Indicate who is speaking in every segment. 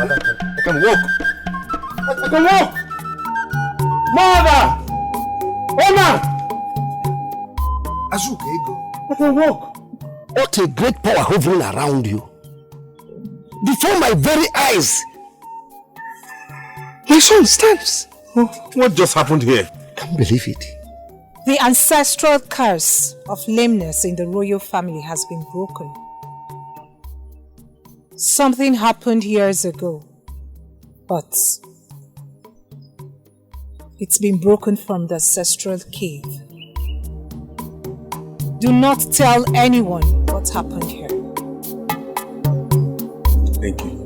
Speaker 1: I can walk. I can walk. Mother! Oma! I can walk.
Speaker 2: What a great power hovering around you. Before my very eyes. My son stands.
Speaker 1: Oh, what just happened here?
Speaker 2: I can't believe it.
Speaker 3: The ancestral curse of lameness in the royal family has been broken. Something happened years ago, but it's been broken from the ancestral cave. Do not tell anyone what happened here.
Speaker 1: Thank you.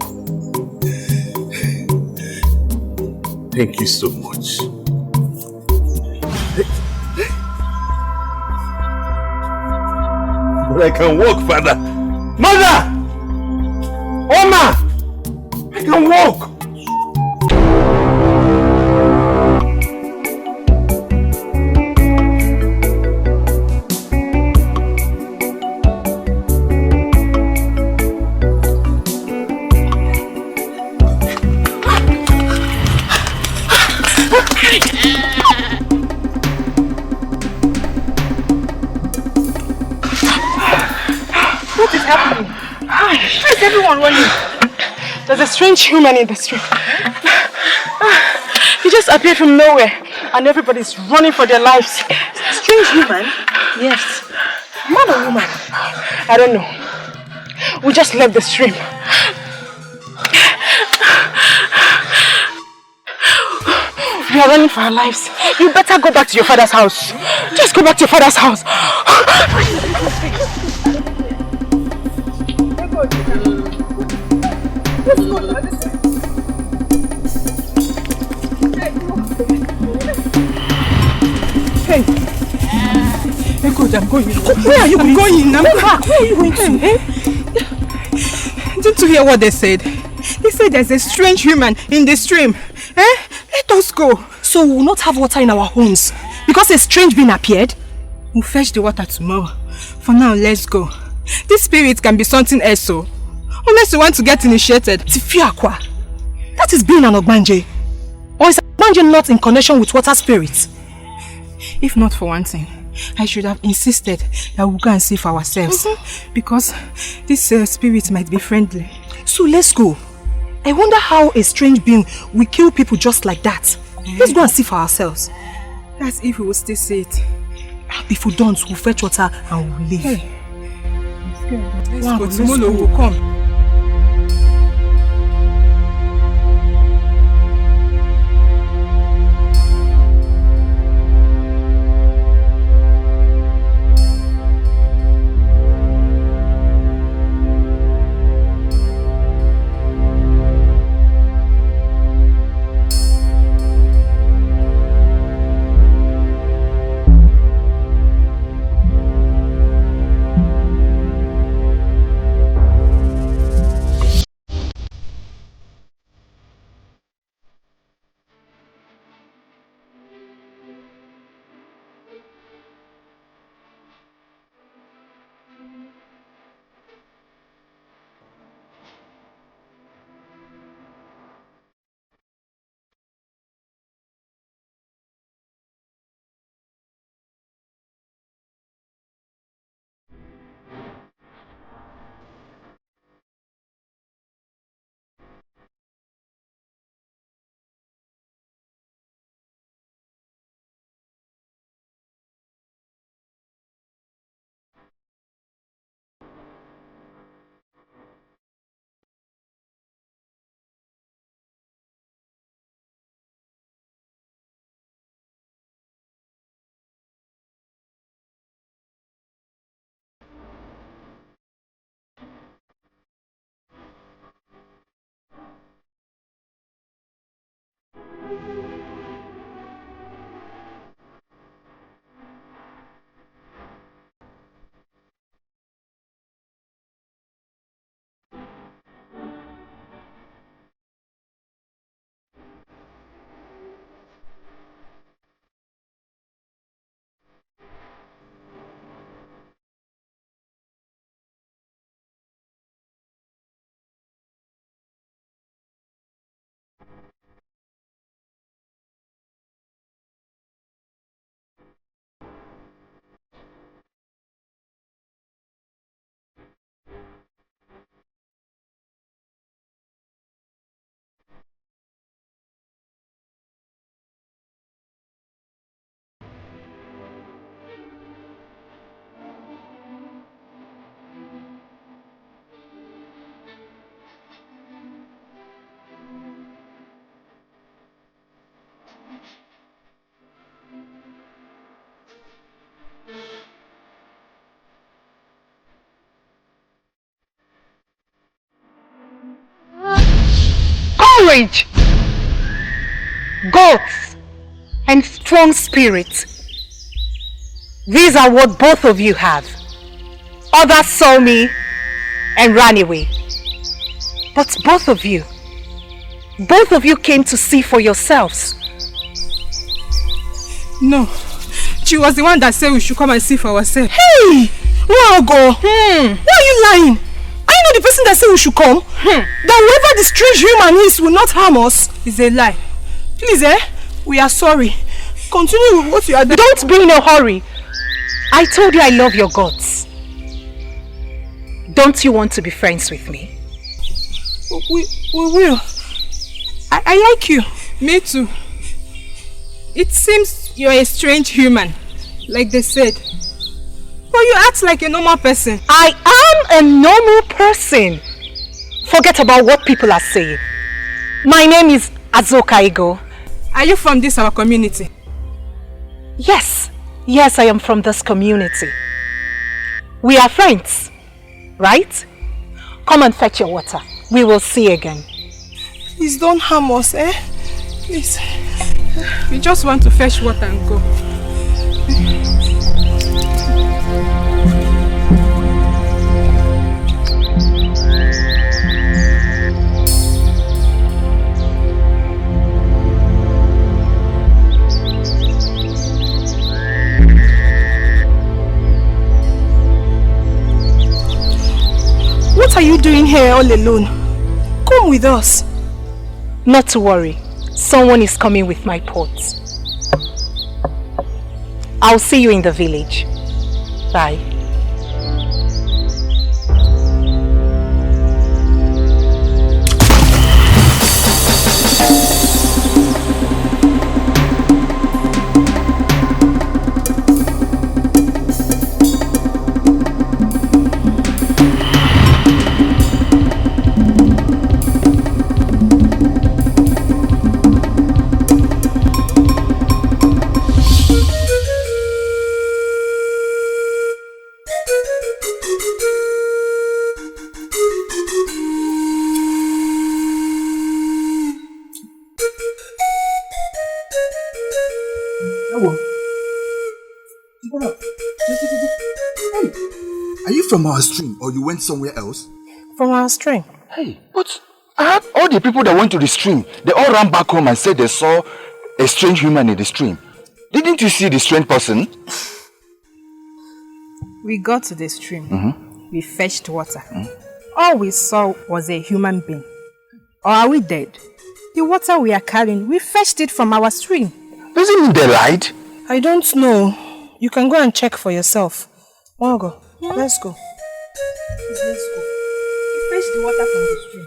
Speaker 1: Thank you so much. But I can walk, Father. Mother! Oma! I can walk!
Speaker 4: What is happening? Why is everyone running? There's a strange human in the street. He just appeared from nowhere and everybody's running for their lives. Strange human? Yes. Man or woman? I don't know. We just left the stream. We are running for our lives. You better go back to your father's house. Just go back to your father's house. Hey. Hey, good, I'm going. Where are you going? I'm back. Where are you going to? Didn't you hear what they said? They said there's a strange human in the stream. Let us go. So we will not have water in our homes because a strange being appeared? We'll fetch the water tomorrow. For now, let's go. This spirit can be something else, so unless you want to get initiated. Tifiakwa. That is being an Ogbanje. Or is Ogbanje not in connection with water spirits? If not for one thing, I should have insisted that we'll go and see for ourselves. Because this spirit might be friendly. So let's go. I wonder how a strange being will kill people just like that. Let's go and see for ourselves. That's if we will still see it. If we don't, we'll fetch water and we'll leave. Hey. Let's go. Tomorrow we'll come.
Speaker 5: courage, guts, and strong spirit. These are what both of you have. Others saw me and ran away. But both of you came to see for yourselves.
Speaker 4: No, she was the one that said we should come and see for ourselves. Hey! Wago! Why are you lying? Are you not the person that said we should come? That whoever the strange human is will not harm us is a lie. Please, we are sorry. Continue with what you are doing.
Speaker 5: Don't be in a hurry. I told you I love your guts. Don't you want to be friends with me?
Speaker 4: We will. I like you. Me too. It seems you're a strange human, like they said. But you act like a normal person.
Speaker 5: I am a normal person. Forget about what people are saying. My name is Azoka Igo.
Speaker 4: Are you from this our community?
Speaker 5: Yes, I am from this community. We are friends, right? Come and fetch your water. We will see again.
Speaker 4: Please don't harm us, Please. We just want to fetch water and go. What are you doing here all alone? Come with us.
Speaker 5: Not to worry. Someone is coming with my pots. I'll see you in the village. Bye.
Speaker 1: Are you from our stream or you went somewhere else?
Speaker 3: From our stream.
Speaker 1: Hey, but I heard all the people that went to the stream, they all ran back home and said they saw a strange human in the stream. Didn't you see the strange person?
Speaker 3: We got to the stream. We fetched water. All we saw was a human being. Or are we dead? The water we are carrying, we fetched it from our stream.
Speaker 1: Doesn't mean they lied.
Speaker 3: I don't know. You can go and check for yourself. Margo, let's go. Let's go. We fetched the water from the stream.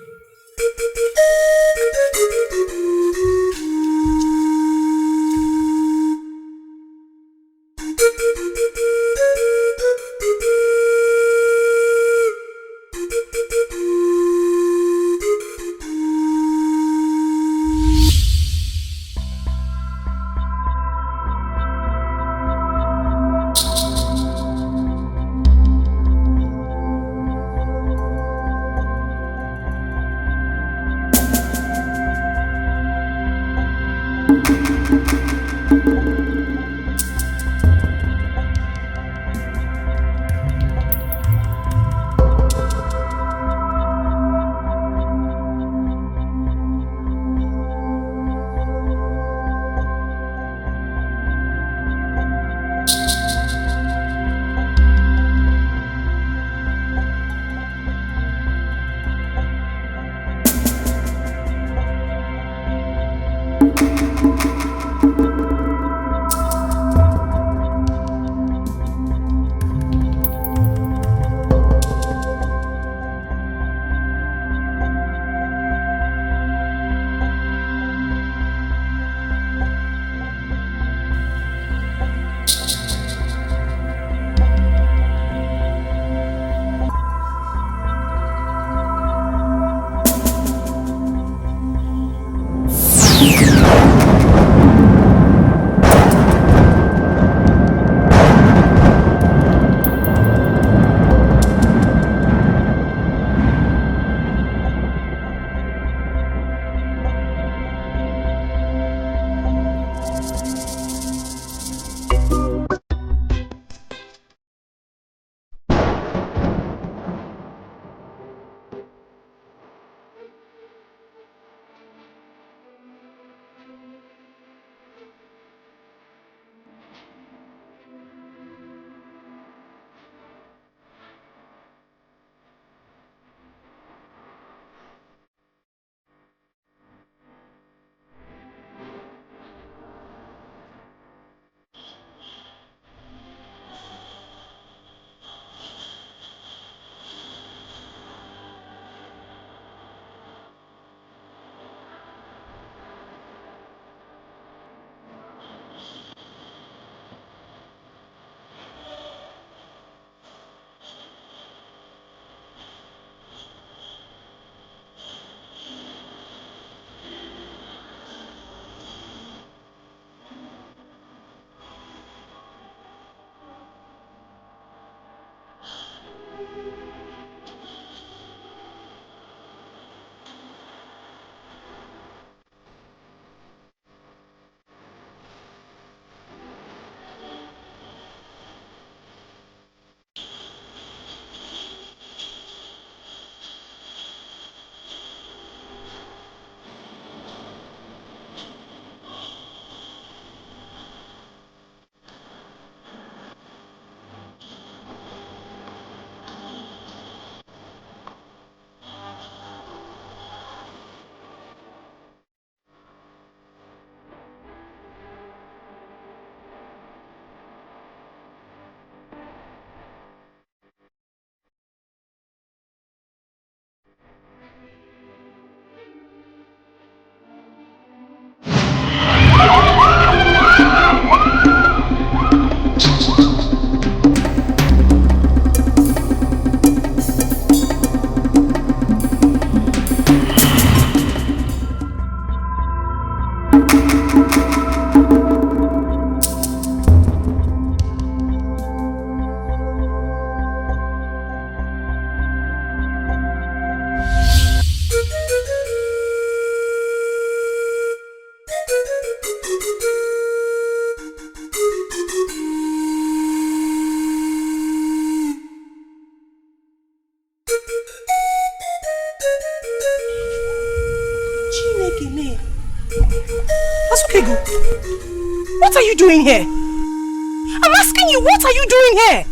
Speaker 4: Azukego, what are you doing here? I'm asking you, what are you doing here?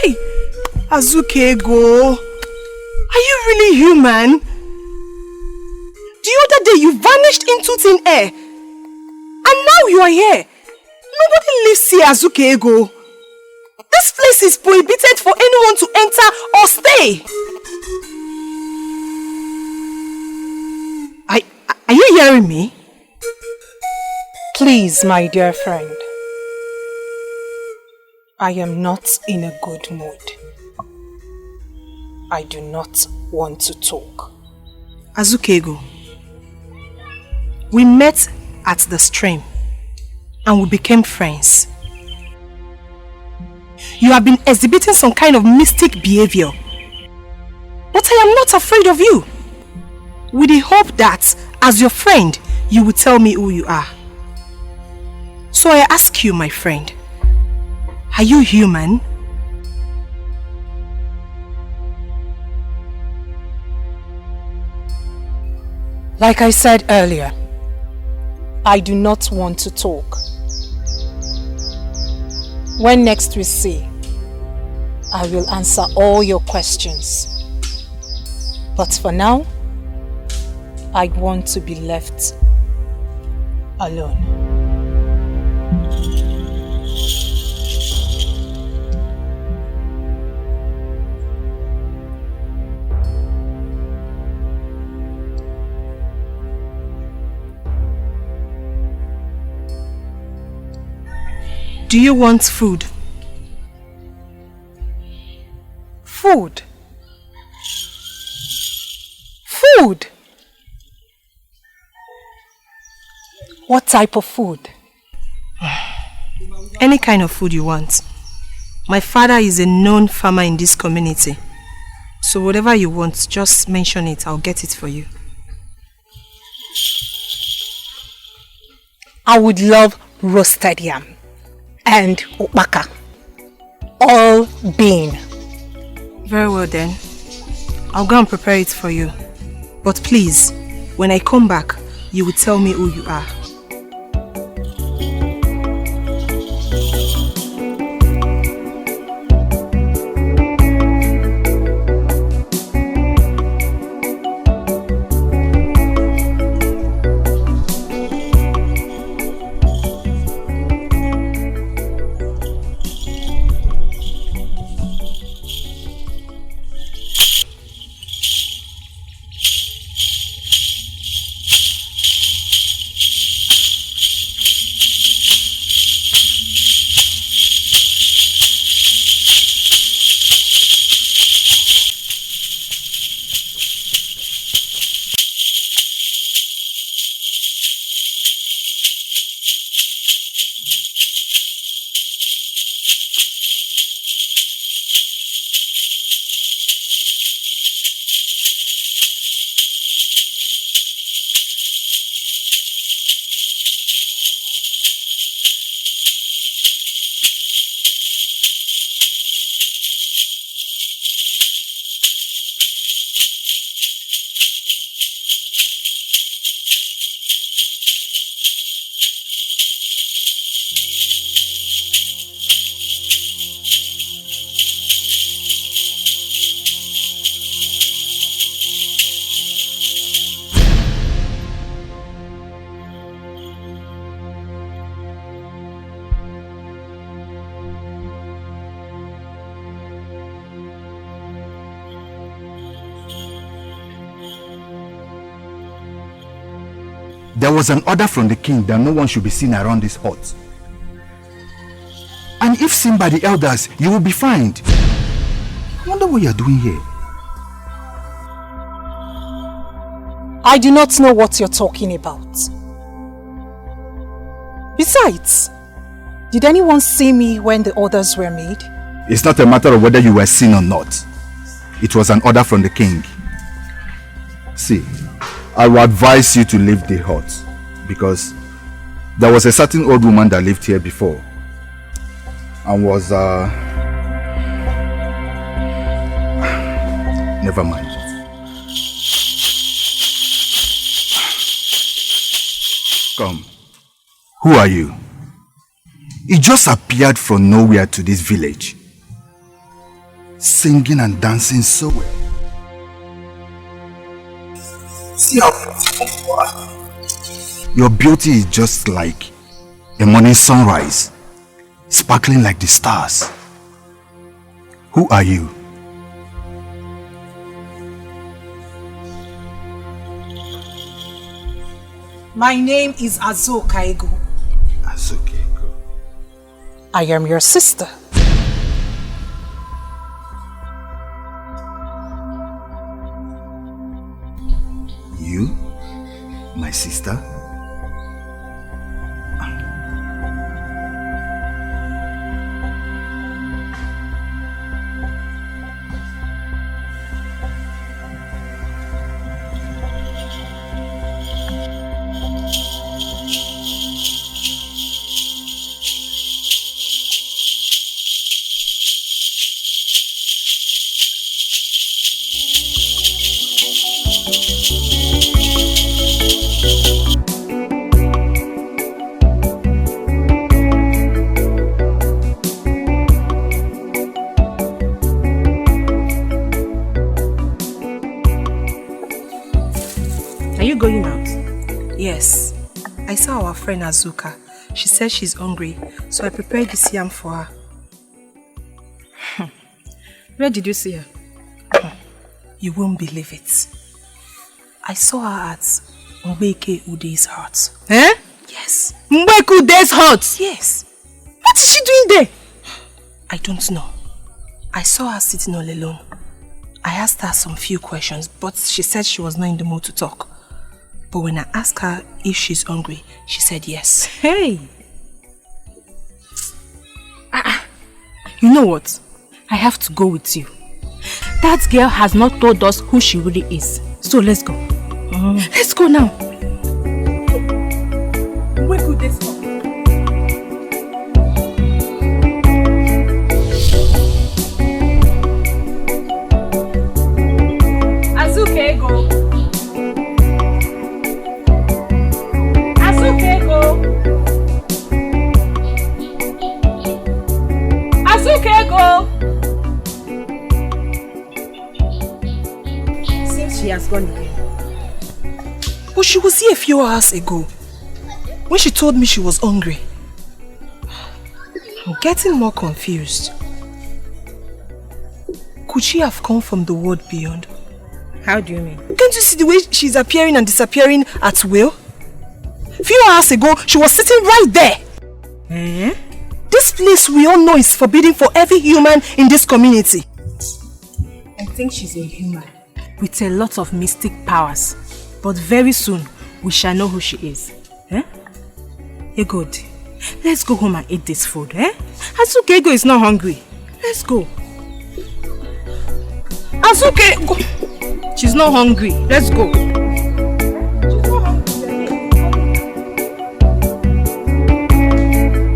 Speaker 4: Hey, Azukego, are you really human? The other day you vanished into thin air. And now you are here. Nobody lives here, Azukego. This place is prohibited for anyone to enter or stay. Are you hearing me?
Speaker 5: Please, my dear friend. I am not in a good mood. I do not want to talk.
Speaker 4: Azukego, we met at the stream and we became friends. You have been exhibiting some kind of mystic behavior. But I am not afraid of you. With the hope that, as your friend, you will tell me who you are. So I ask you, my friend, are you human?
Speaker 5: Like I said earlier, I do not want to talk. When next we see, I will answer all your questions. But for now, I want to be left alone.
Speaker 4: Do you want food?
Speaker 5: Food? Food? What type of food?
Speaker 4: Any kind of food you want. My father is a known farmer in this community. So whatever you want, just mention it. I'll get it for you.
Speaker 5: I would love roasted yam and ukpaka. All bean.
Speaker 4: Very well then. I'll go and prepare it for you. But please, when I come back, you will tell me who you are.
Speaker 1: There was an order from the king that no one should be seen around this hut. And if seen by the elders, you will be fined. I wonder what you are doing here.
Speaker 5: I do not know what you're talking about. Besides, did anyone see me when the orders were made?
Speaker 1: It's not a matter of whether you were seen or not. It was an order from the king. See, I will advise you to leave the hut because there was a certain old woman that lived here before and was never mind. Come. Who are you? You just appeared from nowhere to this village, singing and dancing so well. See how beautiful you are. Your beauty is just like a morning sunrise, sparkling like the stars. Who are you?
Speaker 4: My name is Azuka Ego.
Speaker 1: Azuka Ego.
Speaker 4: I am your sister.
Speaker 1: You? My sister?
Speaker 4: Yes, I saw our friend Azuka. She said she's hungry, so I prepared this yam for her.
Speaker 3: Where did you see her?
Speaker 4: You won't believe it. I saw her at Mbeke Ude's hut.
Speaker 3: Eh?
Speaker 4: Yes.
Speaker 3: Mbeke Ude's hut?
Speaker 4: Yes.
Speaker 3: What is she doing there?
Speaker 4: I don't know. I saw her sitting all alone. I asked her some few questions, but she said she was not in the mood to talk. But when I asked her if she's hungry, she said yes.
Speaker 3: Hey!
Speaker 4: You know what? I have to go with you.
Speaker 3: That girl has not told us who she really is. So let's go. Let's go now.
Speaker 4: Where could this go?
Speaker 3: Azuka Ego. Azuka Ego. Azuka Ego. Seems she has gone again.
Speaker 4: But she was here a few hours ago, when she told me she was hungry. I'm getting more confused. Could she have come from the world beyond?
Speaker 3: How do you mean?
Speaker 4: Can't you see the way she's appearing and disappearing at will? A few hours ago, she was sitting right there. This place we all know is forbidden for every human in this community.
Speaker 3: I think she's a human with a lot of mystic powers. But very soon, we shall know who she is. Hey, good. Let's go home and eat this food, Azuka Ego is not hungry. Let's go. Azuka Ego. She's not hungry. Let's go.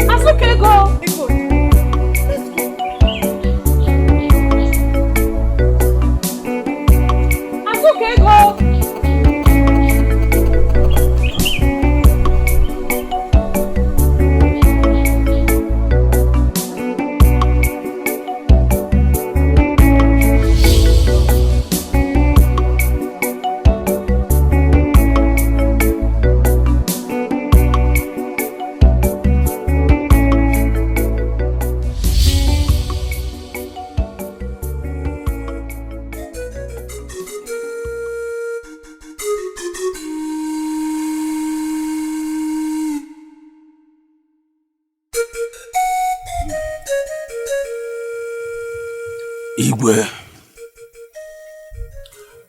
Speaker 3: Azuka Ego. Azuka Ego.
Speaker 2: Igwe,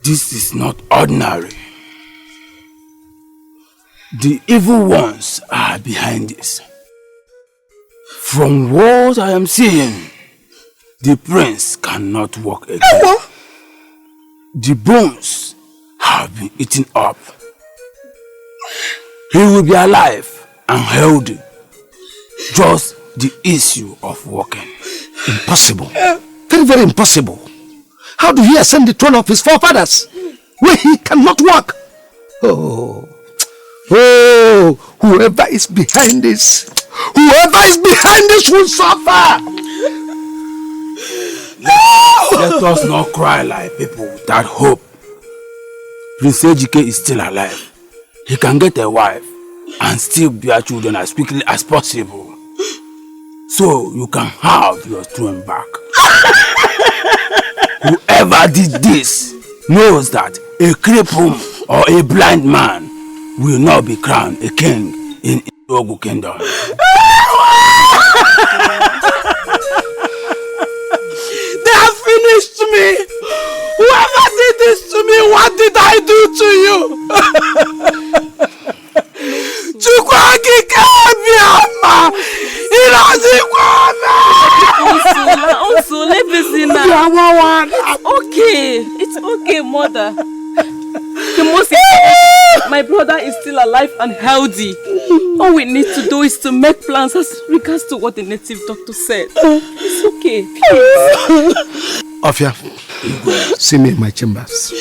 Speaker 2: this is not ordinary. The evil ones are behind this. From what I am seeing, the prince cannot walk again. The bones have been eaten up. He will be alive and healthy. Just the issue of walking.
Speaker 6: Impossible. Very, very impossible. How do he ascend the throne of his forefathers when he cannot walk? Whoever is behind this will suffer.
Speaker 2: Let us not cry like people without hope. Prince Ejike is still alive. He can get a wife and still bear children as quickly as possible. So you can have your throne back. Whoever did this knows that a cripple or a blind man will not be crowned a king in Ogu Kingdom.
Speaker 6: They have finished me. Whoever did this to me, what did I do to you?
Speaker 7: Also, let me see now. It's okay, mother. The most important, my brother is still alive and healthy. All we need to do is to make plans as regards to what the native doctor said. It's okay.
Speaker 6: Ofia, see me in my chambers.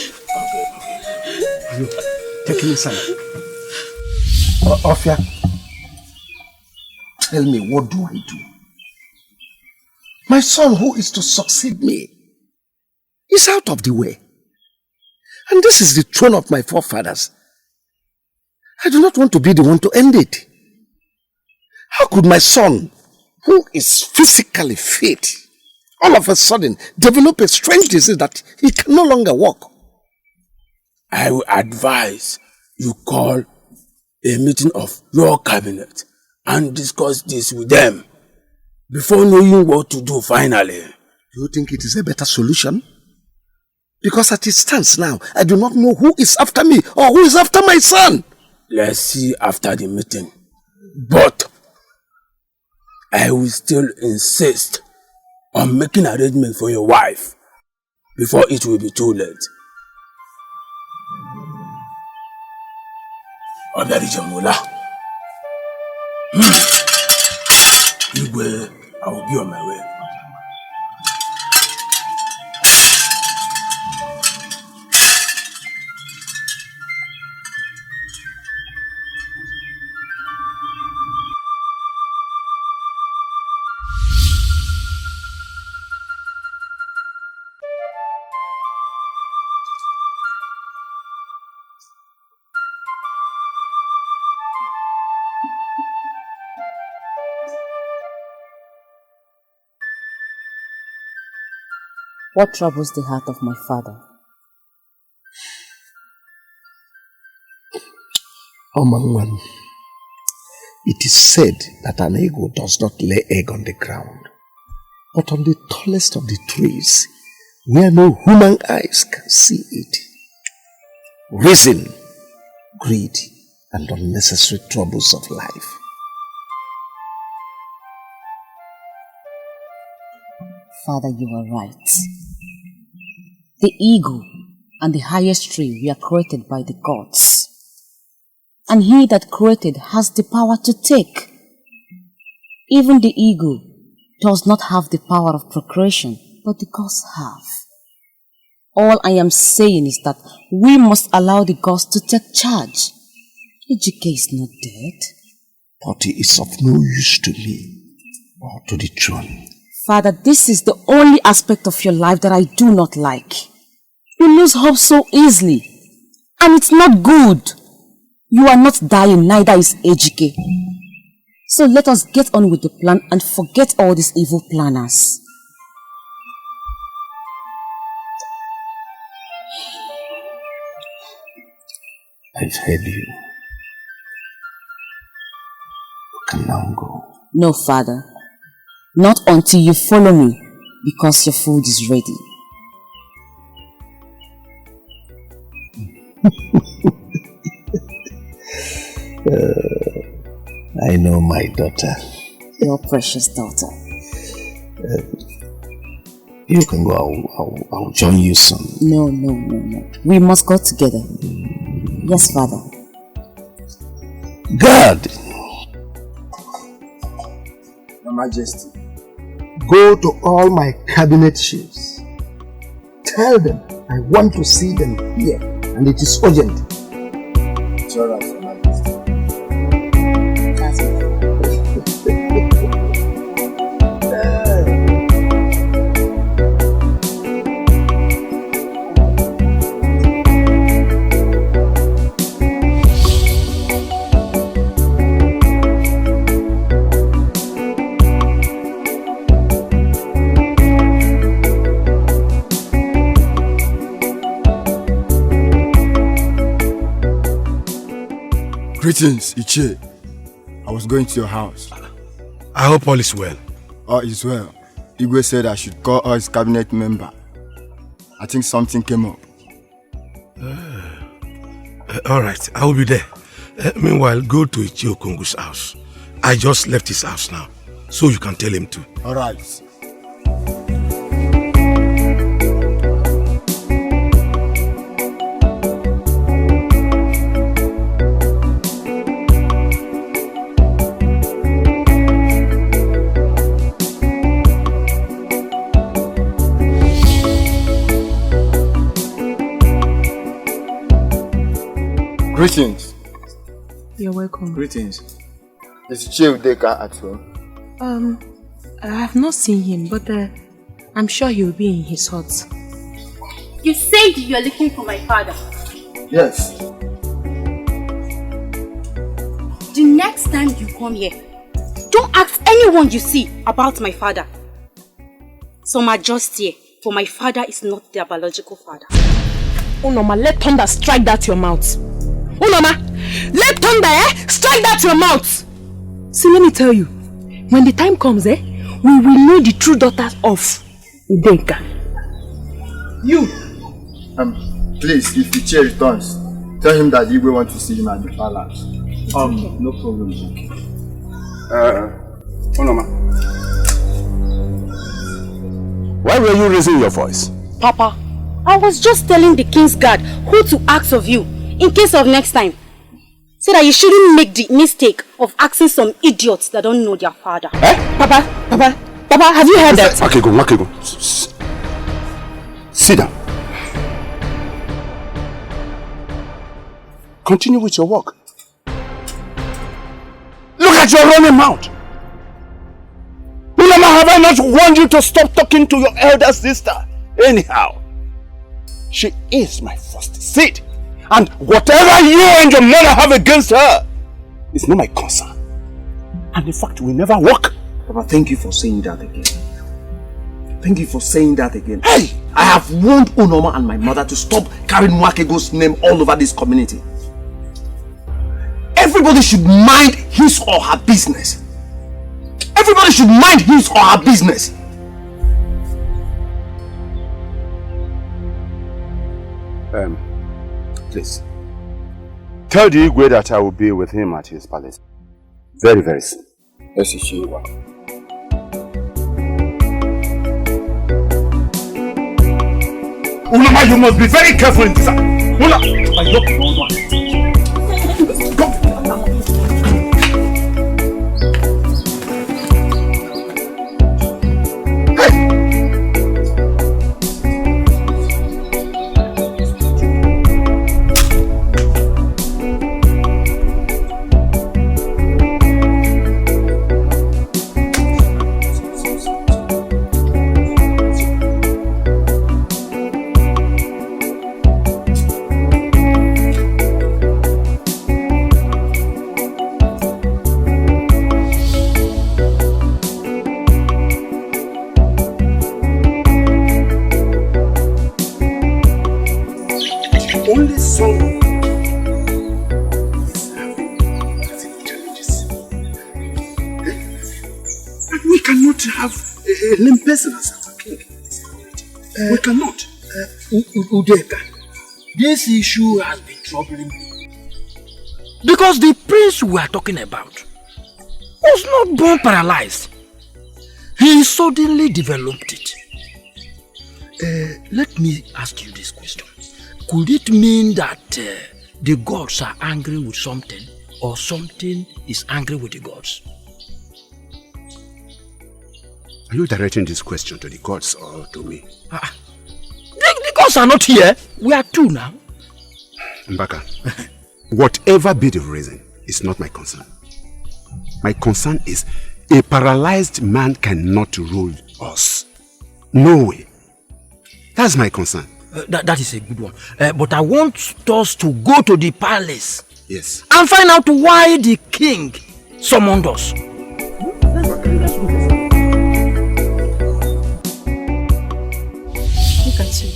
Speaker 6: Take me inside. Ofia, tell me, what do I do? My son, who is to succeed me, is out of the way. And this is the throne of my forefathers. I do not want to be the one to end it. How could my son, who is physically fit, all of a sudden develop a strange disease that he can no longer walk?
Speaker 2: I will advise you call a meeting of your cabinet and discuss this with them before knowing what to do finally.
Speaker 6: Do you think it is a better solution? Because as it stands now, I do not know who is after me or who is after my son.
Speaker 2: Let's see after the meeting. But I will still insist on making arrangements for your wife before it will be too late. Oberi Jamula. Igwe, I will be on my way.
Speaker 8: What troubles the heart of my father?
Speaker 6: Omangwan, it is said that an eagle does not lay egg on the ground, but on the tallest of the trees, where no human eyes can see it. Reason, greed, and unnecessary troubles of life.
Speaker 8: Father, you are right. The eagle and the highest tree were created by the gods. And he that created has the power to take. Even the eagle does not have the power of procreation, but the gods have. All I am saying is that we must allow the gods to take charge. Ejike is not dead.
Speaker 6: But he is of no use to me or to the throne.
Speaker 8: Father, this is the only aspect of your life that I do not like. You lose hope so easily. And it's not good. You are not dying, neither is Ejike. So let us get on with the plan and forget all these evil planners.
Speaker 6: I've heard you. You can now go.
Speaker 8: No, Father. Not until you follow me, because your food is ready.
Speaker 6: I know my daughter.
Speaker 8: Your precious daughter.
Speaker 6: You can go. I'll join you soon.
Speaker 8: No. We must go together. Yes, Father.
Speaker 6: God!
Speaker 2: Your Majesty.
Speaker 6: Go to all my cabinet chiefs. Tell them I want to see them here, and it is urgent.
Speaker 2: It's all right, Your Majesty.
Speaker 9: Greetings, Iche. I was going to your house.
Speaker 10: I hope all is well.
Speaker 9: All is well. Igwe said I should call all his cabinet member. I think something came up.
Speaker 10: All right, I will be there. Meanwhile, go to Iche Okongu's house. I just left his house now, so you can tell him to.
Speaker 9: All right. Greetings.
Speaker 3: You're welcome.
Speaker 9: Greetings. Is Chief Deka at home?
Speaker 3: I have not seen him, but I'm sure he'll be in his hut.
Speaker 5: You said you are looking for my father.
Speaker 9: Yes.
Speaker 5: The next time you come here, don't ask anyone you see about my father. Some are just here, for my father is not their biological father.
Speaker 4: Unoma, let thunder strike that your mouth. Unoma, let thunder strike that your mouth. See, let me tell you, when the time comes, we will know the true daughters of Udenka.
Speaker 9: You! Please, if the chair returns, tell him that Igwe wants to see him at the palace. No problem.
Speaker 2: Unoma. Why were you raising your voice?
Speaker 5: Papa, I was just telling the king's guard who to ask of you in case of next time. So that you shouldn't make the mistake of asking some idiots that don't know their father.
Speaker 4: Papa, have you heard that?
Speaker 2: Makego. Sit down. Continue with your work. Look at your running mouth. Unoma, have I not warned you to stop talking to your elder sister? Anyhow, she is my first seed. And whatever you and your mother have against her is not my concern. And in fact, we never work.
Speaker 6: Papa, thank you for saying that again. Thank you for saying that again. Hey! I have warned Unoma and my mother to stop carrying Nwakego's name all over this community. Everybody should mind his or her business. Everybody should mind his or her business.
Speaker 2: Please, tell the Igwe that I will be with him at his palace very, very soon.
Speaker 9: Yes, Chinenye Ubah.
Speaker 2: Unoma, you must be very careful in this.
Speaker 6: We cannot. Udeka, this issue has been troubling me. Because the prince we are talking about was not born paralyzed. He suddenly developed it. Let me ask you this question. Could it mean that the gods are angry with something, or something is angry with the gods?
Speaker 2: Are you directing this question to the gods or to me?
Speaker 6: The gods are not here. We are two now.
Speaker 2: Mbaka, whatever be the reason, it's not my concern. My concern is a paralyzed man cannot rule us. No way. That's my concern.
Speaker 6: That is a good one. But I want us to go to the palace.
Speaker 2: Yes.
Speaker 6: And find out why the king summoned us.
Speaker 3: Look at you.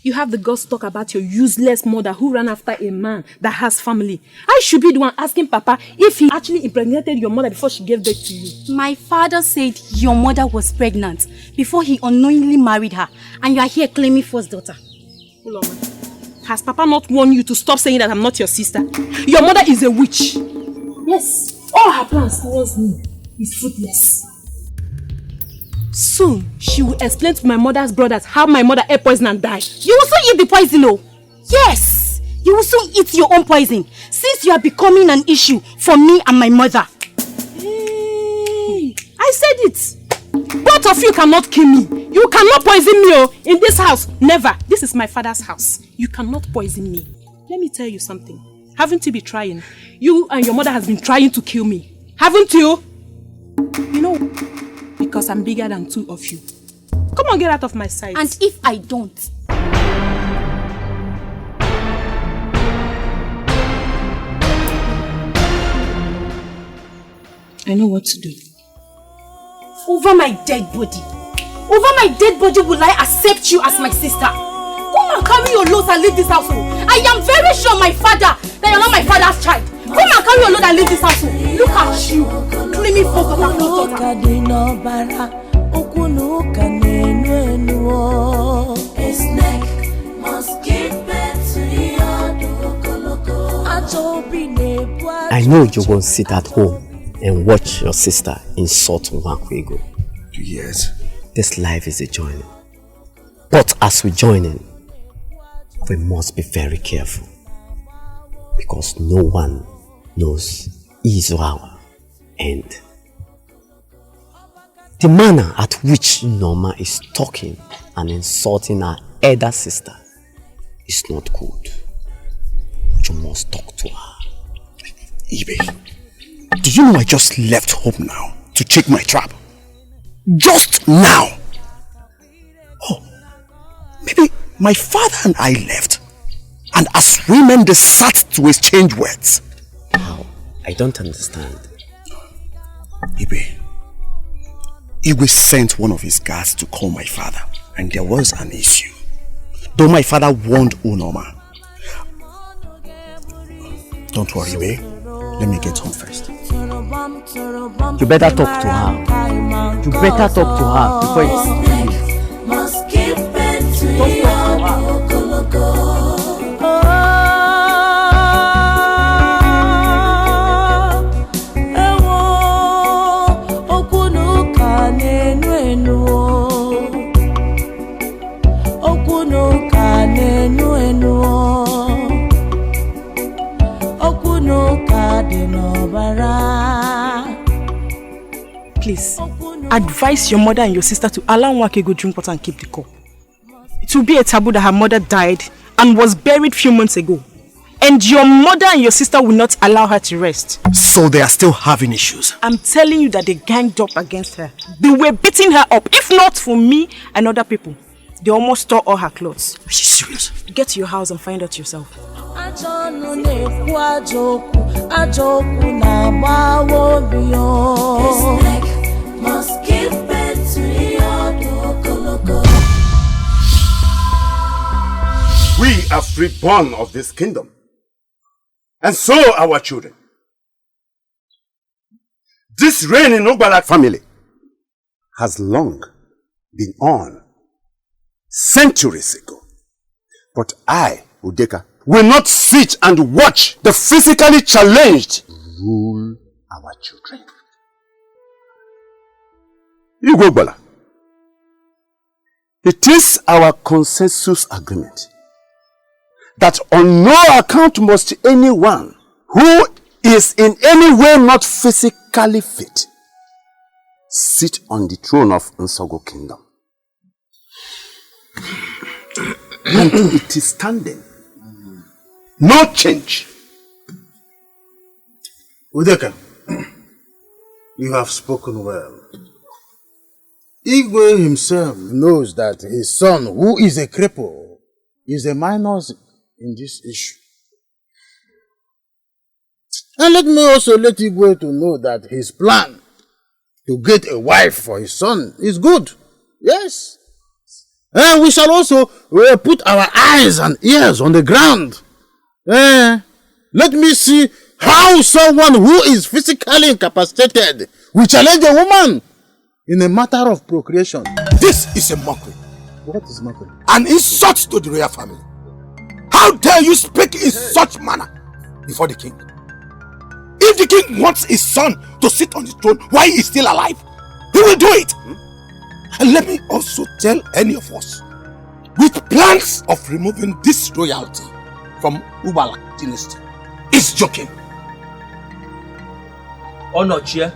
Speaker 3: You have the guts to talk about your useless mother who ran after a man that has family. I should be the one asking Papa if he actually impregnated your mother before she gave birth to you.
Speaker 11: My father said your mother was pregnant before he unknowingly married her, and you are here claiming first daughter.
Speaker 3: Uloma, has Papa not warned you to stop saying that I'm not your sister? Your mother is a witch. Yes, all her plans towards me is fruitless. Soon, she will explain to my mother's brothers how my mother ate poison and died.
Speaker 11: You will soon eat the poison, oh! Yes! You will soon eat your own poison, since you are becoming an issue for me and my mother.
Speaker 3: Hey, I said it! Both of you cannot kill me. You cannot poison me, oh! In this house, never. This is my father's house. You cannot poison me. Let me tell you something. Haven't you been trying? You and your mother has been trying to kill me. Haven't you? You know, because I'm bigger than two of you. Come on, get out of my sight.
Speaker 11: And if I don't?
Speaker 3: I know what to do.
Speaker 11: Over my dead body. Over my dead body will I accept you as my sister. Come and carry your load and leave this household. I am very sure my father that you're not my father's child. Come and carry your load and leave this household. Look at you. Claiming for God.
Speaker 12: His neck must give birth to
Speaker 13: I know you won't sit at home and watch your sister insult Nwakwego.
Speaker 6: Yes.
Speaker 13: This life is a journey. But as we join in, we must be very careful. Because no one knows his or our end. The manner at which Norma is talking and insulting her elder sister is not good. You must talk to her.
Speaker 14: Ibe, do you know I just left home now to check my trap? Just now! Oh, maybe my father and I left, and as women they sat to exchange words.
Speaker 13: How? I don't understand.
Speaker 14: Ibe sent one of his guards to call my father, and there was an issue. Though my father warned Unoma. Don't worry, Ibe. Let me get home first.
Speaker 13: You better talk to her. You better talk to her before it's
Speaker 12: must give birth to your
Speaker 3: Please, advise your mother and your sister to allow Nwakwego drink water and keep the cup. It will be a taboo that her mother died and was buried few months ago. And your mother and your sister will not allow her to rest.
Speaker 14: So they are still having issues?
Speaker 3: I'm telling you that they ganged up against her. They were beating her up. If not for me and other people, they almost tore all her clothes.
Speaker 14: Are you serious?
Speaker 3: Get to your house and find out yourself.
Speaker 12: His neck must give birth to your loco.
Speaker 10: We are freeborn of this kingdom, and so our children. This reign in Ubah family has long been on, centuries ago. But I, Udeka, will not sit and watch the physically challenged rule our children. Ugogbala, it is our consensus agreement that on no account must anyone who is in any way not physically fit sit on the throne of Nsogo Kingdom. And it is standing. No change.
Speaker 15: Udeka, you have spoken well. Igwe himself knows that his son, who is a cripple, is a minor in this issue. And let me also let Igwe to know that his plan to get a wife for his son is good. Yes. We shall also put our eyes and ears on the ground. Let me see how someone who is physically incapacitated will challenge a woman in a matter of procreation.
Speaker 16: This is a mockery.
Speaker 15: What is mockery?
Speaker 16: An insult to the royal family. How dare you speak in such manner before the king? If the king wants his son to sit on the throne while he is still alive, he will do it. And let me also tell any of us with plans of removing this royalty from Ubah dynasty is joking.
Speaker 17: Onochia,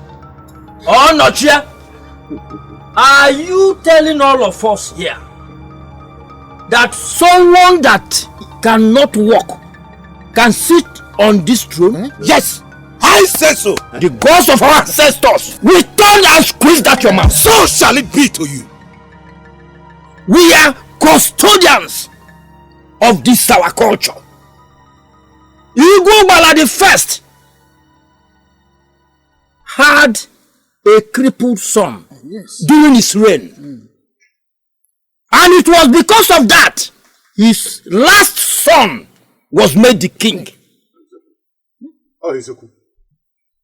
Speaker 17: are you telling all of us here that someone that cannot walk can sit on this throne?
Speaker 16: Yes, I say so.
Speaker 17: The gods of our ancestors will turn and squeeze that your mouth.
Speaker 16: So shall it be to you.
Speaker 17: We are custodians of this our culture. Igwe Ubah the first had a crippled son during his reign. And it was because of that his last son was made the king.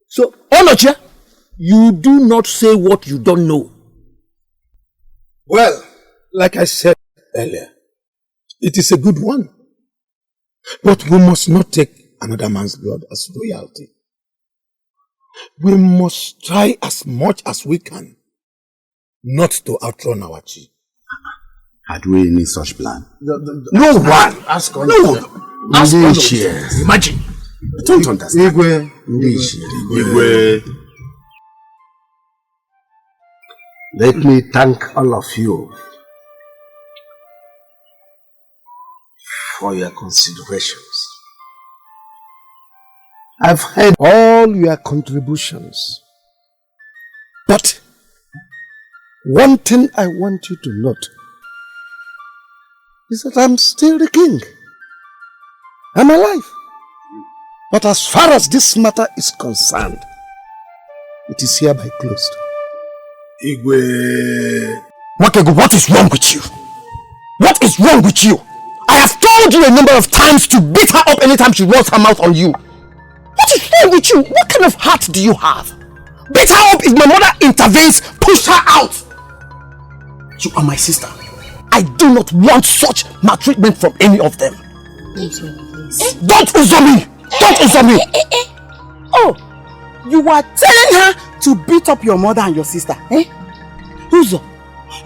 Speaker 17: So, Onochia, you do not say what you don't know.
Speaker 16: Well, like I said earlier, it is a good one. But we must not take another man's blood as royalty. We must try as much as we can not to outrun our chief.
Speaker 10: Had we any such plan?
Speaker 16: No one.
Speaker 15: Ask on.
Speaker 16: No.
Speaker 15: Ask on.
Speaker 16: Imagine.
Speaker 10: I don't understand.
Speaker 6: Igwe. Let me thank all of you for your considerations. I've heard all your contributions. But one thing I want you to note is that I'm still the king. I'm alive. But as far as this matter is concerned, it is hereby closed.
Speaker 16: Igwe.
Speaker 17: Makego, what is wrong with you? What is wrong with you? I have told you a number of times to beat her up anytime she runs her mouth on you. What is wrong with you? What kind of heart do you have? Beat her up if my mother intervenes, push her out. You are my sister. I do not want such maltreatment from any of them. Don't uzur me! Don't uzur me!
Speaker 4: Oh, you are telling her to beat up your mother and your sister, eh? Uzur,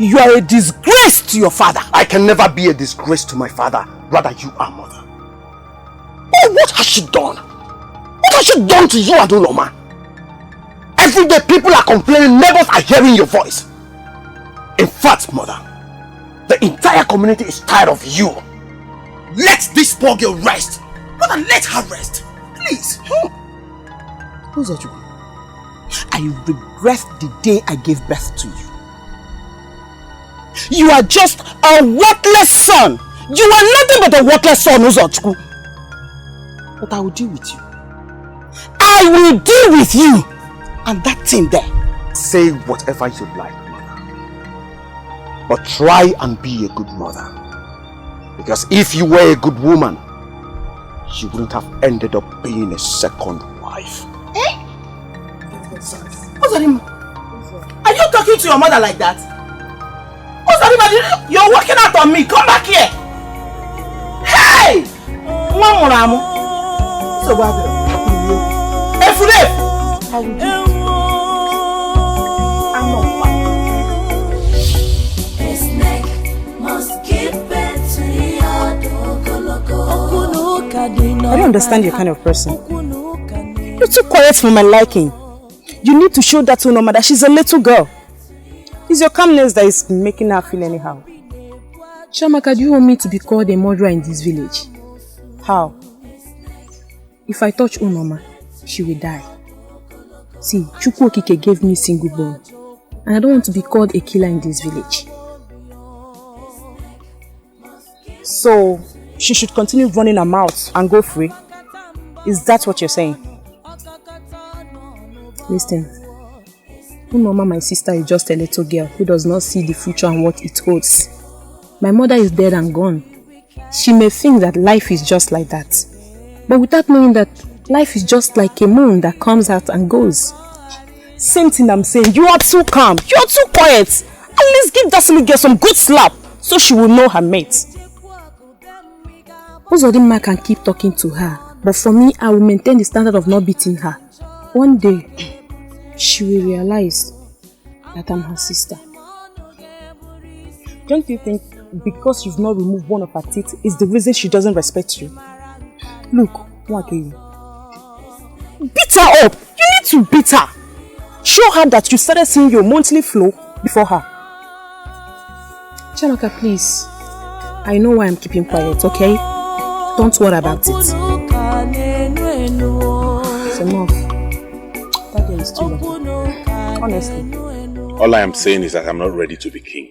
Speaker 4: you are a disgrace to your father.
Speaker 17: I can never be a disgrace to my father. Rather, you are mother. Oh, what has she done? What has she done to you, Aduloma? Every day people are complaining, neighbors are hearing your voice. In fact, mother, the entire community is tired of you. Let this poor girl rest. Mother, let her rest. Please.
Speaker 4: Who's that? I regret the day I gave birth to you. You are just a worthless son. You are nothing but a worthless son, Uzochukwu. But I will deal with you. I will deal with you. And that thing there.
Speaker 17: Say whatever you like, mother. But try and be a good mother. Because if you were a good woman, you wouldn't have ended up being a second wife.
Speaker 4: Eh? Ozarima, are you talking to your mother like that? Ozarima, you're working out on me. Come back here. Hey! Mamuramu. So what? Efudef! How would you? I'm not back.
Speaker 12: His neck must give birth to
Speaker 4: I don't understand your kind of person. You're too quiet for my liking. You need to show that to Noma that she's a little girl. It's your calmness that is making her feel anyhow.
Speaker 3: Shamaka, do you want me to be called a murderer in this village?
Speaker 4: How?
Speaker 3: If I touch Unoma, she will die. See, Chukwu Okike gave me single bone. And I don't want to be called a killer in this village.
Speaker 4: So, she should continue running her mouth and go free? Is that what you're saying?
Speaker 3: Listen, Unoma, my sister, is just a little girl who does not see the future and what it holds.
Speaker 4: My mother is dead and gone. She may think that life is just like that. But without knowing that life is just like a moon that comes out and goes.
Speaker 18: Same thing I'm saying. You are too calm. You are too quiet. At least give that silly girl some good slap so she will know her mate.
Speaker 4: Uzodinma can keep talking to her, but for me, I will maintain the standard of not beating her. One day, she will realize that I'm her sister.
Speaker 18: Don't you think because you've not removed one of her teeth is the reason she doesn't respect you? Look, Mwakei, beat her up! You need to beat her! Show her that you started seeing your monthly flow before her.
Speaker 4: Chanaka, please. I know why I'm keeping quiet, okay? Don't worry about it. It's enough. That girl is too lucky. Honestly.
Speaker 10: All I am saying is that I'm not ready to be king.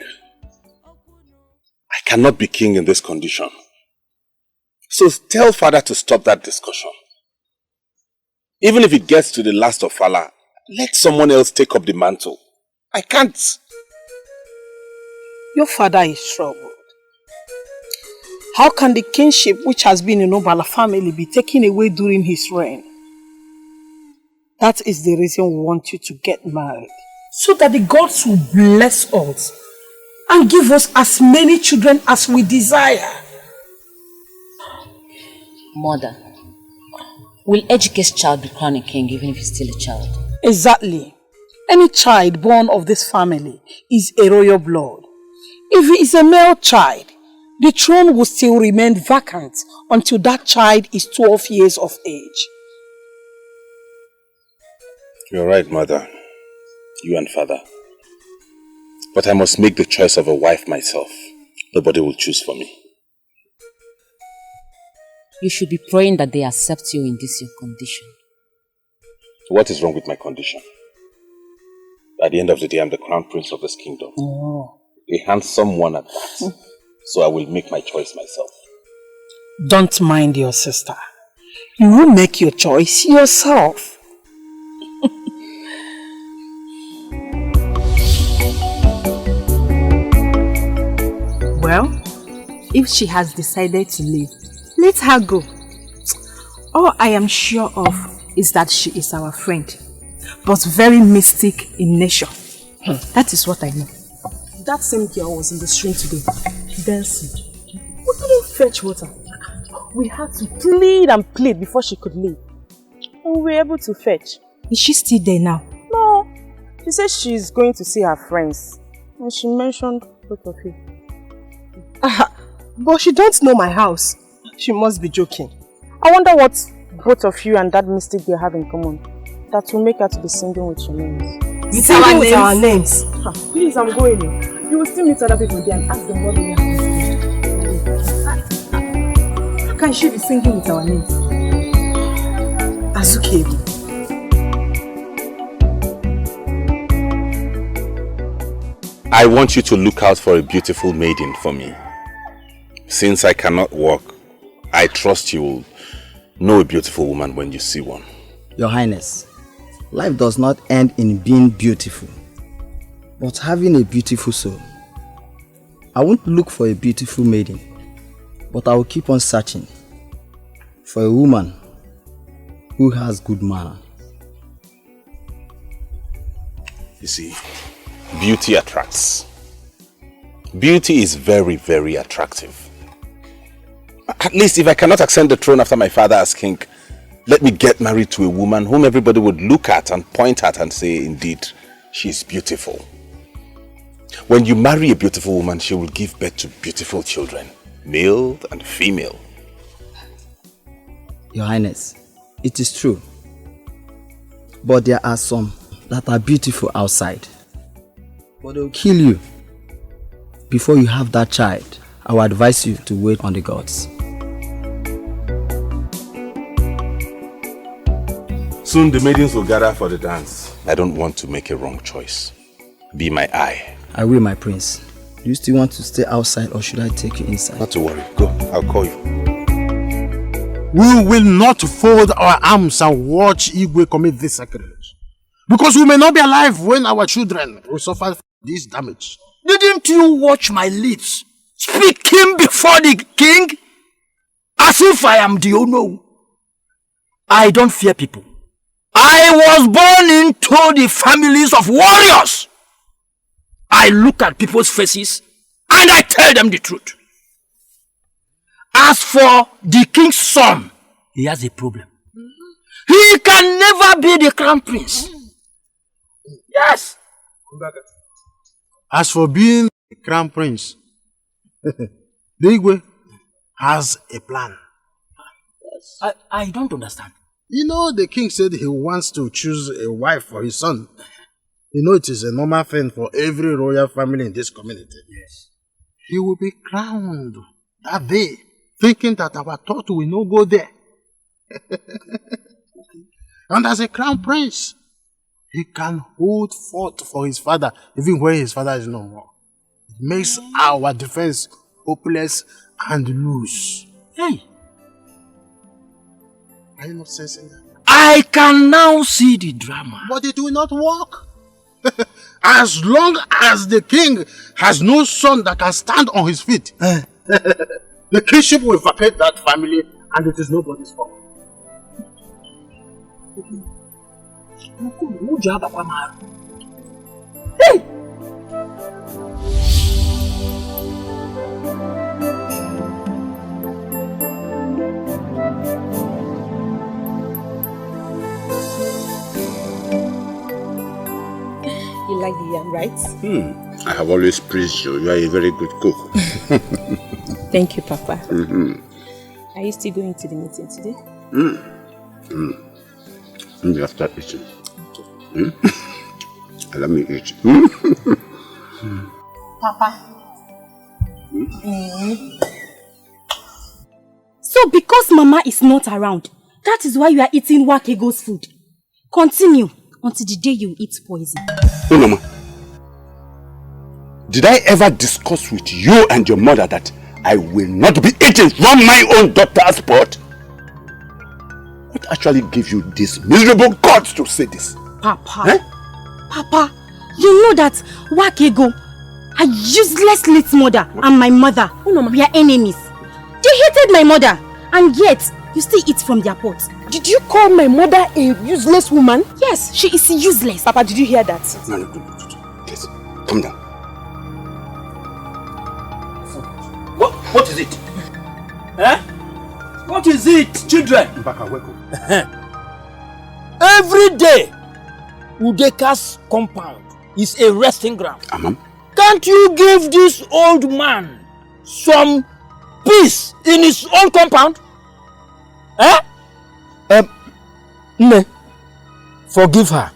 Speaker 10: I cannot be king in this condition. So tell father to stop that discussion. Even if it gets to the last of Fala, let someone else take up the mantle. I can't.
Speaker 18: Your father is troubled. How can the kingship which has been in Ubah family be taken away during his reign? That is the reason we want you to get married. So that the gods will bless us and give us as many children as we desire.
Speaker 8: Mother, will Ejike's child be crowned a king even if he's still a child?
Speaker 18: Exactly. Any child born of this family is a royal blood. If he is a male child, the throne will still remain vacant until that child is 12 years of age.
Speaker 10: You're right, mother. You and father. But I must make the choice of a wife myself. Nobody will choose for me.
Speaker 8: You should be praying that they accept you in this your condition.
Speaker 10: What is wrong with my condition? At the end of the day, I'm the crown prince of this kingdom.
Speaker 18: Oh.
Speaker 10: A handsome one at that. So I will make my choice myself.
Speaker 18: Don't mind your sister. You will make your choice yourself.
Speaker 3: Well, if she has decided to leave, let her go. All I am sure of is that she is our friend, but very mystic in nature. That is what I know.
Speaker 18: That same girl was in the stream today, dancing. We couldn't fetch water. We had to plead and plead before she could leave. And we were able to fetch.
Speaker 3: Is she still there now?
Speaker 18: No. She said she's going to see her friends. And she mentioned both of you. But she don't know my house. She must be joking. I wonder what both of you and that mystic girl have in common that will make her to be singing with your names.
Speaker 3: Singing with our names?
Speaker 18: Please, I'm going in. You will still meet other people there and ask them what they have. How can she be singing with our names? Azuke.
Speaker 10: I want you to look out for a beautiful maiden for me. Since I cannot walk, I trust you will know a beautiful woman when you see one.
Speaker 19: Your Highness, life does not end in being beautiful, but having a beautiful soul. I won't look for a beautiful maiden, but I will keep on searching for a woman who has good manner.
Speaker 10: You see, beauty attracts. Beauty is very, very attractive. At least if I cannot ascend the throne after my father as king, let me get married to a woman whom everybody would look at and point at and say, indeed, she's beautiful. When you marry a beautiful woman, she will give birth to beautiful children, male and female.
Speaker 19: Your Highness, it is true. But there are some that are beautiful outside, but they will kill you. Before you have that child, I will advise you to wait on the gods.
Speaker 10: Soon the maidens will gather for the dance. I don't want to make a wrong choice. Be my eye.
Speaker 19: I will, my prince. Do you still want to stay outside or should I take you inside?
Speaker 10: Not to worry. Go. I'll call you.
Speaker 15: We will not fold our arms and watch Igwe commit this sacrilege. Because we may not be alive when our children will suffer this damage. Didn't you watch my lips
Speaker 20: speaking before the king as if I am the owner. I don't fear people. I was born into the families of warriors. I look at people's faces and I tell them the truth. As for the king's son, he has a problem. He can never be the crown prince. Yes.
Speaker 15: As for being the crown prince, the Igwe has a plan.
Speaker 20: I don't understand.
Speaker 15: You know, the king said he wants to choose a wife for his son. You know, it is a normal thing for every royal family in this community.
Speaker 20: Yes.
Speaker 15: He will be crowned that day, thinking that our thought will not go there. And as a crown prince, he can hold forth for his father, even when his father is no more. It makes our defense hopeless and loose.
Speaker 20: Hey.
Speaker 15: Are you not sensing that?
Speaker 20: I can now see the drama.
Speaker 15: But it will not work. As long as the king has no son that can stand on his feet, the kingship will vacate that family and it is nobody's fault.
Speaker 20: Hey!
Speaker 11: You like the yam, right?
Speaker 10: I have always praised you. You are a very good cook.
Speaker 11: Thank you, Papa. Are you still going to the meeting today?
Speaker 10: Maybe after eating. Let me eat.
Speaker 11: Papa. So because Mama is not around, that is why you are eating Wakego's food. Continue until the day you eat poison.
Speaker 10: No, Mama. Did I ever discuss with you and your mother that I will not be eating from my own daughter's pot? What actually gave you this miserable guts to say this?
Speaker 11: Papa. Eh? Papa, you know that Wakego, her useless late mother and my mother, we are enemies. They hated my mother and yet you still eat from their pot.
Speaker 18: Did you call my mother a useless woman?
Speaker 11: Yes, she is useless.
Speaker 18: Papa, did you hear that?
Speaker 10: No. Please, calm down.
Speaker 20: What is it? Eh? What is it, children? Every day, Udeka's compound is a resting ground. Can't you give this old man some peace in his own compound? Eh? Ne, forgive her.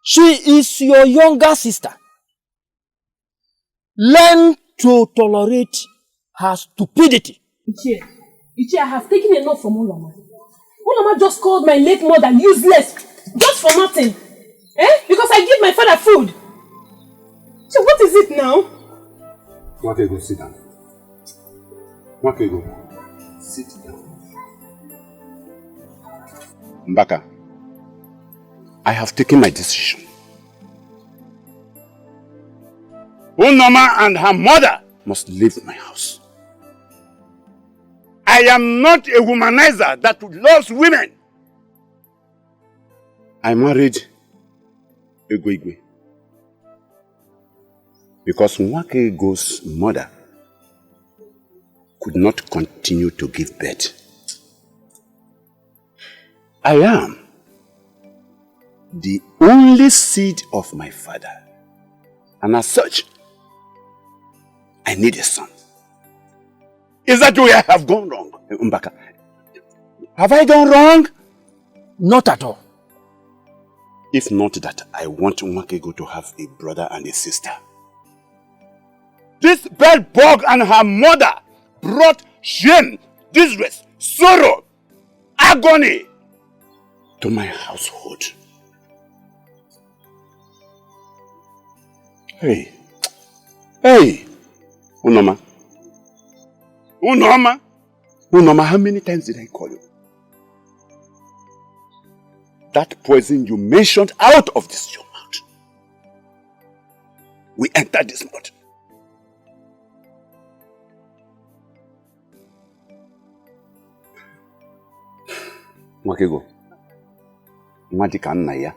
Speaker 20: She is your younger sister. Learn to tolerate her stupidity.
Speaker 11: Ichie, I have taken enough from Ulama. Ulama just called my late mother useless, just for nothing. Eh? Because I give my father food. So what is it now?
Speaker 10: Wakego, sit down. Wakego, sit down. Mbaka, I have taken my decision. Unoma and her mother must leave my house. I am not a womanizer that loves women. I married Igwe because Nwakego's mother could not continue to give birth. I am the only seed of my father, and as such, I need a son. Is that where I have gone wrong, Mbaka? Have I gone wrong?
Speaker 20: Not at all.
Speaker 10: If not that I want Nwakego to have a brother and a sister. This bed bug and her mother brought shame, disgrace, sorrow, agony to my household. Hey, Unoma, how many times did I call you? That poison you mentioned out of this your mouth. We entered this mouth. Mwakego, Mwadika Naya,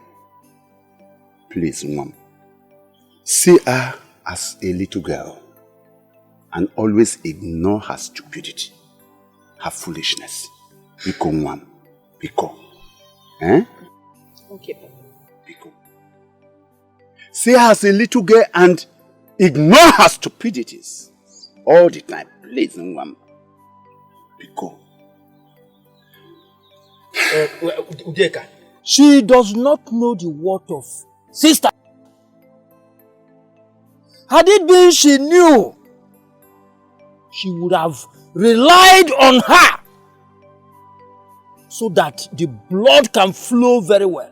Speaker 10: please, Mom, see her as a little girl and always ignore her stupidity, her foolishness. Biko, Mom, Biko. Eh?
Speaker 18: Okay, Papa.
Speaker 10: Biko. See her as a little girl and ignore her stupidities all the time. Please, Mom. Biko.
Speaker 20: Udeka, she does not know the worth of sister. Had it been she knew, she would have relied on her so that the blood can flow very well.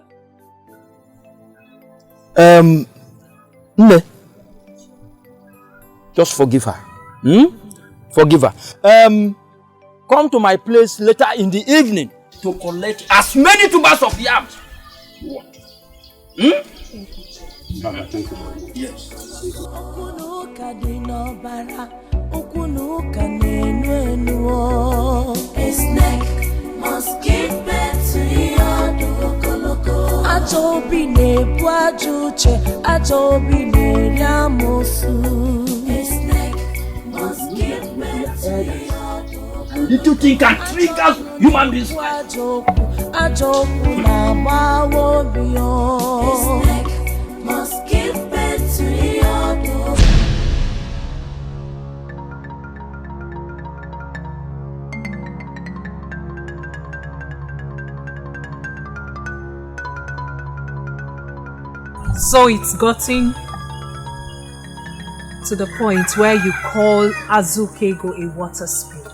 Speaker 20: Just forgive her. Forgive her. Come to my place later in the evening to collect as many tubers of yams you want.
Speaker 10: Baba, thank you.
Speaker 20: Yes.
Speaker 12: A snake must give birth to your dokoloko. Ajobi nebu ajuche, ajobi neriamosu. A snake must give birth to your dokoloko.
Speaker 20: Little thing can trigger human beings.
Speaker 12: Ajoku na bawo biyo. A snake must give birth to your dokoloko.
Speaker 3: So it's gotten to the point where you call Azukego a water spirit.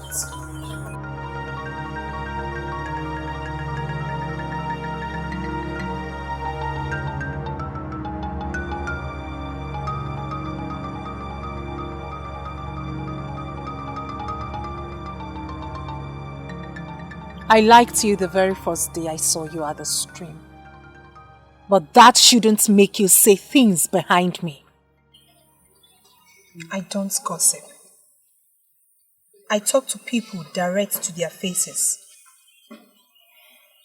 Speaker 11: I liked you the very first day I saw you at the stream. But that shouldn't make you say things behind me.
Speaker 4: I don't gossip. I talk to people direct to their faces.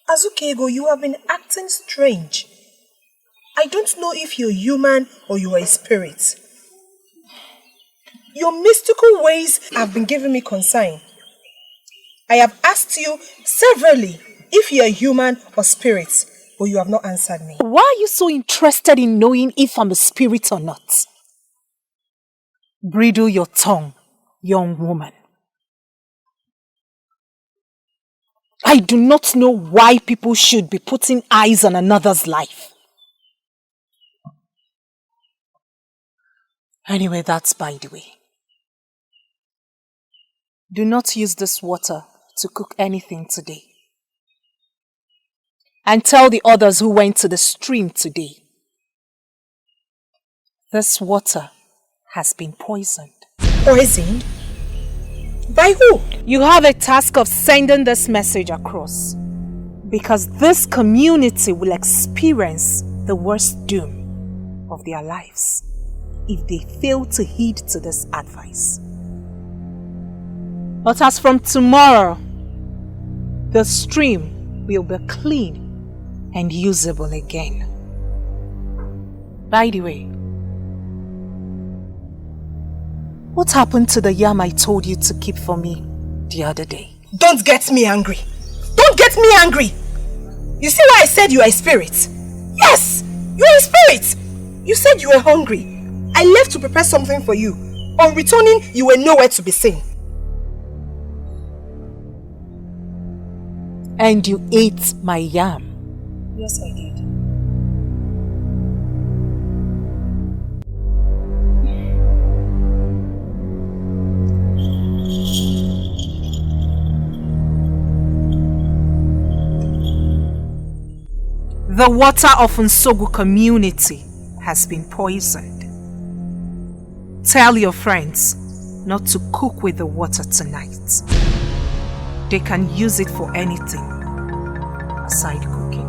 Speaker 4: Azukego, you have been acting strange. I don't know if you're human or you are a spirit. Your mystical ways have been giving me concern. I have asked you severally if you are human or spirit, but you have not answered me.
Speaker 11: Why are you so interested in knowing if I'm a spirit or not? Bridle your tongue, young woman. I do not know why people should be putting eyes on another's life. Anyway, that's by the way. Do not use this water to cook anything today. And tell the others who went to the stream today. This water has been poisoned.
Speaker 4: Poisoned? By who?
Speaker 11: You have a task of sending this message across. Because this community will experience the worst doom of their lives if they fail to heed to this advice. But as from tomorrow, the stream will be clean and usable again. By the way, what happened to the yam I told you to keep for me the other day?
Speaker 4: Don't get me angry. Don't get me angry. You see why I said you are a spirit? Yes, you are a spirit. You said you were hungry. I left to prepare something for you. On returning, you were nowhere to be seen.
Speaker 11: And you ate my yam.
Speaker 4: Yes, I did.
Speaker 3: The water of Nsogu community has been poisoned. Tell your friends not to cook with the water tonight. They can use it for anything aside cooking.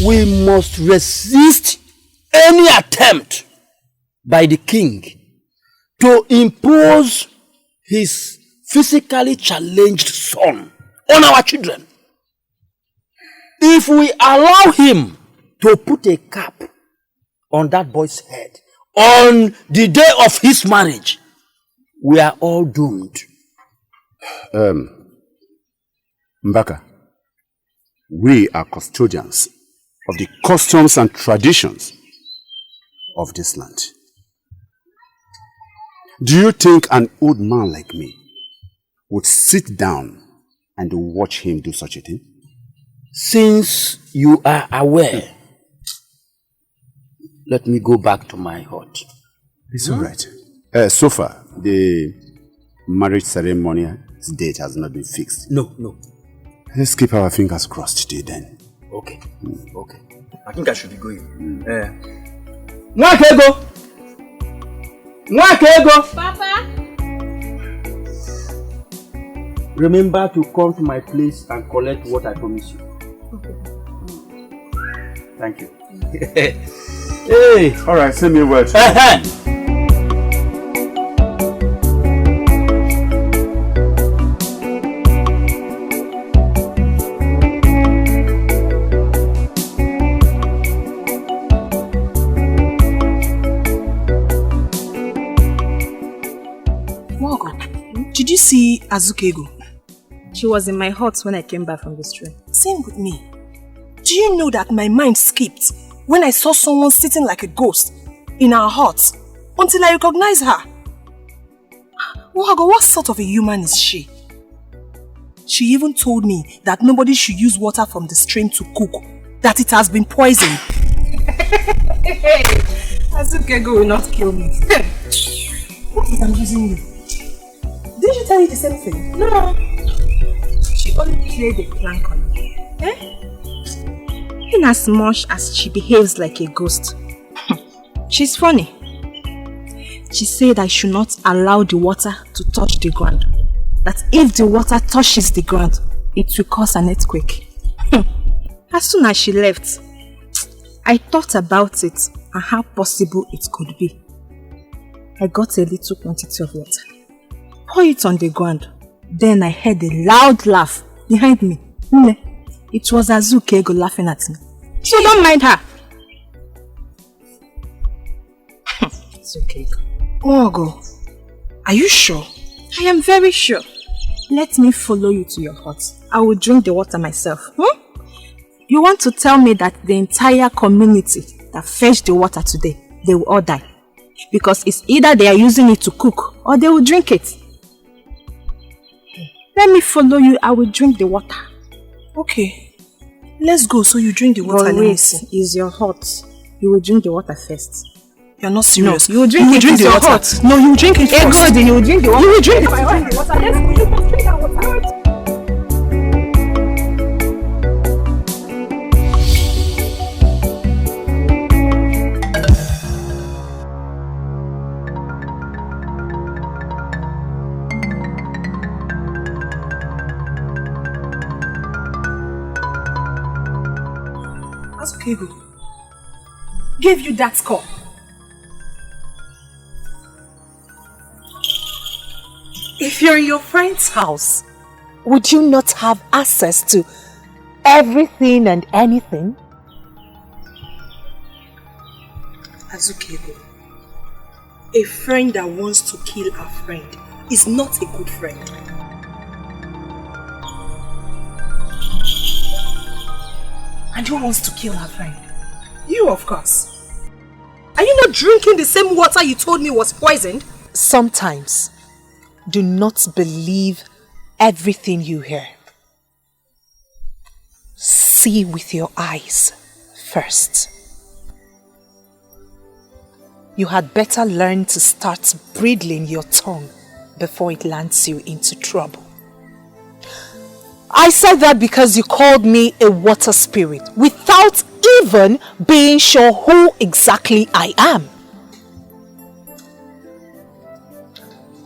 Speaker 20: we must resist any attempt by the king to impose his physically challenged son on our children. If we allow him to put a cap on that boy's head on the day of his marriage, we are all doomed.
Speaker 10: Mbaka, we are custodians of the customs and traditions of this land. Do you think an old man like me would sit down and watch him do such a thing?
Speaker 20: Since you are aware, let me go back to my hut.
Speaker 10: It's all right. So far, the marriage ceremony's date has not been fixed.
Speaker 20: No.
Speaker 10: Let's keep our fingers crossed till then.
Speaker 20: Okay. Okay.
Speaker 17: I think I should be going.
Speaker 20: Nwakego!
Speaker 11: Papa!
Speaker 20: Remember to come to my place and collect what I promised you.
Speaker 11: Okay.
Speaker 20: Thank you. Hey!
Speaker 10: Alright, send me a word.
Speaker 4: Did you see Azukego?
Speaker 3: She was in my hut when I came back from the stream.
Speaker 4: Same with me. Do you know that my mind skipped when I saw someone sitting like a ghost in our hut until I recognized her? Wago, what sort of a human is she? She even told me that nobody should use water from the stream to cook, that it has been poisoned. Azukego will not kill me. What if I'm using you? Did she tell you the same thing? No. She only played a prank on me.
Speaker 3: In as much as she behaves like a ghost, she's funny. She said I should not allow the water to touch the ground. That if the water touches the ground, it will cause an earthquake. As soon as she left, I thought about it and how possible it could be. I got a little quantity of water. Pour it on the ground. Then I heard a loud laugh behind me. It was Azukego laughing at me. So don't mind her.
Speaker 4: Azukego. Ogo, are you sure?
Speaker 3: I am very sure. Let me follow you to your hut. I will drink the water myself. You want to tell me that the entire community that fetched the water today, they will all die? Because it's either they are using it to cook or they will drink it. Let me follow you. I will drink the water.
Speaker 4: Okay. Let's go so you drink the water.
Speaker 3: But wait, it's your hot. You will drink the water first.
Speaker 4: You're not serious.
Speaker 3: No, you will drink it.
Speaker 4: Drink the water. Hot. No, you will drink it first.
Speaker 3: Good, you will drink the water.
Speaker 4: You will drink the water. Let's go. You can drink that water. Azukego gave you that score.
Speaker 5: If you're in your friend's house, would you not have access to everything and anything?
Speaker 4: Azukego, a friend that wants to kill a friend is not a good friend. And who wants to kill her friend? You, of course. Are you not drinking the same water you told me was poisoned?
Speaker 5: Sometimes, do not believe everything you hear. See with your eyes first. You had better learn to start bridling your tongue before it lands you into trouble. I said that because you called me a water spirit without even being sure who exactly I am.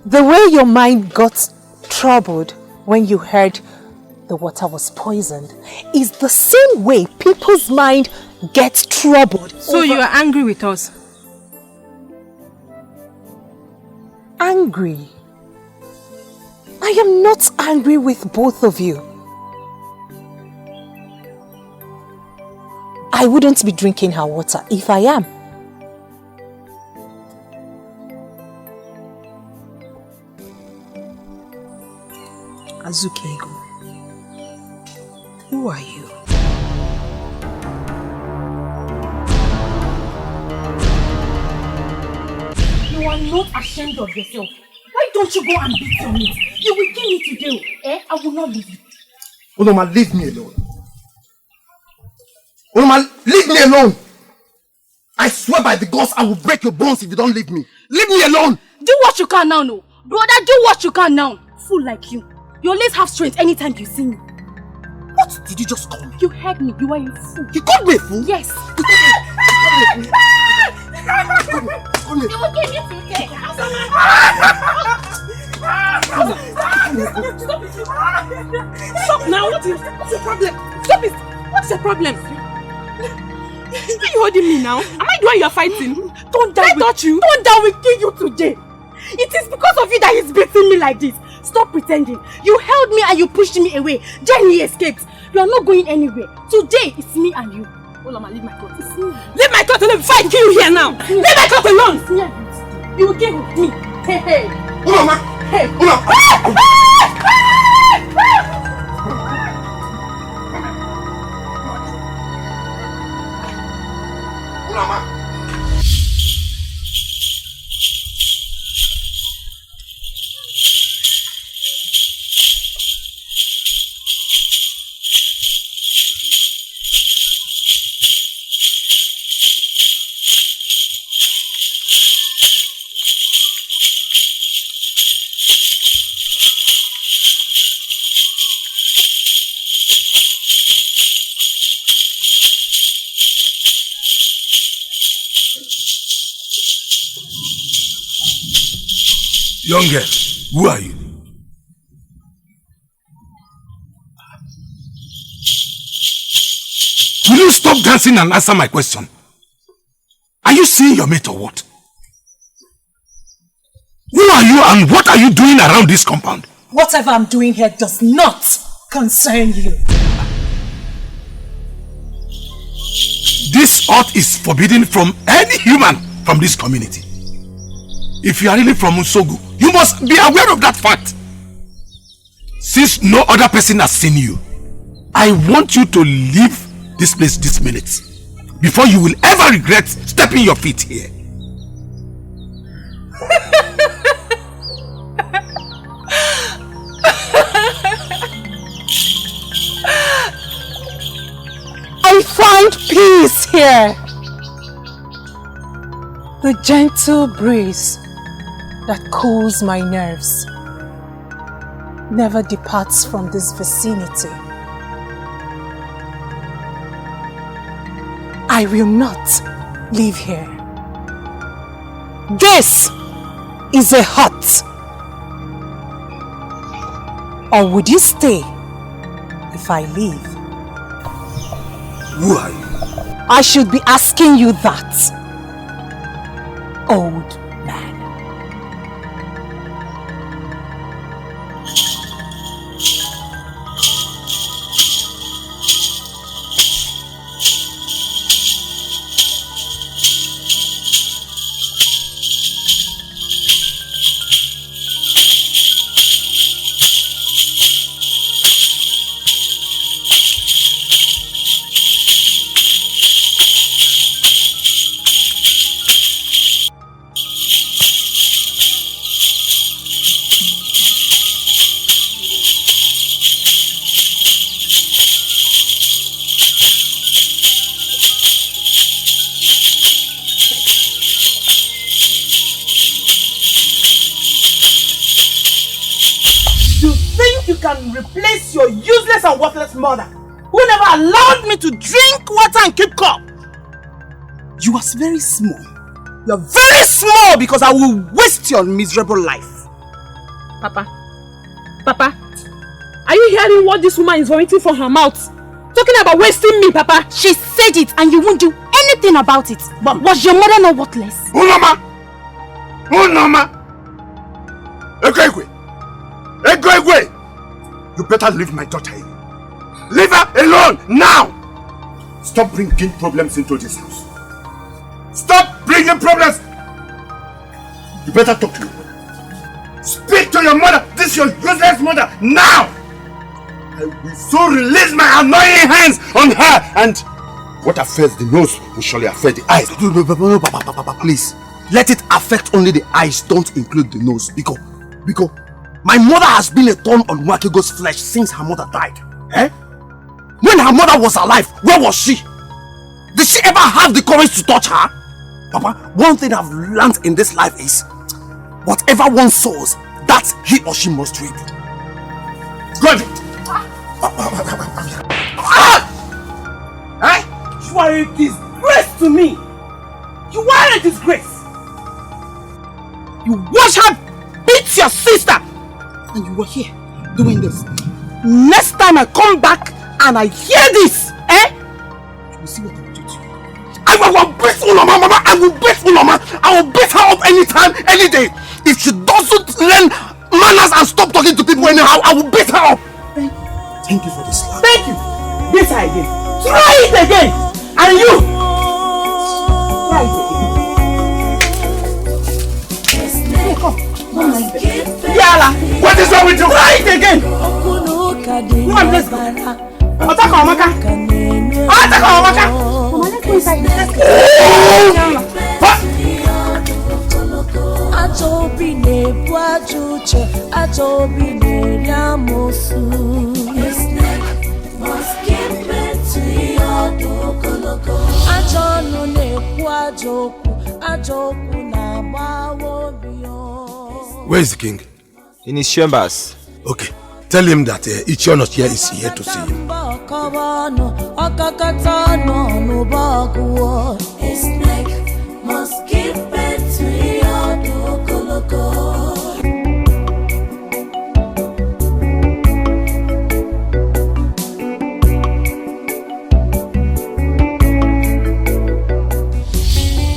Speaker 5: The way your mind got troubled when you heard the water was poisoned is the same way people's mind gets troubled.
Speaker 3: So you are angry with us?
Speaker 5: Angry? I am not angry with both of you. I wouldn't be drinking her water if I am.
Speaker 4: Azukego, who are you?
Speaker 11: You are not ashamed of yourself. Why don't you go and beat your meat? You will kill me today. I will not leave you.
Speaker 16: Onoma, leave me alone. Onoma, leave me alone. I swear by the gods I will break your bones if you don't leave me. Leave me alone.
Speaker 11: Do what you can now, no. Brother, do what you can now. Fool like you. You always have strength anytime you see me.
Speaker 16: What did you just call me?
Speaker 11: You heard me. You are a fool.
Speaker 16: You called me a fool?
Speaker 11: Yes.
Speaker 16: You called me a fool.
Speaker 11: You will give me today.
Speaker 7: Stop now. What's your problem? Stop it. What's your problem? Why are you holding me now? Am I the one you are fighting?
Speaker 11: Don't die.
Speaker 7: Touch you.
Speaker 11: Don't die. We kill you today. It is because of you that he's beating me like this. Stop pretending. You held me and you pushed me away. Then he escaped. You are not going anywhere. Today, it's me and you. Olama, leave my clothes. It's me.
Speaker 7: Leave my clothes alone before I kill you here now. Leave my clothes alone.
Speaker 11: It's me and you. You will kill me. Hey, hey.
Speaker 16: Olama.
Speaker 11: Hey.
Speaker 16: Olama.
Speaker 2: Young girl, who are you? Will you stop dancing and answer my question? Are you seeing your mate or what? Who are you and what are you doing around this compound?
Speaker 5: Whatever I'm doing here does not concern you.
Speaker 2: This oath is forbidden from any human from this community. If you are really from Unsogu, you must be aware of that fact. Since no other person has seen you, I want you to leave this place this minute before you will ever regret stepping your feet here.
Speaker 5: I find peace here. The gentle breeze that cools my nerves never departs from this vicinity. I will not leave here. This is a hut. Or would you stay if I leave?
Speaker 2: Who are you?
Speaker 5: I should be asking you that, old man.
Speaker 18: Replace your useless and worthless mother who never allowed me to drink water and keep cup. You are very small. You are very small because I will waste your miserable life.
Speaker 7: Papa, Are you hearing what this woman is vomiting from her mouth? Talking about wasting me, Papa.
Speaker 11: She said it and you won't do anything about it. But was your mother not worthless?
Speaker 16: Unoma! Unoma! Egwegwe! Egwegwe! You better leave my daughter alone. Leave her alone now! Stop bringing problems into this house. Stop bringing problems! You better talk to your mother. Speak to your mother! This is your useless mother! Now! I will so release my annoying hands on her, and what affects the nose will surely affect the eyes.
Speaker 17: No, Papa, please. Let it affect only the eyes, don't include the nose. Because my mother has been a thorn on Nwakego's flesh since her mother died. Eh? When her mother was alive, where was she? Did she ever have the courage to touch her? Papa, one thing I've learned in this life is whatever one sows, that he or she must reap.
Speaker 16: Good!
Speaker 18: You are a disgrace to me! You are a disgrace! You watch her beat your sister! And you were here doing this. Next time I come back and I hear this, you will see what I will do to you.
Speaker 17: I will beat Unoma, Mama! I will beat Unoma! I will beat her up anytime, any day! If she doesn't learn manners and stop talking to people anyhow, I will beat her up!
Speaker 18: Thank you for this love. Thank you! Beat her again! Try it again! And you! Try it again! Hey, come! Yala!
Speaker 16: What is wrong with you?
Speaker 18: Try it again! Come on, let's go! Attack Omaka! Attack Omaka! Mama, let's go inside. Let's
Speaker 16: Where is the king?
Speaker 21: In his chambers.
Speaker 16: Okay. Tell him that Ichionochie is here to see him.
Speaker 12: A snake must give birth to your dokoloko.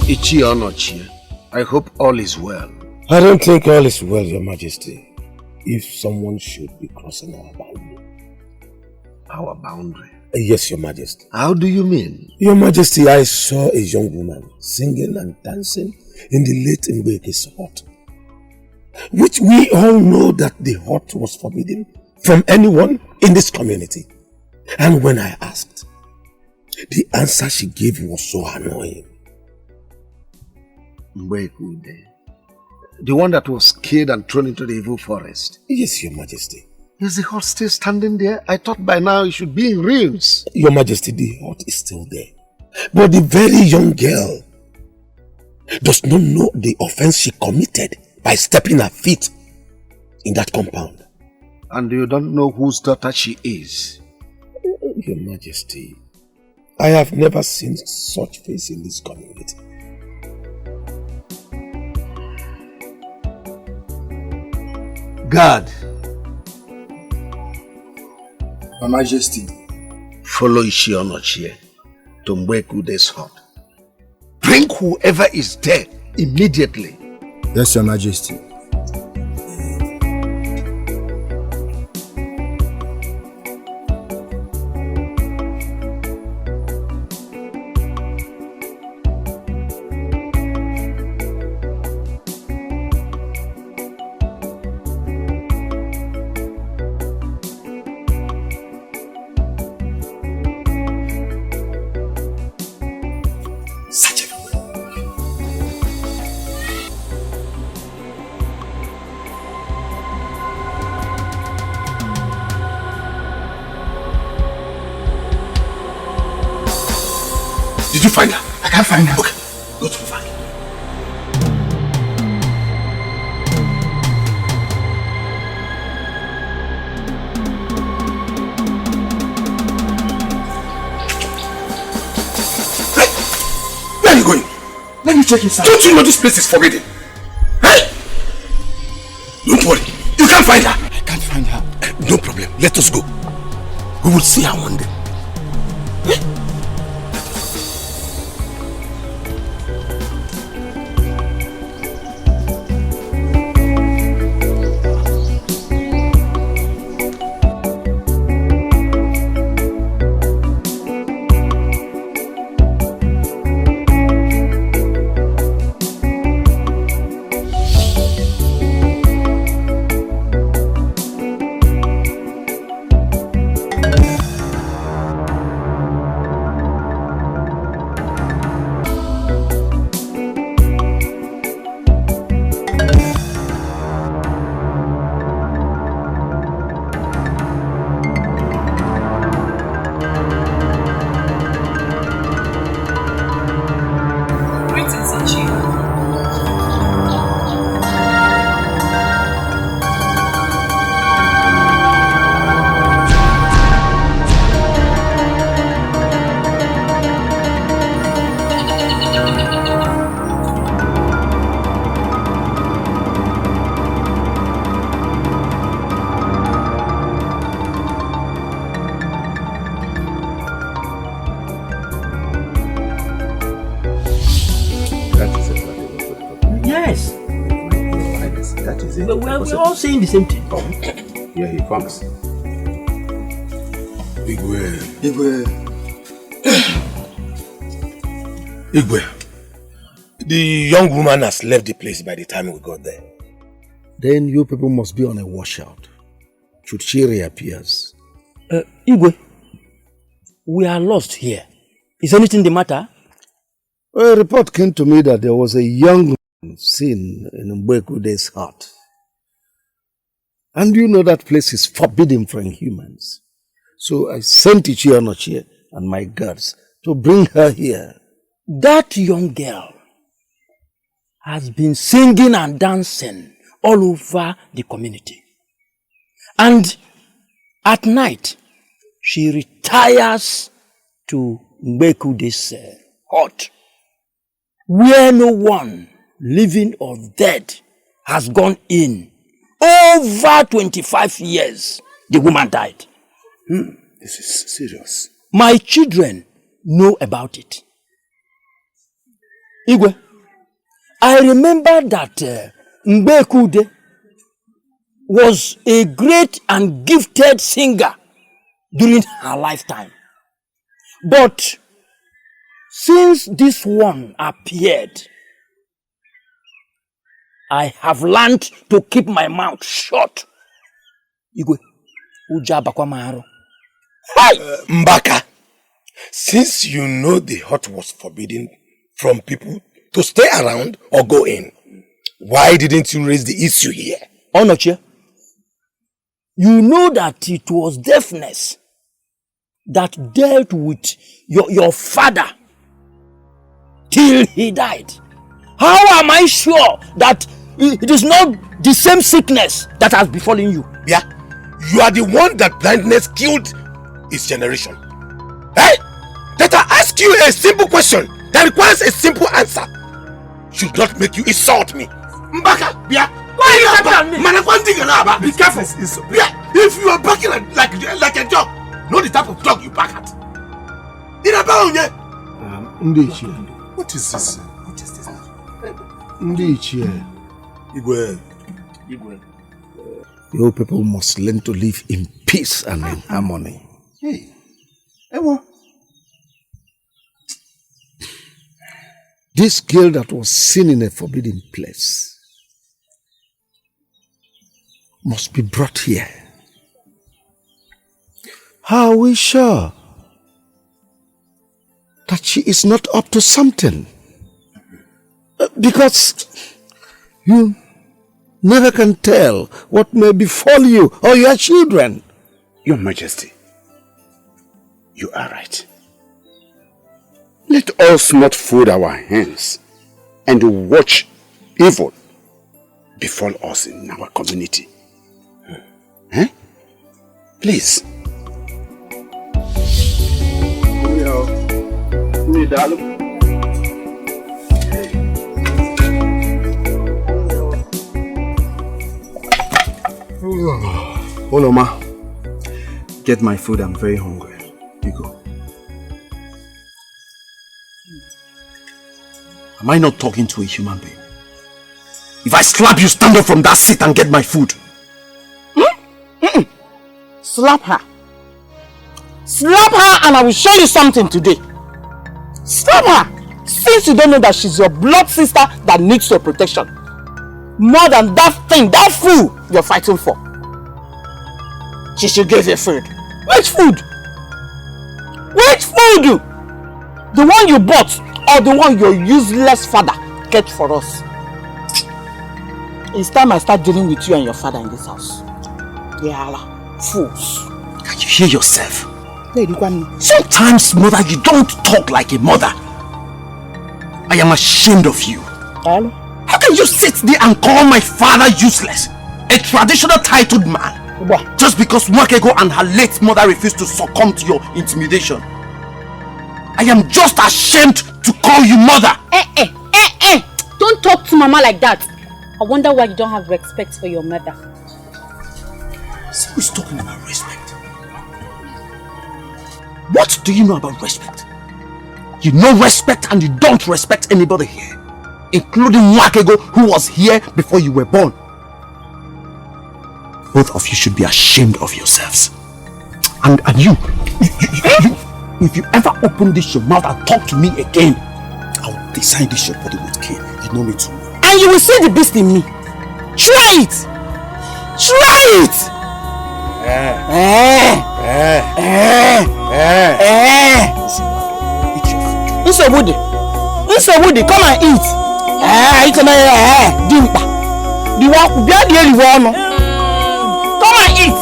Speaker 6: Ichionochie, I hope all is well.
Speaker 15: I don't think all is well, Your Majesty. If someone should be crossing our boundary.
Speaker 6: Our boundary?
Speaker 15: Yes, Your Majesty.
Speaker 6: How do you mean?
Speaker 15: Your Majesty, I saw a young woman singing and dancing in the late Mbeke's hut, which we all know that the hut was forbidden from anyone in this community. And when I asked, the answer she gave was so annoying.
Speaker 6: Mbekude, the one that was killed and thrown into the evil forest?
Speaker 15: Yes, Your Majesty.
Speaker 6: Is the hut still standing there? I thought by now it should be in ruins.
Speaker 15: Your Majesty, the hut is still there. But the very young girl does not know the offense she committed by stepping her feet in that compound.
Speaker 6: And you don't know whose daughter she is?
Speaker 15: Your Majesty, I have never seen such face in this community.
Speaker 6: God.
Speaker 9: Your Majesty.
Speaker 6: Follow Ichionochie to Mbekude's hut. Bring whoever is there immediately.
Speaker 9: Yes, Your Majesty.
Speaker 16: Did you find her?
Speaker 9: I can't find her.
Speaker 16: Okay, go to find her. Hey! Where are you going?
Speaker 9: Let me check inside.
Speaker 16: Don't you know this place is forbidden? Hey! Don't worry. You can't find her.
Speaker 9: I can't find her.
Speaker 16: No problem. Let us go. We will see her one day.
Speaker 20: We're all saying the same thing.
Speaker 10: Here he comes.
Speaker 16: Igwe. The young woman has left the place by the time we got there.
Speaker 6: Then you people must be on a washout. Should she reappears?
Speaker 20: Igwe, we are lost here. Is anything the matter?
Speaker 6: A report came to me that there was a young woman seen in Mbwekude's hut. And you know that place is forbidden for humans. So I sent Ichie Onochie and my guards to bring her here.
Speaker 20: That young girl has been singing and dancing all over the community. And at night, she retires to Mbwekude's hut, where no one, living or dead, has gone in. Over 25 years, the woman died.
Speaker 10: This is serious.
Speaker 20: My children know about it. Igwe, I remember that Mbwekude was a great and gifted singer during her lifetime. But since this one appeared, I have learned to keep my mouth shut. Igwe, uja bakwa maharo.
Speaker 16: Mbaka, since you know the hut was forbidden from people to stay around or go in, why didn't you raise the issue here?
Speaker 20: Onochie, you know that it was deafness that dealt with your father till he died. How am I sure that it is not the same sickness that has befallen you?
Speaker 16: Yeah, you are the one that blindness killed his generation. Hey, let I ask you a simple question that requires a simple answer. Should not make you insult me. Mbaka, yeah.
Speaker 20: Why are you laughing at me?
Speaker 16: Be careful. Yeah, if you are barking like a dog, know the type of dog you bark at.
Speaker 6: What is this? Igwe. You people must learn to live in peace and in harmony.
Speaker 10: Hey, Ewo.
Speaker 6: This girl that was seen in a forbidden place must be brought here. How are we sure that she is not up to something? Because you never can tell what may befall you or your children.
Speaker 10: Your Majesty, you are right. Let us not fold our hands and watch evil befall us in our community. Eh? Please.
Speaker 6: Oloma,
Speaker 14: Get my food, I'm very hungry. You go. Am I not talking to a human being? If I slap you, stand up from that seat and get my food.
Speaker 18: Slap her. Slap her and I will show you something today. Slap her! Since you don't know that she's your blood sister that needs your protection. More than that thing, that fool you're fighting for. She should give you food. Which food? Which food? The one you bought or the one your useless father kept for us? It's time I start dealing with you and your father in this house. Yeah, fools.
Speaker 14: Can you hear yourself? Sometimes, mother, you don't talk like a mother. I am ashamed of you.
Speaker 18: Hello?
Speaker 14: How can you sit there and call my father useless? A traditional titled man.
Speaker 18: What?
Speaker 14: Just because Mwakego and her late mother refused to succumb to your intimidation. I am just ashamed to call you mother.
Speaker 11: Don't talk to mama like that. I wonder why you don't have respect for your mother.
Speaker 14: So who's talking about respect? What do you know about respect? You know respect and you don't respect anybody here. Including Mwakego, who was here before you were born. Both of you should be ashamed of yourselves. And you, if you ever open this your mouth and talk to me again, I'll design this your body with cane. You know me too.
Speaker 18: And you will see the beast in me. Try it! Try it! Nsogbu, come and eat. Dimpa. Come and eat.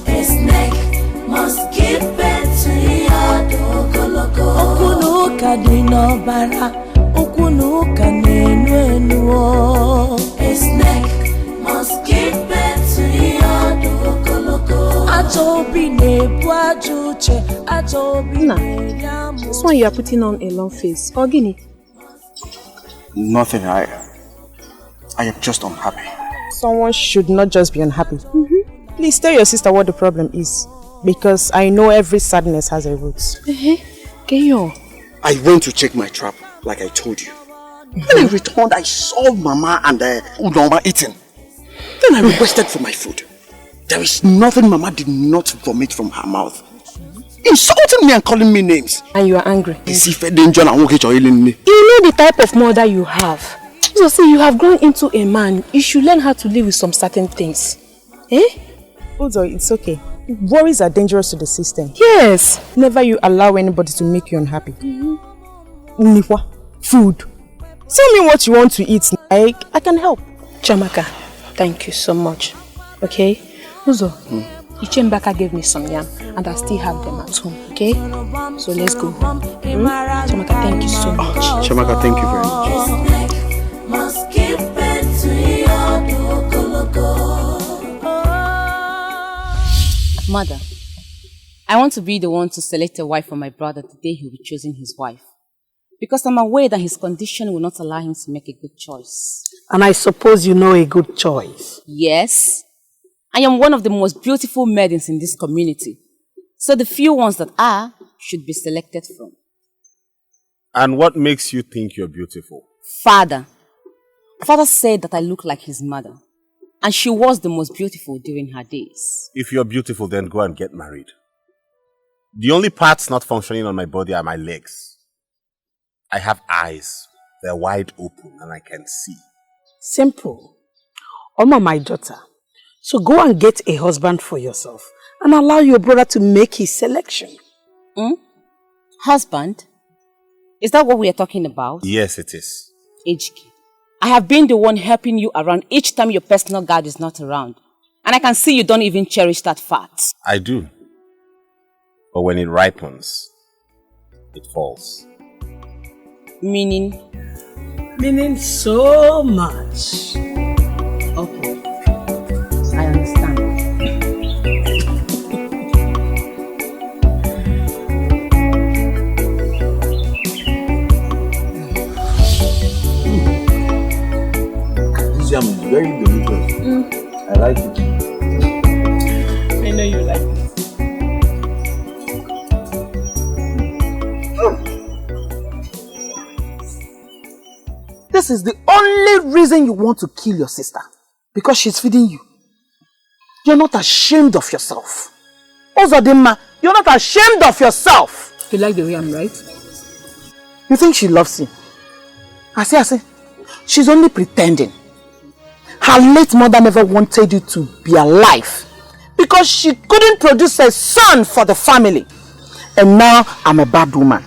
Speaker 12: A snake must keep it to your dokoloko. Okunuka dino bara, okunuka nenu. A snake must keep it to your dokoloko. Ajobi nebu ajuche, ajobi.
Speaker 3: This one you are putting on a long face. Ogini.
Speaker 14: Nothing, I am just unhappy.
Speaker 4: Someone should not just be unhappy. Please tell your sister what the problem is. Because I know every sadness has a root.
Speaker 3: Kenyo.
Speaker 14: I went to check my trap, like I told you. When I returned, I saw Mama and Udoma eating. Then I requested for my food. There is nothing Mama did not vomit from her mouth. Insulting me and calling me names.
Speaker 3: And you are angry.
Speaker 4: You know
Speaker 3: the type of mother you have. So see, you have grown into a man. You should learn how to live with some certain things.
Speaker 4: Uzo, it's okay. Worries are dangerous to the system.
Speaker 3: Yes.
Speaker 4: Never you allow anybody to make you unhappy. Niwa, food. Tell me what you want to eat. I can help.
Speaker 3: Chamaka, thank you so much. Okay? Uzo, Ichembaka gave me some yam and I still have them at home. Okay? So let's go. Chamaka, thank you so much.
Speaker 14: Chamaka, thank you very much.
Speaker 12: Must keep it to your dokoloko.
Speaker 8: Mother, I want to be the one to select a wife for my brother the day he'll be choosing his wife. Because I'm aware that his condition will not allow him to make a good choice.
Speaker 18: And I suppose you know a good choice.
Speaker 8: Yes. I am one of the most beautiful maidens in this community. So the few ones that are should be selected from.
Speaker 10: And what makes you think you're beautiful?
Speaker 8: Father. Father said that I look like his mother. And she was the most beautiful during her days.
Speaker 10: If you're beautiful, then go and get married. The only parts not functioning on my body are my legs. I have eyes. They're wide open and I can see.
Speaker 18: Simple. Oma, my daughter. So go and get a husband for yourself and allow your brother to make his selection.
Speaker 8: Husband? Is that what we are talking about?
Speaker 10: Yes, it is.
Speaker 8: Ejiki, I have been the one helping you around each time your personal guard is not around. And I can see you don't even cherish that fact.
Speaker 10: I do. But when it ripens, it falls.
Speaker 8: Meaning?
Speaker 18: Meaning so much.
Speaker 8: Okay. I understand.
Speaker 1: This yam is very delicious. I like it.
Speaker 7: know you like it.
Speaker 17: This is the only reason you want to kill your sister. Because she's feeding you. You're not ashamed of yourself. Ozodimma, you're not ashamed of yourself.
Speaker 3: You like the way I'm right?
Speaker 17: You think she loves you? I say, she's only pretending. Her late mother never wanted you to be alive because she couldn't produce a son for the family. And now I'm a bad woman.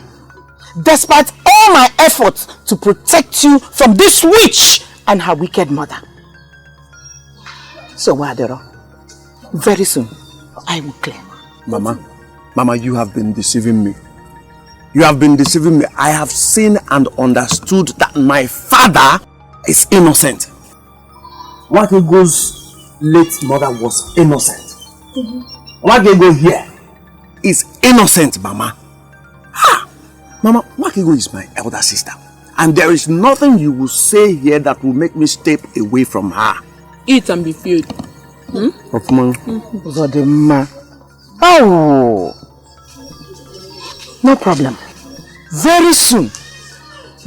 Speaker 17: Despite all my efforts to protect you from this witch and her wicked mother. So, Wadero, very soon I will clear.
Speaker 6: Mama, you have been deceiving me. You have been deceiving me. I have seen and understood that my father is innocent. Wakego's late mother was innocent. Wakego here is innocent, Mama. Ha! Mama, Wakego is my elder sister. And there is nothing you will say here that will make me step away from her.
Speaker 7: Eat and be filled.
Speaker 17: Oh! No problem. Very soon,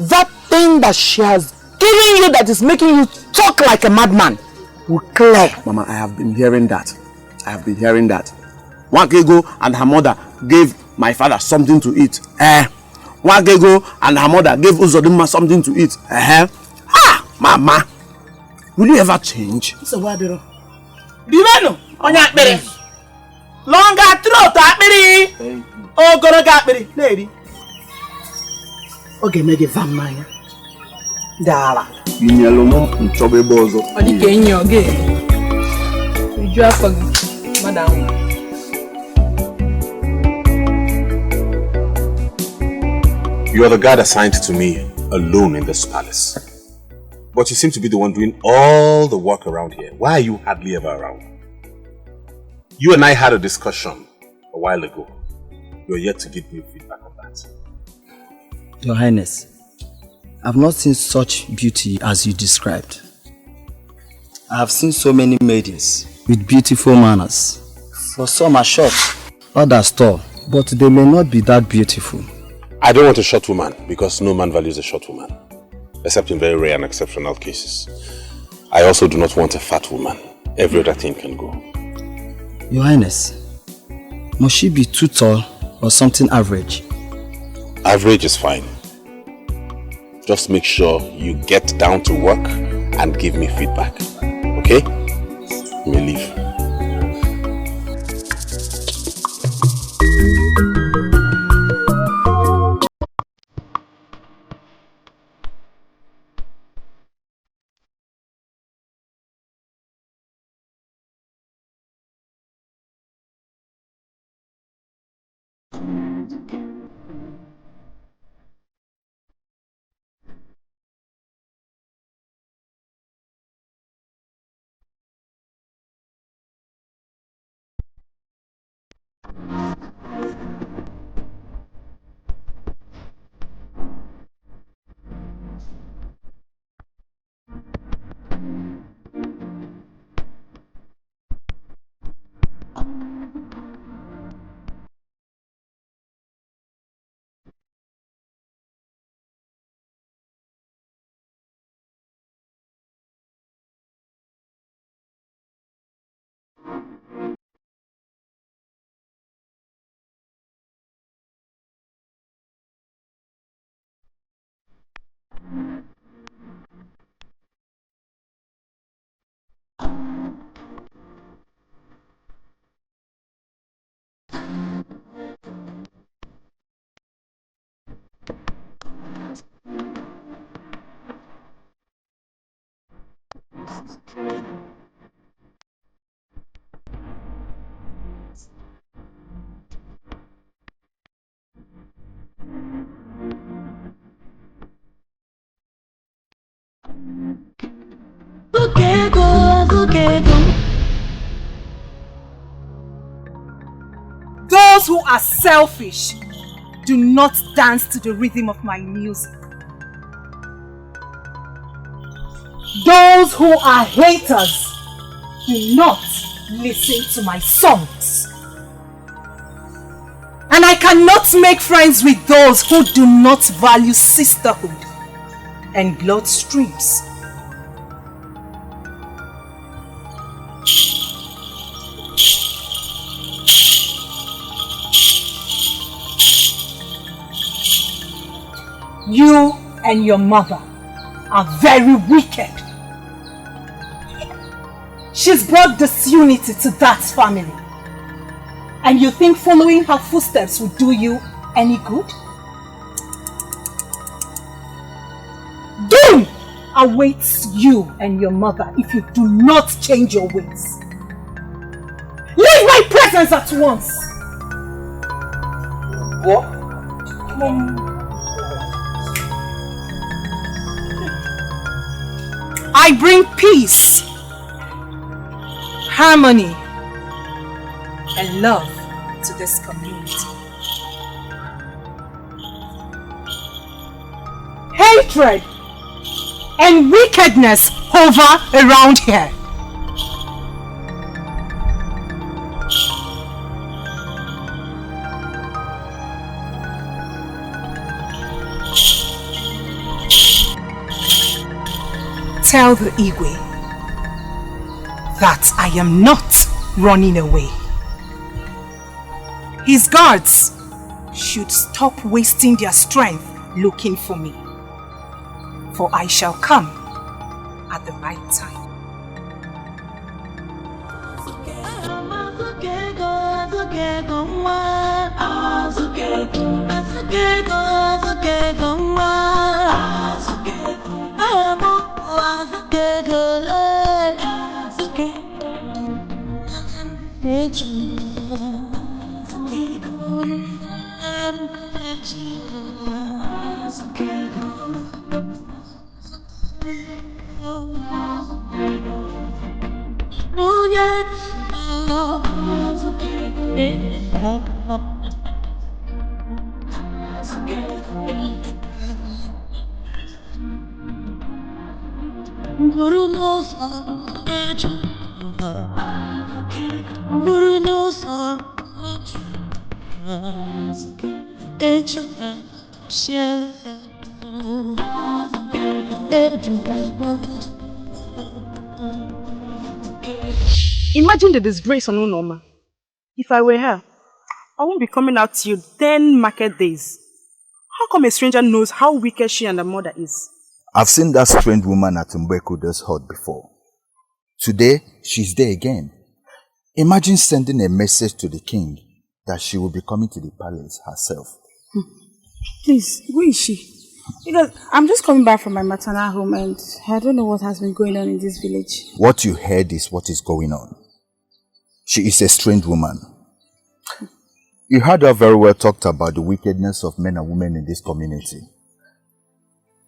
Speaker 17: that thing that she has given you that is making you talk like a madman will clear.
Speaker 6: Mama, I have been hearing that. Wakego and her mother gave my father something to eat. Wakego and her mother gave Uzodimma something to eat. Mama, will you ever change?
Speaker 17: So what do you?
Speaker 20: Bimeno, onya akpere. Longa throat akpere. Ogologo akpere, lady.
Speaker 17: Oge me the van manya. Dala.
Speaker 6: Binyalo mo nchobe bozo.
Speaker 7: Odi ke nyo ge. Uju afọ madam.
Speaker 10: You are the guard assigned to me alone in this palace. But you seem to be the one doing all the work around here. Why are you hardly ever around? You and I had a discussion a while ago. You're yet to give me feedback on that.
Speaker 19: Your Highness, I've not seen such beauty as you described. I have seen so many maidens with beautiful manners. For some are short, others tall, but they may not be that beautiful.
Speaker 10: I don't want a short woman because no man values a short woman, except in very rare and exceptional cases. I also do not want a fat woman. Every other thing can go.
Speaker 19: Your Highness, must she be too tall or something average?
Speaker 10: Average is fine. Just make sure you get down to work and give me feedback. Okay? You may leave.
Speaker 3: Those who are selfish do not dance to the rhythm of my music. Those who are haters do not
Speaker 4: listen to my songs. And I cannot make friends with those who do not value sisterhood and blood streams. You and your mother are very wicked. She's brought disunity to that family. And you think following her footsteps will do you any good? Doom awaits you and your mother if you do not change your ways. Leave my presence at once! What? I bring peace, harmony, and love to this community. Hatred and wickedness hover around here. Tell the Igwe that I am not running away. His guards should stop wasting their strength looking for me, for I shall come at the right time.
Speaker 3: Imagine the disgrace on Unoma. If I were her, I won't be coming out till 10 market days. How come a stranger knows how wicked she and her mother is?
Speaker 1: I've seen that strange woman at Mbekudo's hut before. Today, she's there again. Imagine sending a message to the king that she will be coming to the palace herself.
Speaker 11: Please, where is she? Because I'm just coming back from my maternal home and I don't know what has been going on in this village.
Speaker 1: What you heard is what is going on. She is a strange woman. You heard her very well talked about the wickedness of men and women in this community.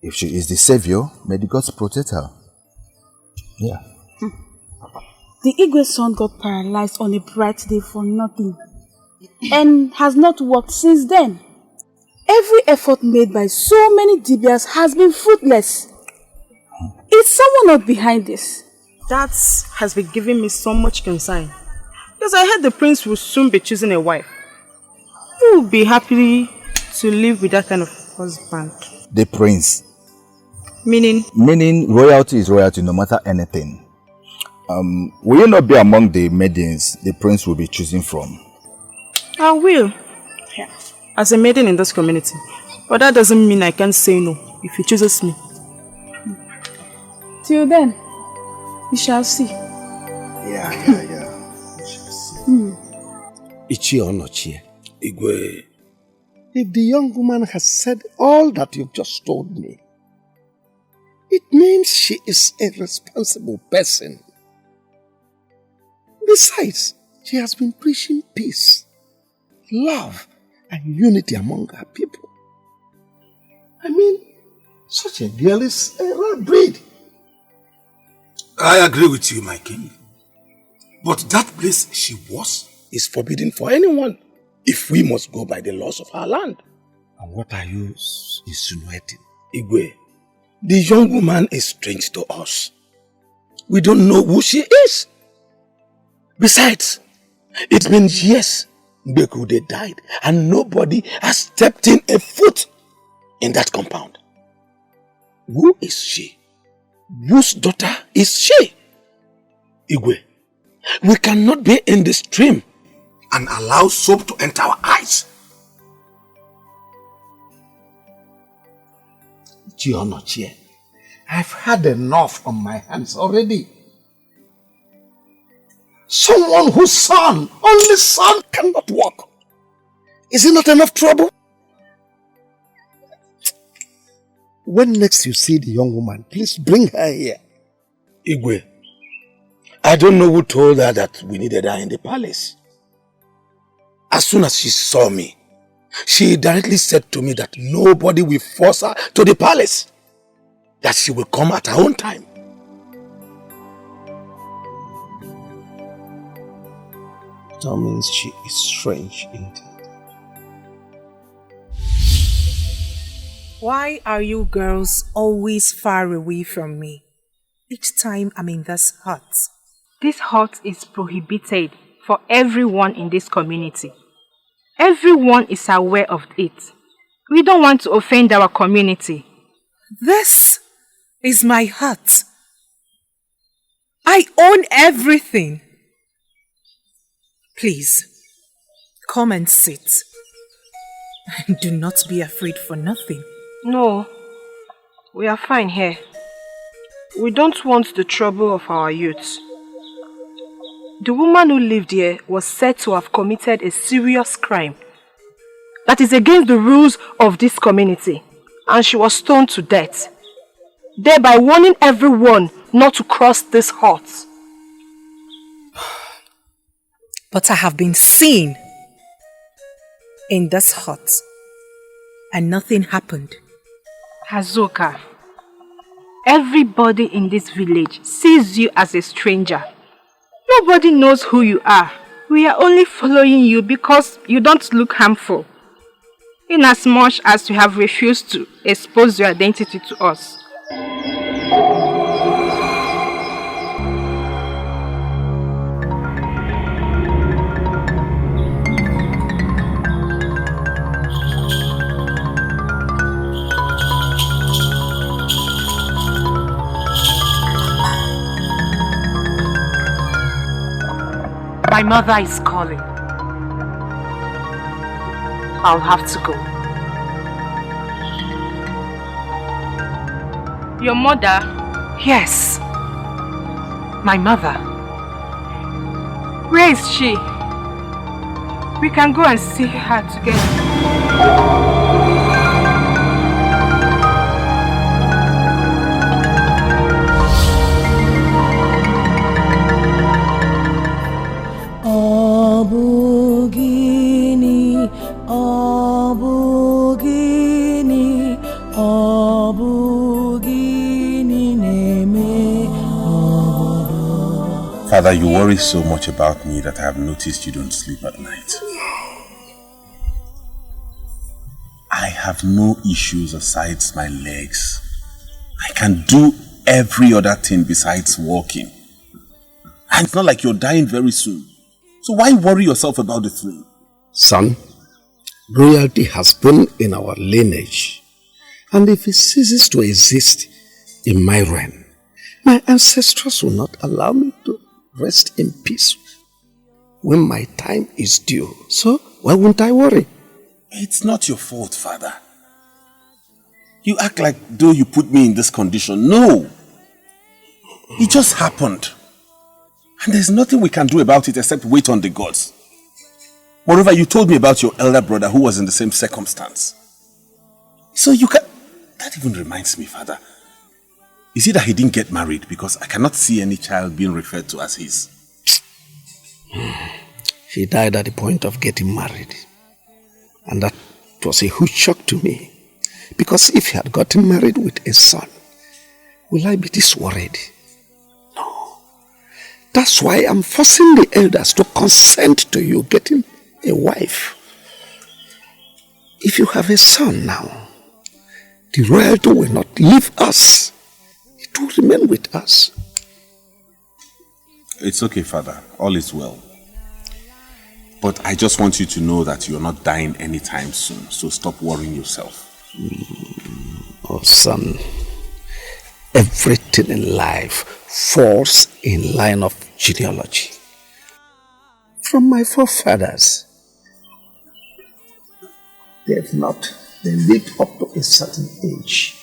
Speaker 1: If she is the savior, may the gods protect her. Yeah.
Speaker 11: The Igwe's son got paralyzed on a bright day for nothing and has not worked since then. Every effort made by so many Dibias has been fruitless. Is someone not behind this?
Speaker 3: That has been giving me so much concern. Because I heard the prince will soon be choosing a wife. Who will be happy to live with that kind of husband?
Speaker 1: The prince.
Speaker 3: Meaning?
Speaker 1: Meaning royalty is royalty no matter anything. Will you not be among the maidens the prince will be choosing from?
Speaker 3: I will. Yeah. As a maiden in this community. But that doesn't mean I can't say no if he chooses me.
Speaker 11: Till then, we shall see.
Speaker 6: Yeah. We shall see.
Speaker 15: Ichi or not Ichi?
Speaker 6: Igwe, if the young woman has said all that you've just told me, it means she is a responsible person. Besides, she has been preaching peace, love, and unity among her people. I mean, such a girl is a rare breed.
Speaker 16: I agree with you, my king. But that place she was is forbidden for anyone if we must go by the laws of our land.
Speaker 6: And what are you insinuating?
Speaker 16: Igwe, the young woman is strange to us. We don't know who she is. Besides, it's been years Mbekude died and nobody has stepped in a foot in that compound. Who is she? Whose daughter is she? Igwe, we cannot be in the stream and allow soap to enter our eyes.
Speaker 6: Chie, I've had enough on my hands already. Someone whose son, only son, cannot walk. Is it not enough trouble? When next you see the young woman, please bring her here.
Speaker 16: Igwe, I don't know who told her that we needed her in the palace. As soon as she saw me, she directly said to me that nobody will force her to the palace. That she will come at her own time.
Speaker 6: That means she is strange indeed.
Speaker 3: Why are you girls always far away from me? Each time I'm in this hut. This hut is prohibited for everyone in this community. Everyone is aware of it. We don't want to offend our community.
Speaker 4: This is my hut. I own everything. Please, come and sit. And do not be afraid for nothing.
Speaker 3: No, we are fine here. We don't want the trouble of our youth. The woman who lived here was said to have committed a serious crime that is against the rules of this community, and she was stoned to death, thereby warning everyone not to cross this hut.
Speaker 4: But I have been seen in this hut and nothing happened.
Speaker 3: Hazuka, everybody in this village sees you as a stranger. Nobody knows who you are. We are only following you because you don't look harmful. Inasmuch as you have refused to expose your identity to us. My mother is calling. I'll have to go. Your mother?
Speaker 4: Yes, my mother.
Speaker 3: Where is she? We can go and see her together.
Speaker 10: Father, you worry so much about me that I have noticed you don't sleep at night. I have no issues aside my legs. I can do every other thing besides walking. And it's not like you're dying very soon. So why worry yourself about the throne?
Speaker 6: Son, royalty has been in our lineage. And if it ceases to exist in my reign, my ancestors will not allow me to rest in peace when my time is due. So, why won't I worry?
Speaker 10: It's not your fault, Father. You act like though you put me in this condition. No! It just happened. And there's nothing we can do about it except wait on the gods. Moreover, you told me about your elder brother who was in the same circumstance. So you can... That even reminds me, Father. Is it that he didn't get married? Because I cannot see any child being referred to as his.
Speaker 6: He died at the point of getting married. And that was a huge shock to me. Because if he had gotten married with a son, will I be this worried? No. That's why I'm forcing the elders to consent to you getting a wife. If you have a son now, the royalty will not leave us. It will remain with us.
Speaker 10: It's okay, Father. All is well. But I just want you to know that you're not dying anytime soon, so stop worrying yourself.
Speaker 6: Oh, son, everything in life falls in line of genealogy. From my forefathers, they lived up to a certain age.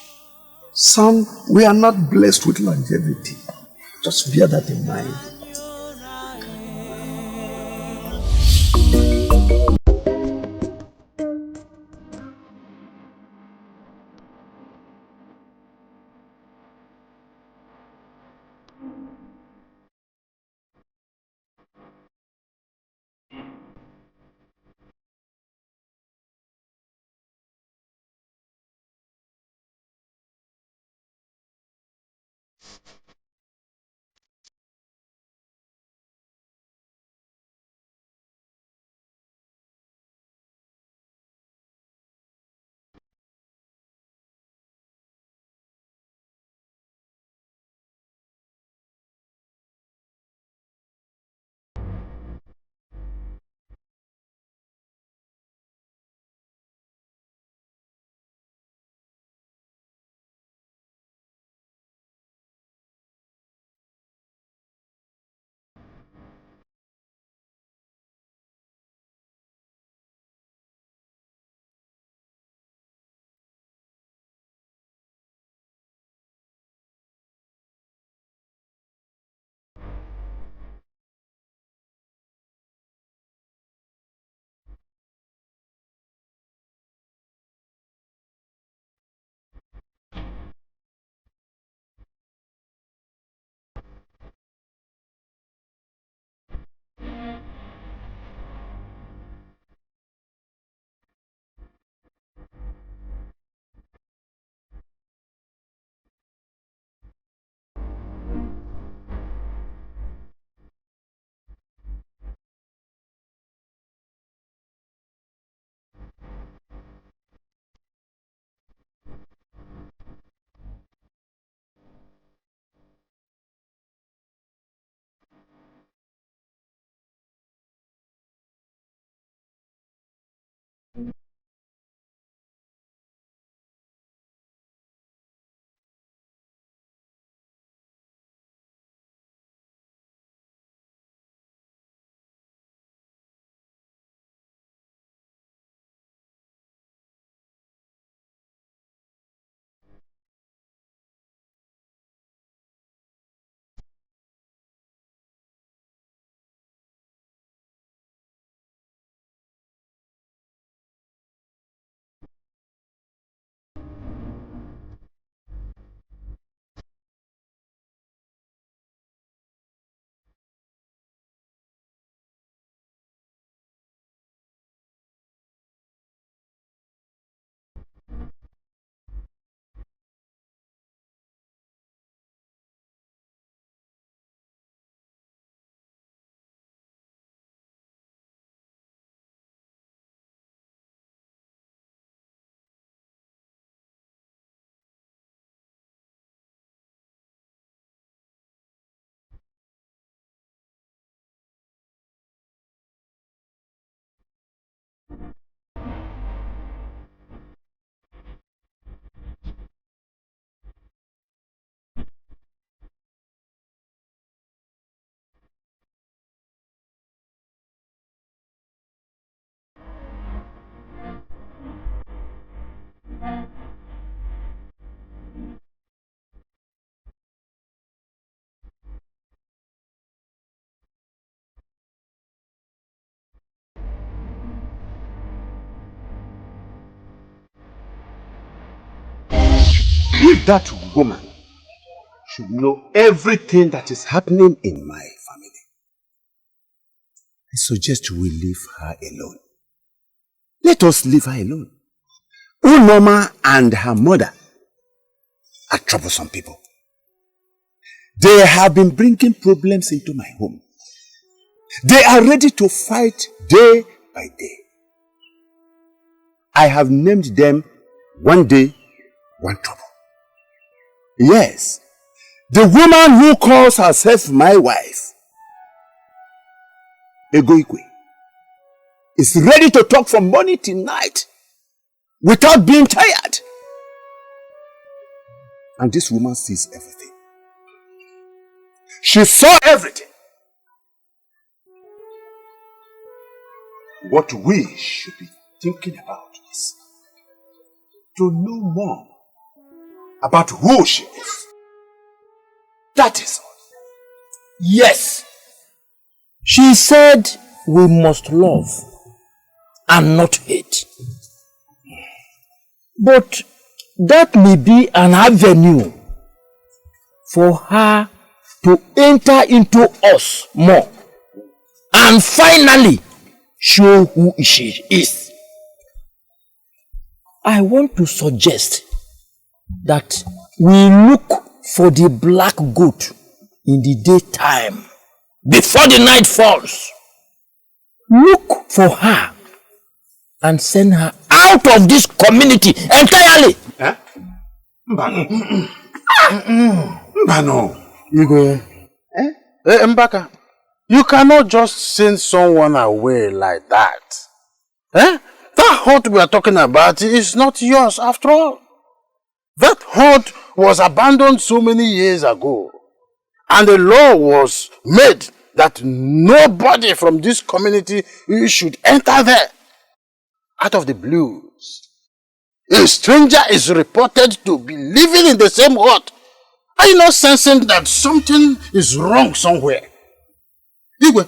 Speaker 6: Some we are not blessed with longevity. Just bear that in mind.
Speaker 10: If that woman should know everything that is happening in my family, I suggest we leave her alone. Let us leave her alone. Unoma and her mother are troublesome people. They have been bringing problems into my home. They are ready to fight day by day. I have named them one day, one trouble. Yes, the woman who calls herself my wife Egoikwe is ready to talk from morning till night without being tired. And this woman sees everything. She saw everything. What we should be thinking about is to know more about who she is. That is all.
Speaker 20: Yes. She said we must love and not hate. But that may be an avenue for her to enter into us more and finally show who she is. I want to suggest that we look for the black goat in the daytime before the night falls. Look for her and send her out of this community entirely.
Speaker 10: Eh? Mbano.
Speaker 15: Igwe. Mbaka, you cannot just send someone away like that. Eh? That hut we are talking about is not yours after all. That hut was abandoned so many years ago. And the law was made that nobody from this community should enter there. Out of the blues, a stranger is reported to be living in the same hut. Are you not sensing that something is wrong somewhere? Igwe,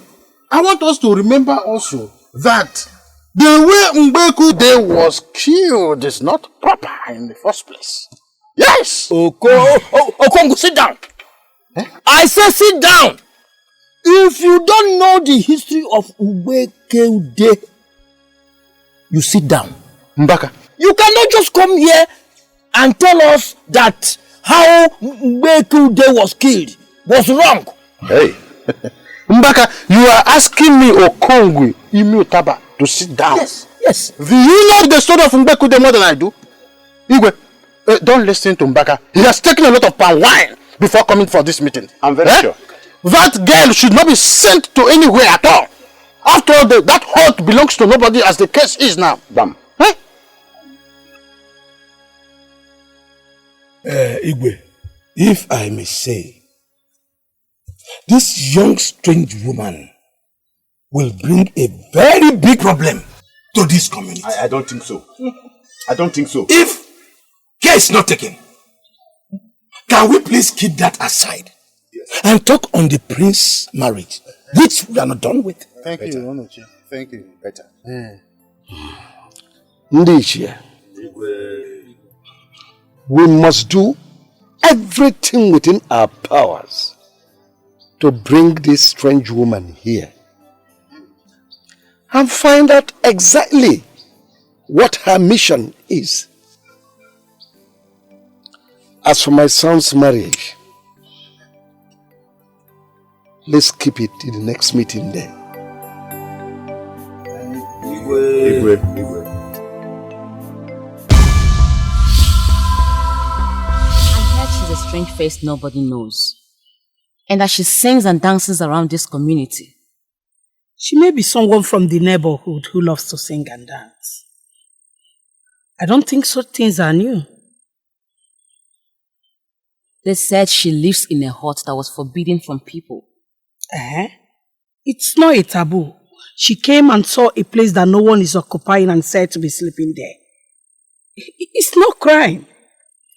Speaker 15: I want us to remember also that the way Mbeku Day was killed is not proper in the first place. Yes!
Speaker 20: Okongo, sit down. Eh? I say sit down. If you don't know the history of Mbeku Day, you sit down.
Speaker 15: Mbaka.
Speaker 20: You cannot just come here and tell us that how Mbeku Day was killed was wrong.
Speaker 15: Hey. Mbaka, you are asking me Okongwe Imiotaba to sit down.
Speaker 20: Yes.
Speaker 15: Do you know the story of Mbeku Day more than I do? Igwe, don't listen to Mbaka. He has taken a lot of palm wine before coming for this meeting.
Speaker 10: I'm very sure.
Speaker 15: That girl should not be sent to anywhere at all. After all, that hut belongs to nobody as the case is now. Bam. Huh?
Speaker 20: Igwe, if I may say, this young strange woman will bring a very big problem to this community.
Speaker 10: I don't think so. I don't think so.
Speaker 20: If care is not taken, can we please keep that aside and talk on the prince marriage, which we are not done with?
Speaker 15: Thank you, Onochi. Thank you.
Speaker 10: Better.
Speaker 6: Ndichie, we must do everything within our powers to bring this strange woman here and find out exactly what her mission is. As for my son's marriage, let's keep it in the next meeting there.
Speaker 10: Igwe.
Speaker 8: I heard she's a strange face nobody knows, and that she sings and dances around this community.
Speaker 18: She may be someone from the neighborhood who loves to sing and dance. I don't think such things are new.
Speaker 8: They said she lives in a hut that was forbidden from people.
Speaker 18: It's not a taboo. She came and saw a place that no one is occupying and said to be sleeping there. It's not crime.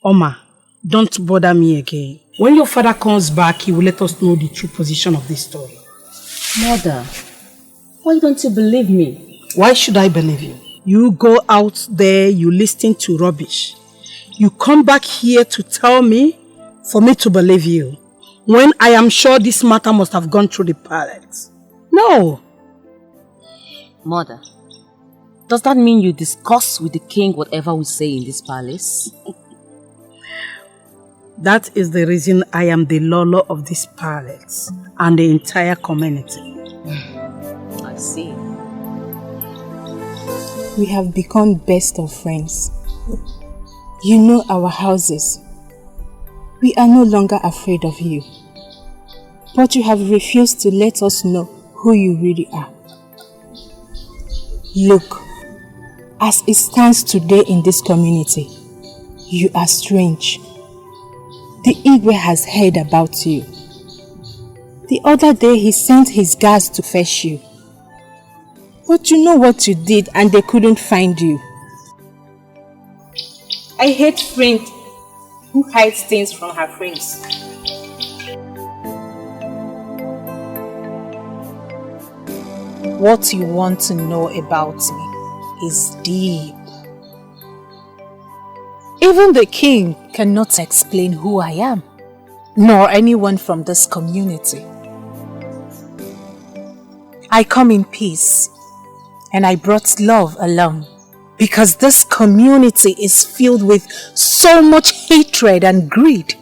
Speaker 18: Oma, don't bother me again. When your father comes back, he will let us know the true position of this story.
Speaker 8: Mother, why don't you believe me?
Speaker 18: Why should I believe you? You go out there, you listen to rubbish. You come back here to tell me for me to believe you, when I am sure this matter must have gone through the palace. No.
Speaker 8: Mother, does that mean you discuss with the king whatever we say in this palace?
Speaker 18: That is the reason I am the Lolo of this palace and the entire community.
Speaker 8: I see.
Speaker 3: We have become best of friends. You know our houses. We are no longer afraid of you. But you have refused to let us know who you really are. Look, as it stands today in this community, you are strange. The Igwe has heard about you. The other day he sent his guards to fetch you. But you know what you did and they couldn't find you. I hate friends who hide things from her friends.
Speaker 5: What you want to know about me is deep. Even the king cannot explain who I am, nor anyone from this community. I come in peace, and I brought love along, because this community is filled with so much hatred and greed.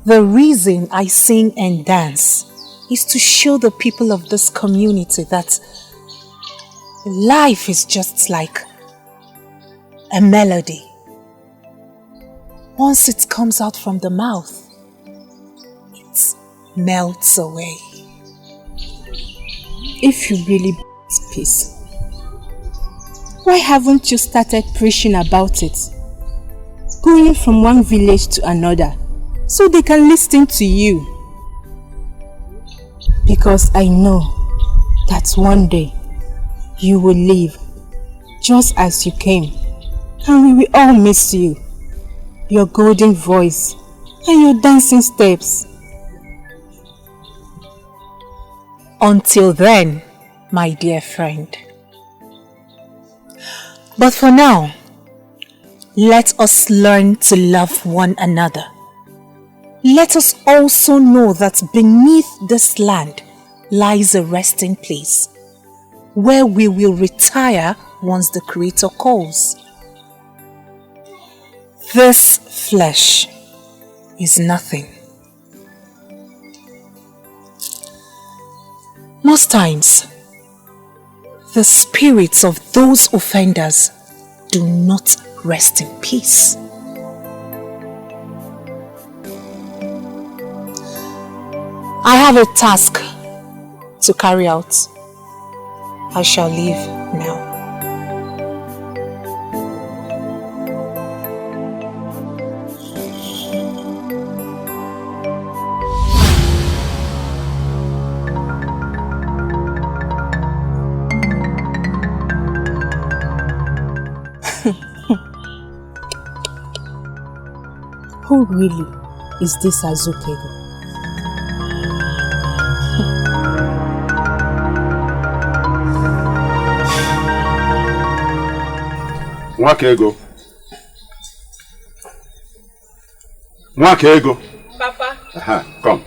Speaker 5: The reason I sing and dance is to show the people of this community that life is just like a melody. Once it comes out from the mouth, it melts away.
Speaker 3: If you really want peace, why haven't you started preaching about it? Going from one village to another, so they can listen to you. Because I know that one day you will leave just as you came, and we will all miss you, your golden voice and your dancing steps.
Speaker 5: Until then, my dear friend. But for now, let us learn to love one another. Let us also know that beneath this land lies a resting place, where we will retire once the Creator calls. This flesh is nothing. Most times, the spirits of those offenders do not rest in peace. I have a task to carry out. I shall leave now.
Speaker 3: Who really is this Azukego?
Speaker 10: Nwakego. Nwakego.
Speaker 7: Papa.
Speaker 10: Aha, come.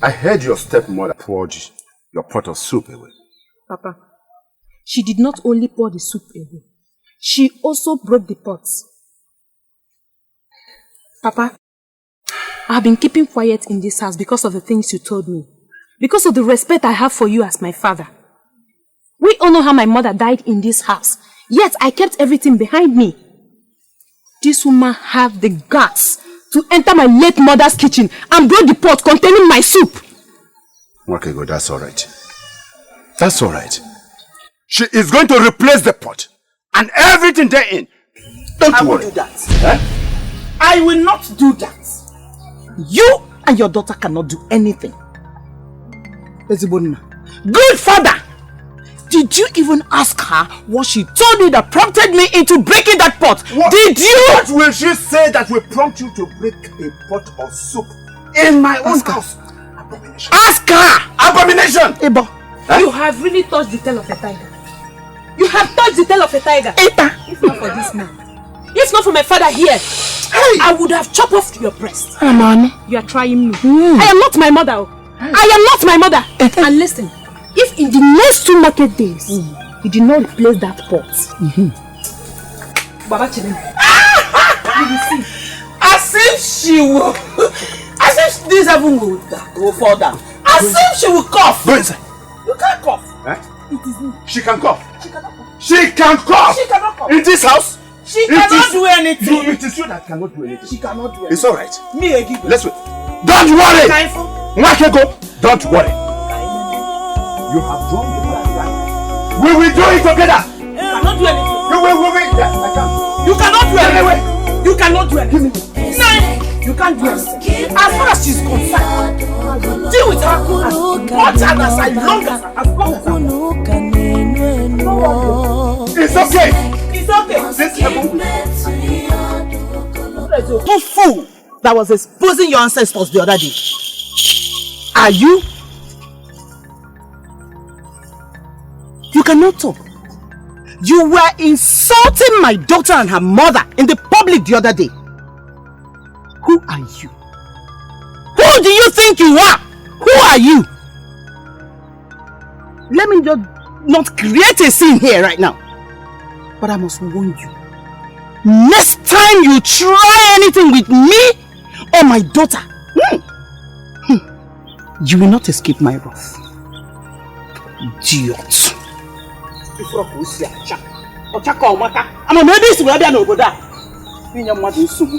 Speaker 10: I heard your stepmother poured your pot of soup away.
Speaker 3: Papa, she did not only pour the soup away, she also broke the pots. Papa, I have been keeping quiet in this house because of the things you told me. Because of the respect I have for you as my father. We all know how my mother died in this house, yet I kept everything behind me. This woman have the guts to enter my late mother's kitchen and break the pot containing my soup.
Speaker 10: Okay, good. That's all right. That's all right. She is going to replace the pot and everything therein. Don't worry.
Speaker 18: I will do that. I will not do that. You and your daughter cannot do anything. Good father! Did you even ask her what she told you that prompted me into breaking that pot?
Speaker 10: What?
Speaker 18: Did you?
Speaker 10: What will she say that will prompt you to break a pot of soup in my own house? Abomination.
Speaker 18: Ask her!
Speaker 10: Abomination!
Speaker 18: Ebo,
Speaker 3: You have really touched the tail of a tiger. You have touched the tail of a tiger. If not for this man, if not for my father here, I would have chopped off your breast. You are trying me. I am not my mother. I am not my mother. And listen, if in the next 2 market days, you did not replace that pot, Baba Chinenye, you will see.
Speaker 18: As if she will. As if this heaven will fall down. As if she will cough.
Speaker 10: Go inside.
Speaker 18: You can't cough.
Speaker 10: Eh?
Speaker 18: It is me.
Speaker 10: She can cough.
Speaker 18: She cannot cough.
Speaker 10: She can cough.
Speaker 18: She cannot cough.
Speaker 10: In this house?
Speaker 18: She cannot do anything.
Speaker 10: It is you that cannot do anything.
Speaker 18: She cannot do anything.
Speaker 10: It's alright.
Speaker 18: Me again.
Speaker 10: Let's wait. Don't worry! Mwakego, don't worry. You have drawn the blood right. We will do it together.
Speaker 18: You cannot do anything.
Speaker 10: You will. Yes, I can.
Speaker 18: You cannot do anything. You cannot do anything. No, you can't do anything. As far as she's concerned, deal with her as much and as long as
Speaker 10: It's okay.
Speaker 18: It's okay.
Speaker 13: Who fool that was exposing your ancestors the other day? Are you? You cannot talk. You were insulting my daughter and her mother in the public the other day. Who are you? Who do you think you are? Who are you? Let me just not create a scene here right now. But I must warn you. Next time you try anything with me or my daughter, you will not escape my wrath. Idiot. I'm a maybe will be an oboda. In your mother's soup.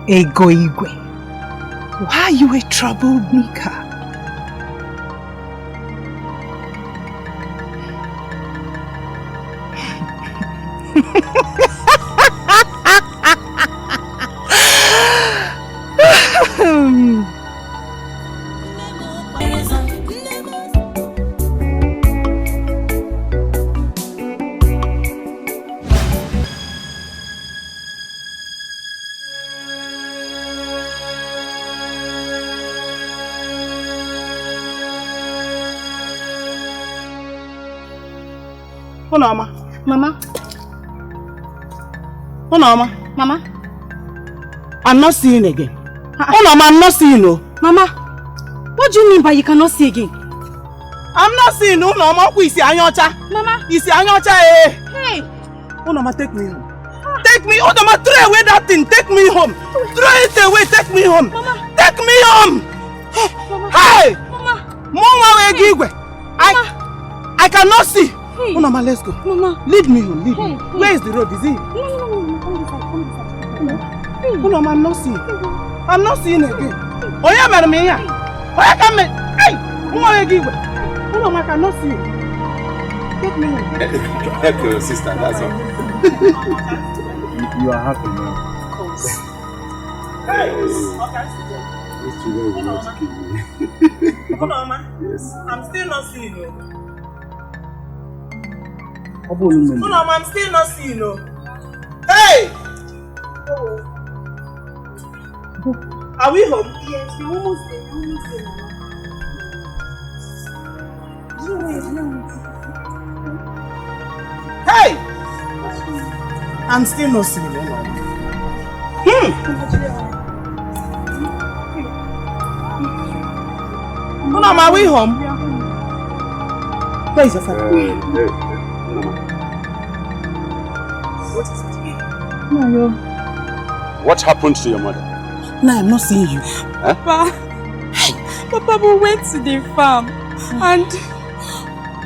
Speaker 18: Ego Igwe, why are you a troublemaker?
Speaker 13: Mama.
Speaker 11: Mama.
Speaker 13: Mama.
Speaker 11: Mama.
Speaker 13: I'm not seeing again. Mama, I'm not seeing no.
Speaker 11: Mama, what do you mean by you cannot see again?
Speaker 13: I'm not seeing no. Mama, who is Anyocha?
Speaker 11: Mama.
Speaker 13: Is Anyocha eh?
Speaker 11: Hey.
Speaker 13: Mama, take me home. Take me. Mama, throw away that thing. Take me home. Throw it away. Take me home.
Speaker 11: Mama.
Speaker 13: Take me home.
Speaker 11: Mama.
Speaker 13: Hey.
Speaker 11: Mama.
Speaker 13: Mama, I cannot see.
Speaker 11: Hey.
Speaker 13: Mama, let's go.
Speaker 11: Mama.
Speaker 13: Lead me home. Lead me.
Speaker 11: Hey.
Speaker 13: Where is the road? Is it?
Speaker 11: No. Come this side.
Speaker 13: Mama, I'm not seeing. I'm not seeing again. Oh yeah, madam. Oh yeah, come in. Hey. Mama, I cannot see. Take me home.
Speaker 10: Help your sister, that's all.
Speaker 9: You are happy now.
Speaker 13: Of course. Hey. Mama. Yes. I'm still not seeing you. Mama, I'm still not seeing you. Hey! Are we home?
Speaker 11: Yes, we're almost there.
Speaker 13: Hey! I'm still not seeing you. Mama, are we home? Where is your father? What is it?
Speaker 10: No. What happened to your mother?
Speaker 13: No, I'm not seeing you.
Speaker 10: Huh?
Speaker 7: Papa, we went to the farm and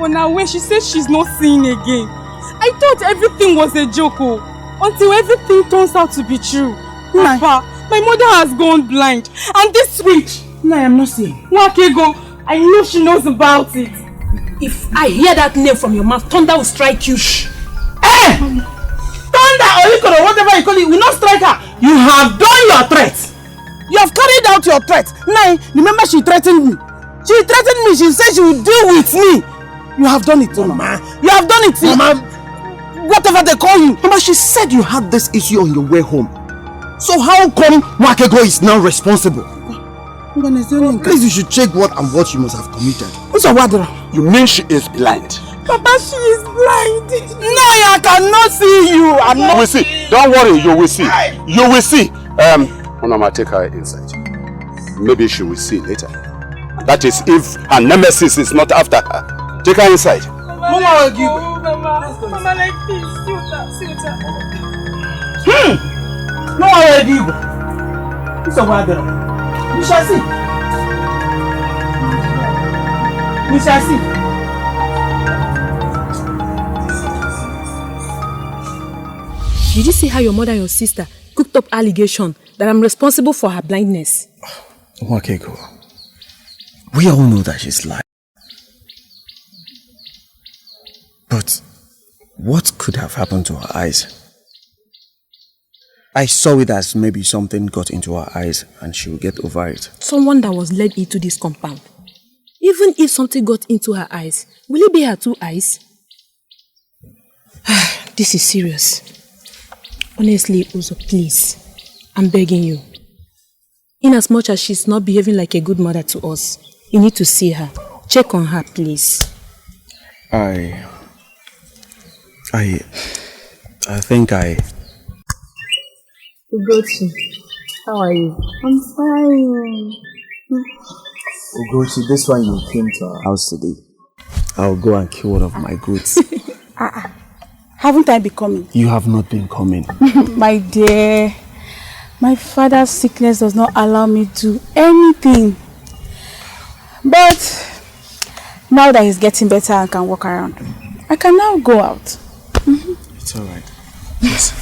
Speaker 7: on our way she said she's not seeing again. I thought everything was a joke until everything turns out to be true. Papa, my mother has gone blind and this witch.
Speaker 13: No, I'm not seeing.
Speaker 7: Wakego, I know she knows about it.
Speaker 11: If I hear that name from your mouth, thunder will strike you.
Speaker 13: Shh! Eh! Thunder or Ikoro, whatever you call it, will not strike her. You have done your threat. You have carried out your threat. Now, remember she threatened me. She threatened me. She said she would deal with me. You have done it, Mama. You have done it, Mama. Whatever they call you.
Speaker 17: Mama, she said you had this issue on your way home. So how come Wakego is now responsible? Please, you should check what and what you must have committed.
Speaker 10: You mean she is blind?
Speaker 13: Papa, she is blind. No, I cannot see you. I'm not.
Speaker 10: You will see. Don't worry, you will see. You will see. Mama, take her inside. Maybe she will see later. That is if her nemesis is not after her. Take her inside.
Speaker 13: Mama will give.
Speaker 7: Mama, like this. See what
Speaker 13: No one will give. It's a water. You shall see. We shall see.
Speaker 11: Did you see how your mother and your sister cooked up allegation that I'm responsible for her blindness?
Speaker 14: Wakego, we all know that she's lying. But what could have happened to her eyes? I saw it as maybe something got into her eyes and she will get over it.
Speaker 11: Someone that was led into this compound. Even if something got into her eyes, will it be her 2 eyes? This is serious. Honestly, Uzo, please, I'm begging you. In as much as she's not behaving like a good mother to us, you need to see her. Check on her, please.
Speaker 14: I think
Speaker 11: Ugochi, how are you?
Speaker 2: I'm fine.
Speaker 14: Ugochi, this one you came to our house today. I'll go and kill one of my goats.
Speaker 2: Haven't I been coming?
Speaker 14: You have not been coming.
Speaker 2: My dear, my father's sickness does not allow me to do anything. But now that he's getting better and can walk around, I can now go out.
Speaker 14: It's alright. Yes.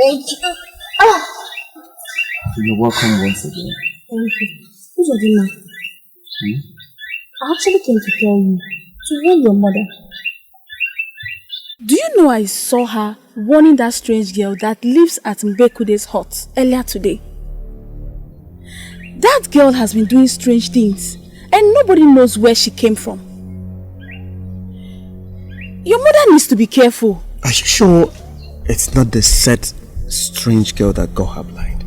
Speaker 2: Thank you.
Speaker 14: You're welcome once again.
Speaker 11: Thank you. Who's Odina? I actually came to tell you to warn your mother.
Speaker 2: Do you know I saw her warning that strange girl that lives at Mbekude's hut earlier today? That girl has been doing strange things and nobody knows where she came from. Your mother needs to be careful.
Speaker 14: Are you sure it's not the said strange girl that got her blind?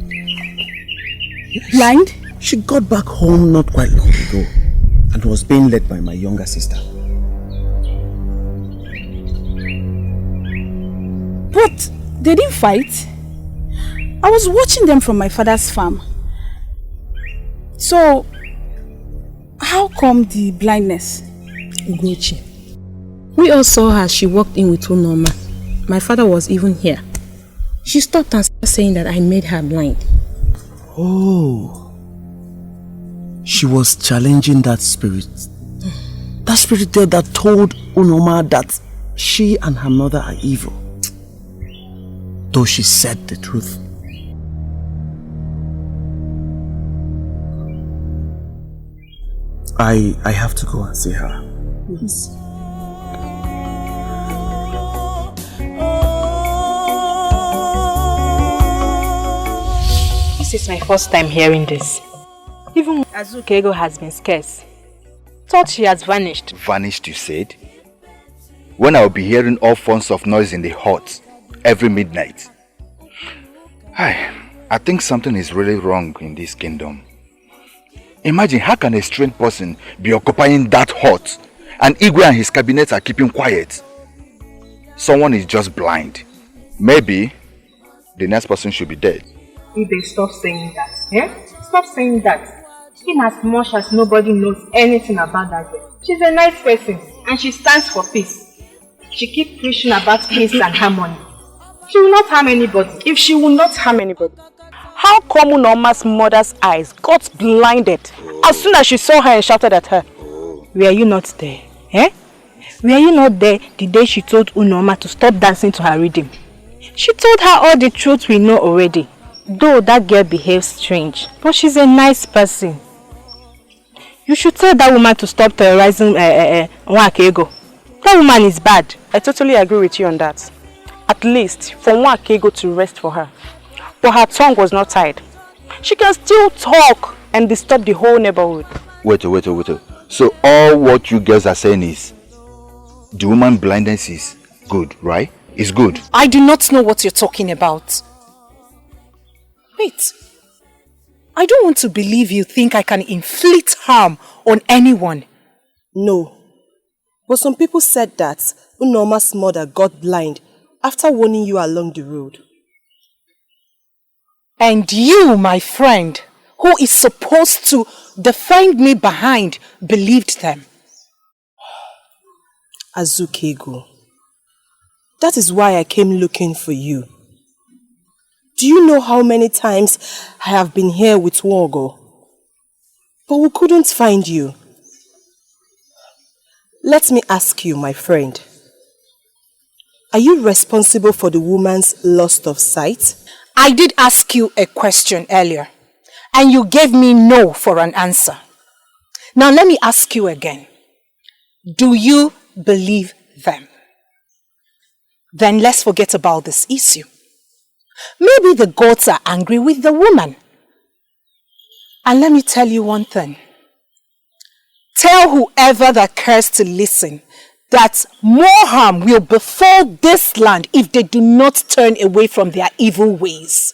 Speaker 2: Yes. Blind?
Speaker 14: She got back home not quite long ago and was being led by my younger sister.
Speaker 2: But they didn't fight. I was watching them from my father's farm. So, how come the blindness?
Speaker 11: Ugochi, we all saw her. She walked in with Unoma. My father was even here. She stopped and started saying that I made her blind.
Speaker 14: Oh. She was challenging that spirit. That spirit there that told Unoma that she and her mother are evil. Though she said the truth. I have to go and see her.
Speaker 2: Yes.
Speaker 3: This is my first time hearing this. Even Azukego has been scarce. Thought she has vanished.
Speaker 1: Vanished, you said? When I'll be hearing all forms of noise in the hut every midnight. I think something is really wrong in this kingdom. Imagine, how can a strange person be occupying that hut and Igwe and his cabinet are keeping quiet? Someone is just blind. Maybe the next person should be dead.
Speaker 3: Ibe, stop saying that. Yeah? Stop saying that. In as much as nobody knows anything about that girl, she's a nice person and she stands for peace. She keeps preaching about peace and harmony. She will not harm anybody.
Speaker 5: If she will not harm anybody, how come Unoma's mother's eyes got blinded as soon as she saw her and shouted at her?
Speaker 3: Were you not there? Eh? Were you not there the day she told Unoma to stop dancing to her rhythm? She told her all the truth we know already. Though that girl behaves strange, but she's a nice person. You should tell that woman to stop terrorizing Nwakego. That woman is bad.
Speaker 5: I totally agree with you on that. At least for Nwakego to rest for her. But her tongue was not tied. She can still talk and disturb the whole neighborhood.
Speaker 1: Wait. So all what you guys are saying is the woman blindness is good, right? It's good.
Speaker 5: I do not know what you're talking about. Wait. I don't want to believe you think I can inflict harm on anyone.
Speaker 4: No. But some people said that Unoma's mother got blind after warning you along the road.
Speaker 5: And you, my friend, who is supposed to defend me behind, believed them.
Speaker 4: Azukego, that is why I came looking for you. Do you know how many times I have been here with Wogo? but we couldn't find you. Let me ask you, my friend. Are you responsible for the woman's loss of sight?
Speaker 5: I did ask you a question earlier, and you gave me no for an answer. Now let me ask you again. Do you believe them? Then let's forget about this issue. Maybe the gods are angry with the woman. And let me tell you one thing. Tell whoever that cares to listen that more harm will befall this land if they do not turn away from their evil ways.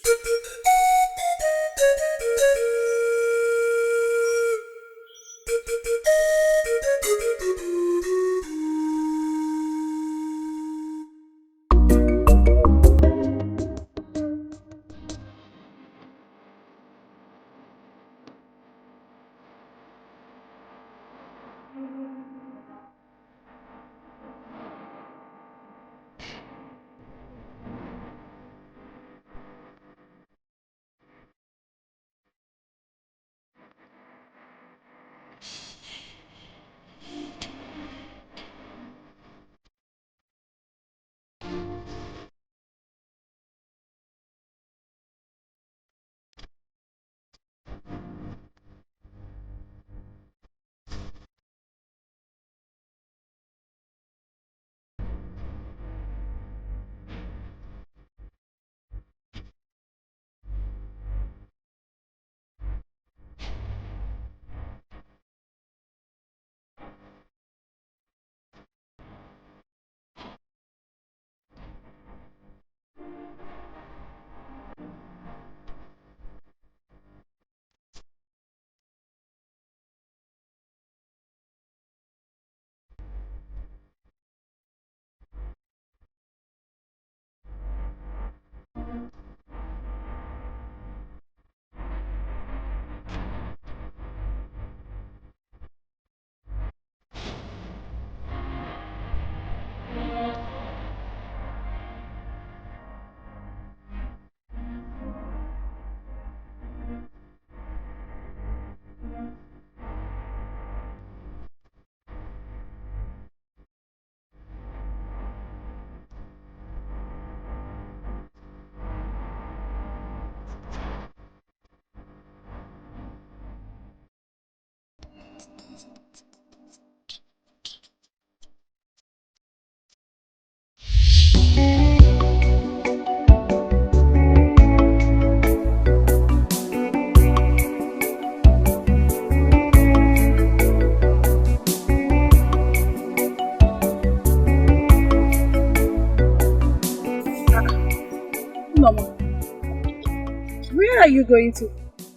Speaker 2: Where are you going to?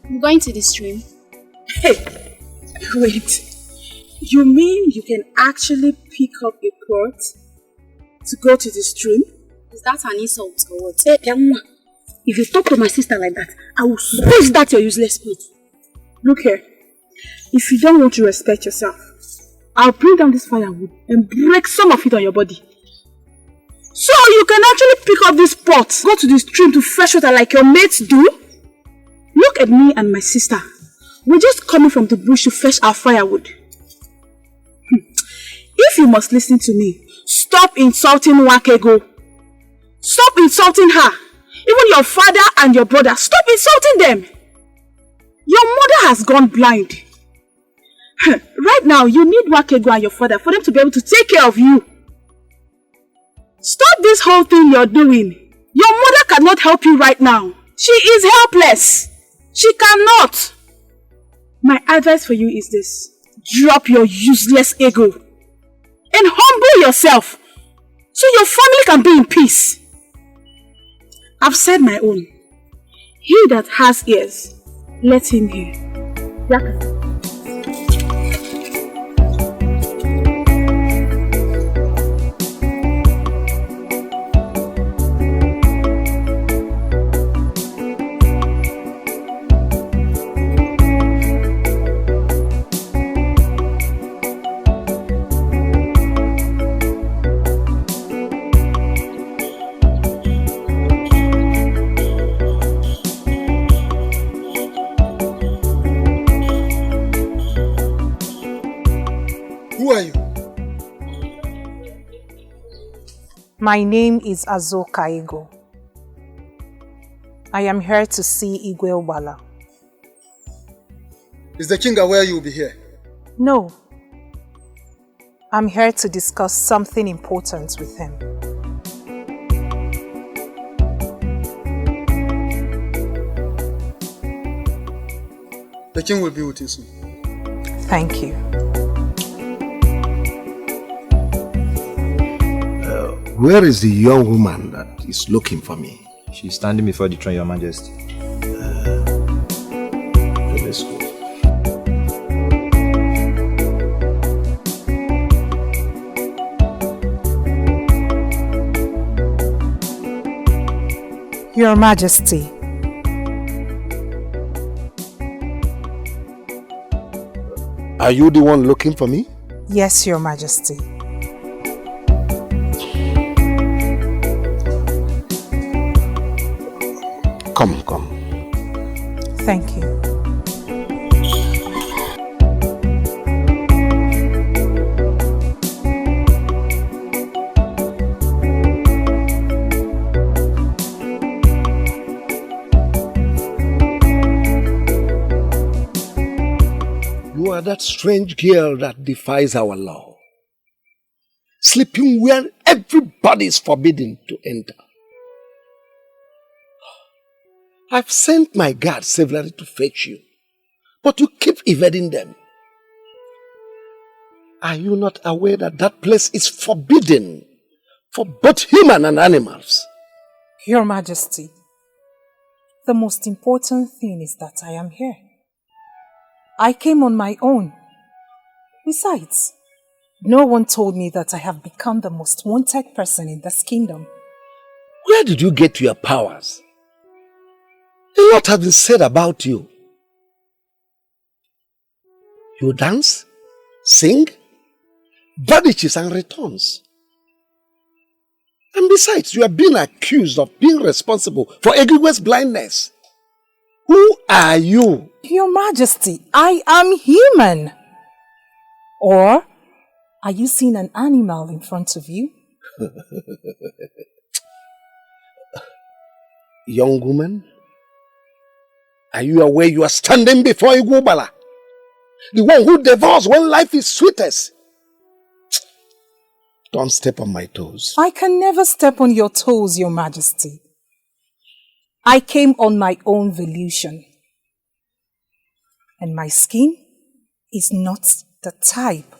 Speaker 11: I'm going to the stream.
Speaker 2: Hey, wait. You mean you can actually pick up a pot to go to the stream?
Speaker 11: Is that an insult or what?
Speaker 2: Hey, if you talk to my sister like that, I will squeeze that your useless pot. Look here. If you don't want to respect yourself, I'll bring down this firewood and break some of it on your body. So you can actually pick up this pot, go to the stream to fetch water like your mates do? Look at me and my sister. We're just coming from the bush to fetch our firewood. If you must listen to me, stop insulting Wakego. Stop insulting her. Even your father and your brother, stop insulting them. Your mother has gone blind. Right now, you need Wakego and your father for them to be able to take care of you. Stop this whole thing you're doing. Your mother cannot help you right now. She is helpless. She cannot. My advice for you is this. Drop your useless ego and humble yourself so your family can be in peace. I've said my own. He that has ears, let him hear. Yaka.
Speaker 4: My name is Azoka Ego. I am here to see Igwe Ubah.
Speaker 9: Is the king aware you will be here?
Speaker 4: No. I'm here to discuss something important with him.
Speaker 9: The king will be with you soon.
Speaker 4: Thank you.
Speaker 6: Where is the young woman that is looking for me?
Speaker 21: She's standing before the throne, Your Majesty.
Speaker 6: Okay, let's go.
Speaker 4: Your Majesty.
Speaker 6: Are you the one looking for me?
Speaker 4: Yes, Your Majesty.
Speaker 6: Come.
Speaker 4: Thank you.
Speaker 6: You are that strange girl that defies our law. Sleeping where everybody is forbidden to enter. I've sent my guards severally to fetch you, but you keep evading them. Are you not aware that that place is forbidden for both human and animals?
Speaker 4: Your Majesty, the most important thing is that I am here. I came on my own. Besides, no one told me that I have become the most wanted person in this kingdom.
Speaker 6: Where did you get your powers? A lot has been said about you. You dance, sing, vanishes and returns. And besides, you are being accused of being responsible for Egwe's blindness. Who are you?
Speaker 4: Your Majesty, I am human. Or are you seeing an animal in front of you?
Speaker 6: Young woman, are you aware you are standing before Igwe Ubah? The one who devours when life is sweetest. Don't step on my toes.
Speaker 4: I can never step on your toes, Your Majesty. I came on my own volition. And my skin is not the type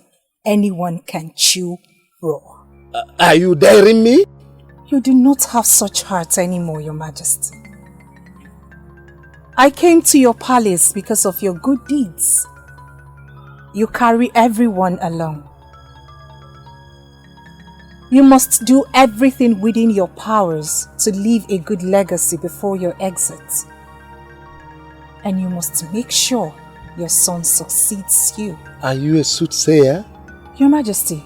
Speaker 4: anyone can chew raw.
Speaker 6: Are you daring me?
Speaker 4: You do not have such heart anymore, Your Majesty. I came to your palace because of your good deeds. You carry everyone along. You must do everything within your powers to leave a good legacy before your exit. And you must make sure your son succeeds you.
Speaker 6: Are you a soothsayer?
Speaker 4: Your Majesty,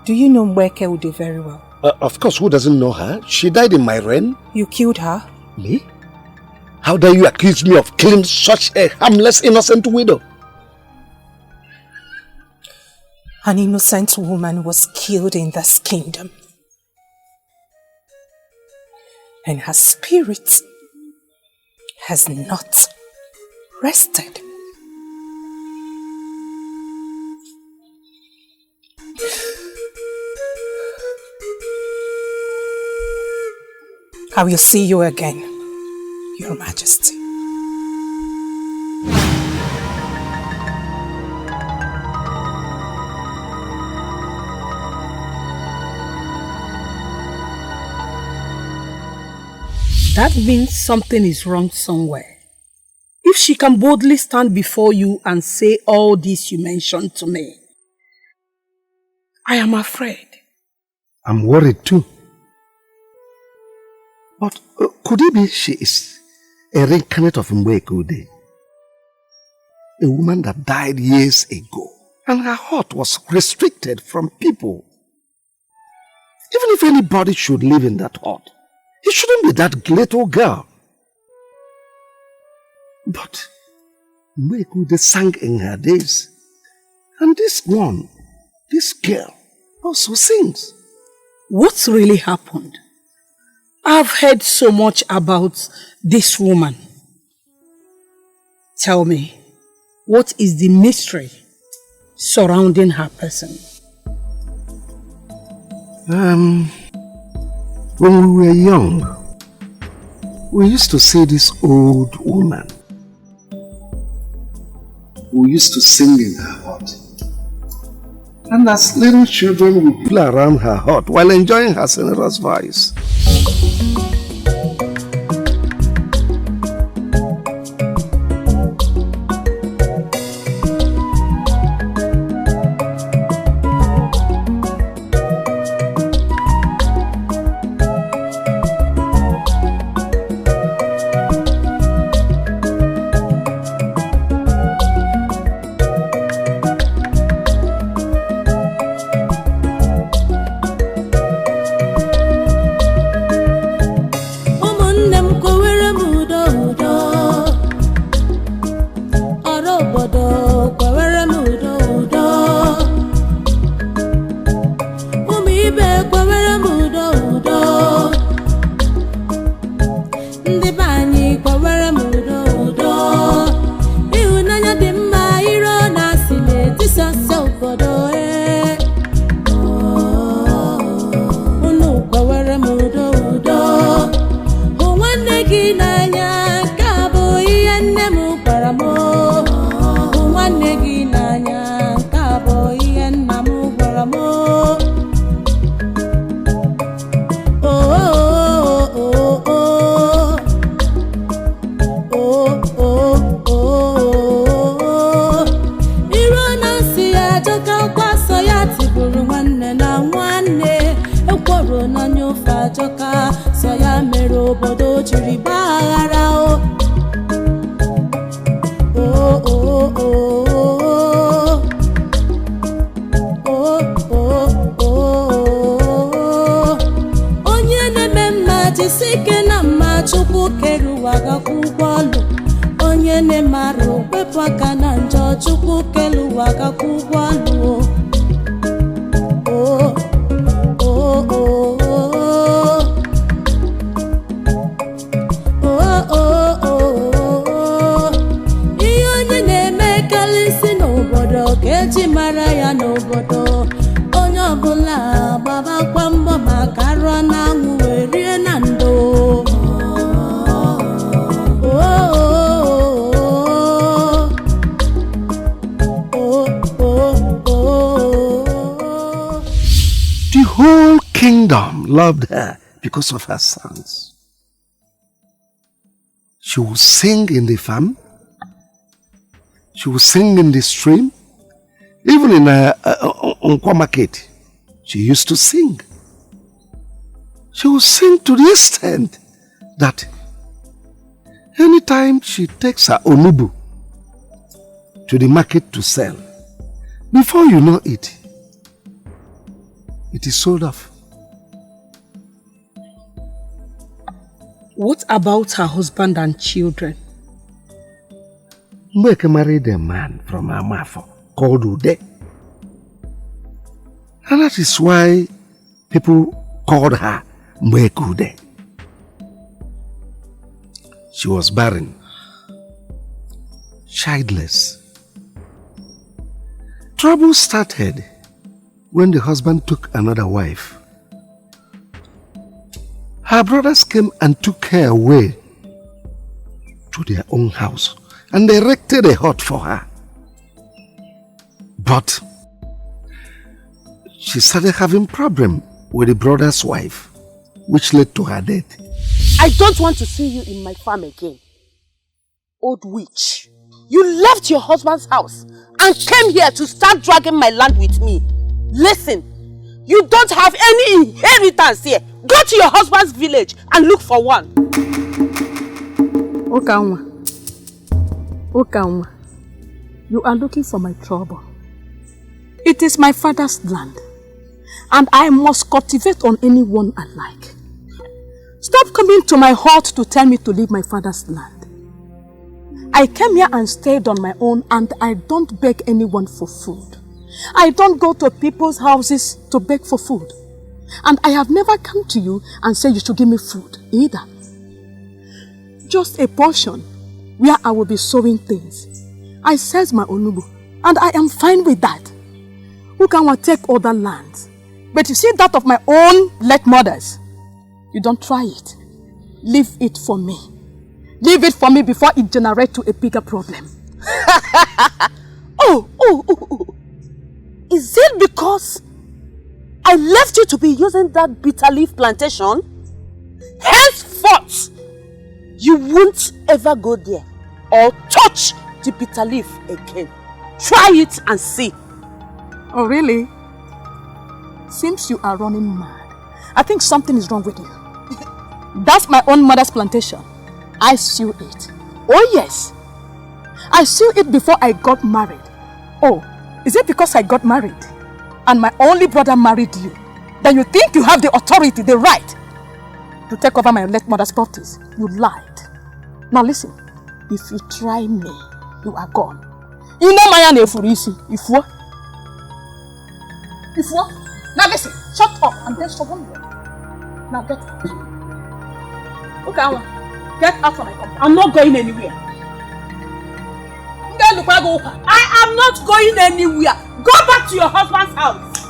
Speaker 4: do you know Mweke Ude very well?
Speaker 6: Of course, who doesn't know her? She died in my reign.
Speaker 4: You killed her?
Speaker 6: Me? How dare you accuse me of killing such a harmless, innocent widow?
Speaker 4: An innocent woman was killed in this kingdom. And her spirit has not rested. I will see you again, Your Majesty.
Speaker 18: That means something is wrong somewhere. If she can boldly stand before you and say all this you mentioned to me, I am afraid.
Speaker 6: I'm worried too. But could it be she is a reincarnate of Mweke Ude? A woman that died years ago, and her heart was restricted from people. Even if anybody should live in that heart, it shouldn't be that little girl. But Mweke Ude sang in her days. And this girl, also sings.
Speaker 18: What's really happened? I've heard so much about this woman. Tell me, what is the mystery surrounding her person?
Speaker 6: When we were young, we used to see this old woman. We used to sing in her hut. And as little children, we play around her hut while enjoying her sonorous voice. Loved her because of her sons. She would sing in the farm. She would sing in the stream. Even in Nkwa market, she used to sing. She would sing to the extent that anytime she takes her onubu to the market to sell, before you know it, it is sold off.
Speaker 18: What about her husband and children?
Speaker 6: Mbeke married a man from Amafo called Ude. And that is why people called her Mbeke Ude. She was barren, childless. Trouble started when the husband took another wife. Her brothers came and took her away to their own house and they erected a hut for her. But she started having problem with the brother's wife, which led to her death.
Speaker 13: I don't want to see you in my farm again. Old witch, you left your husband's house and came here to start dragging my land with me. Listen, you don't have any inheritance here. Go to your husband's village and look for one.
Speaker 2: Okanwa, you are looking for my trouble. It is my father's land, and I must cultivate on anyone I like. Stop coming to my hut to tell me to leave my father's land. I came here and stayed on my own, and I don't beg anyone for food. I don't go to people's houses to beg for food.
Speaker 18: And I have never come to you and said you should give me food either. Just a portion where I will be sowing things. I said my onubu, and I am fine with that. Who can take other lands? But you see that of my own late mothers, you don't try it. Leave it for me. Leave it for me before it generates to a bigger problem. Oh. Is it because I left you to be using that bitter leaf plantation? Henceforth, you won't ever go there or touch the bitter leaf again. Try it and see. Oh, really? Seems you are running mad. I think something is wrong with you. That's my own mother's plantation. I sew it. Oh, yes. I sewed it before I got married. Oh, is it because I got married and my only brother married you, then you think you have the authority, the right to take over my late mother's properties? You lied. Now listen, if you try me, you are gone. You know my name for easy. If what? Now listen, shut up and then stop on. Now get out. Okay, get out from my company. I'm not going anywhere. I am not going anywhere. Go back to your husband's house.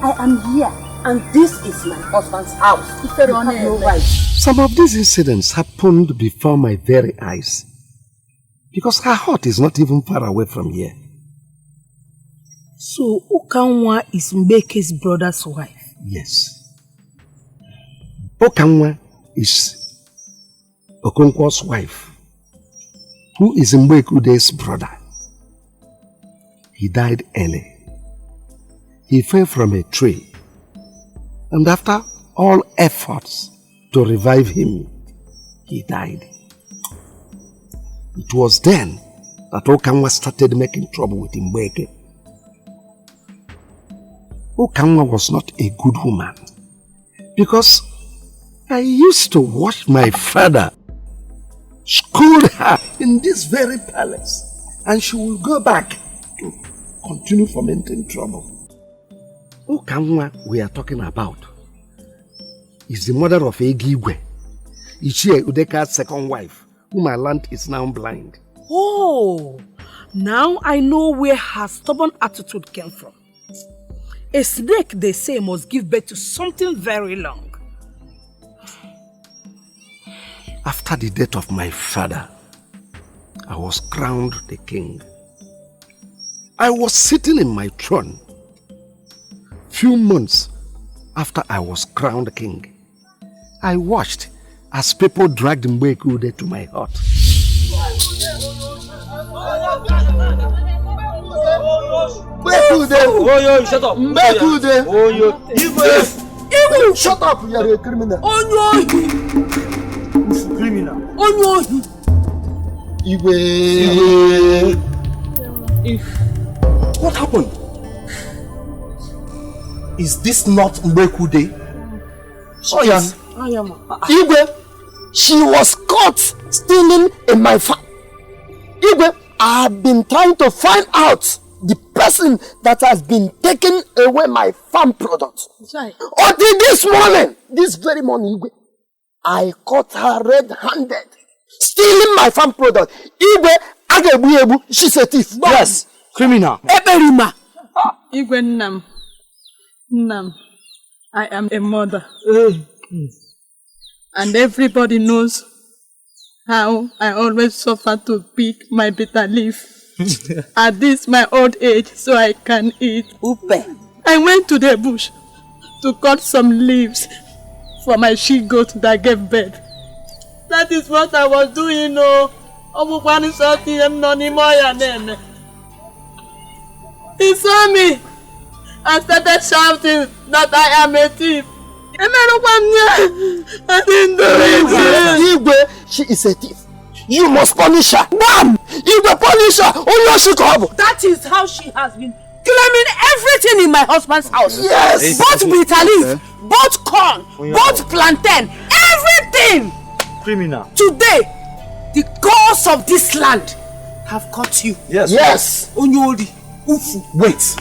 Speaker 18: I am here, and this is my husband's house. You have no right.
Speaker 6: Some of these incidents happened before my very eyes. Because her hut is not even far away from here.
Speaker 18: So, Okanwa is Mbeke's brother's wife?
Speaker 6: Yes. Okanwa is Okonkwo's wife, who is Mbekude's brother. He died early. He fell from a tree, and after all efforts to revive him, he died. It was then that Okanwa started making trouble with Mbeke. Okanwa was not a good woman, because I used to watch my father scold her in this very palace, and she will go back to continue fomenting trouble. Okanwa we are talking about is the mother of Egigwe, Ichie Udeka's second wife, whom I learned is now blind.
Speaker 18: Oh, now I know where her stubborn attitude came from. A snake, they say, must give birth to something very long.
Speaker 6: After the death of my father, I was crowned the king. I was sitting in my throne. Few months after I was crowned king, I watched as people dragged Mbekude to my hut.
Speaker 17: Mbekude! Oh, yo, shut up! Mbekude! Oh, yo, Igwe! Shut up! You are a criminal.
Speaker 18: Oh, no!
Speaker 17: Criminal.
Speaker 18: Oh, no!
Speaker 17: Igwe!
Speaker 14: What happened? Is this not Mbekude?
Speaker 17: Oh, yes.
Speaker 18: I am.
Speaker 17: Igwe, she was caught stealing in my farm. Igwe, I have been trying to find out the person that has been taking away my farm products. Until this morning, this very morning, Igwe, I caught her red-handed stealing my farm product. Igwe, Agebuyebu, she's a thief.
Speaker 14: Yes, criminal.
Speaker 18: Eberima.
Speaker 12: Igwe Nam, I am a mother. And everybody knows how I always suffer to pick my bitter leaf. At this my old age, so I can eat. I went to the bush to cut some leaves for my she-goat that gave birth. That is what I was doing, He saw me and started shouting that I am a thief. I didn't do it.
Speaker 17: Igwe, she is a thief. You must punish her. Bam! Igwe, punish her.
Speaker 18: That is how she has been claiming everything in my husband's house.
Speaker 17: Yes.
Speaker 18: Both bitter leaf, both corn, both plantain, everything.
Speaker 14: Criminal.
Speaker 18: Today, the gods of this land
Speaker 13: have caught you.
Speaker 20: Yes.
Speaker 13: Yes. Onyoli. Ufu.
Speaker 14: Wait.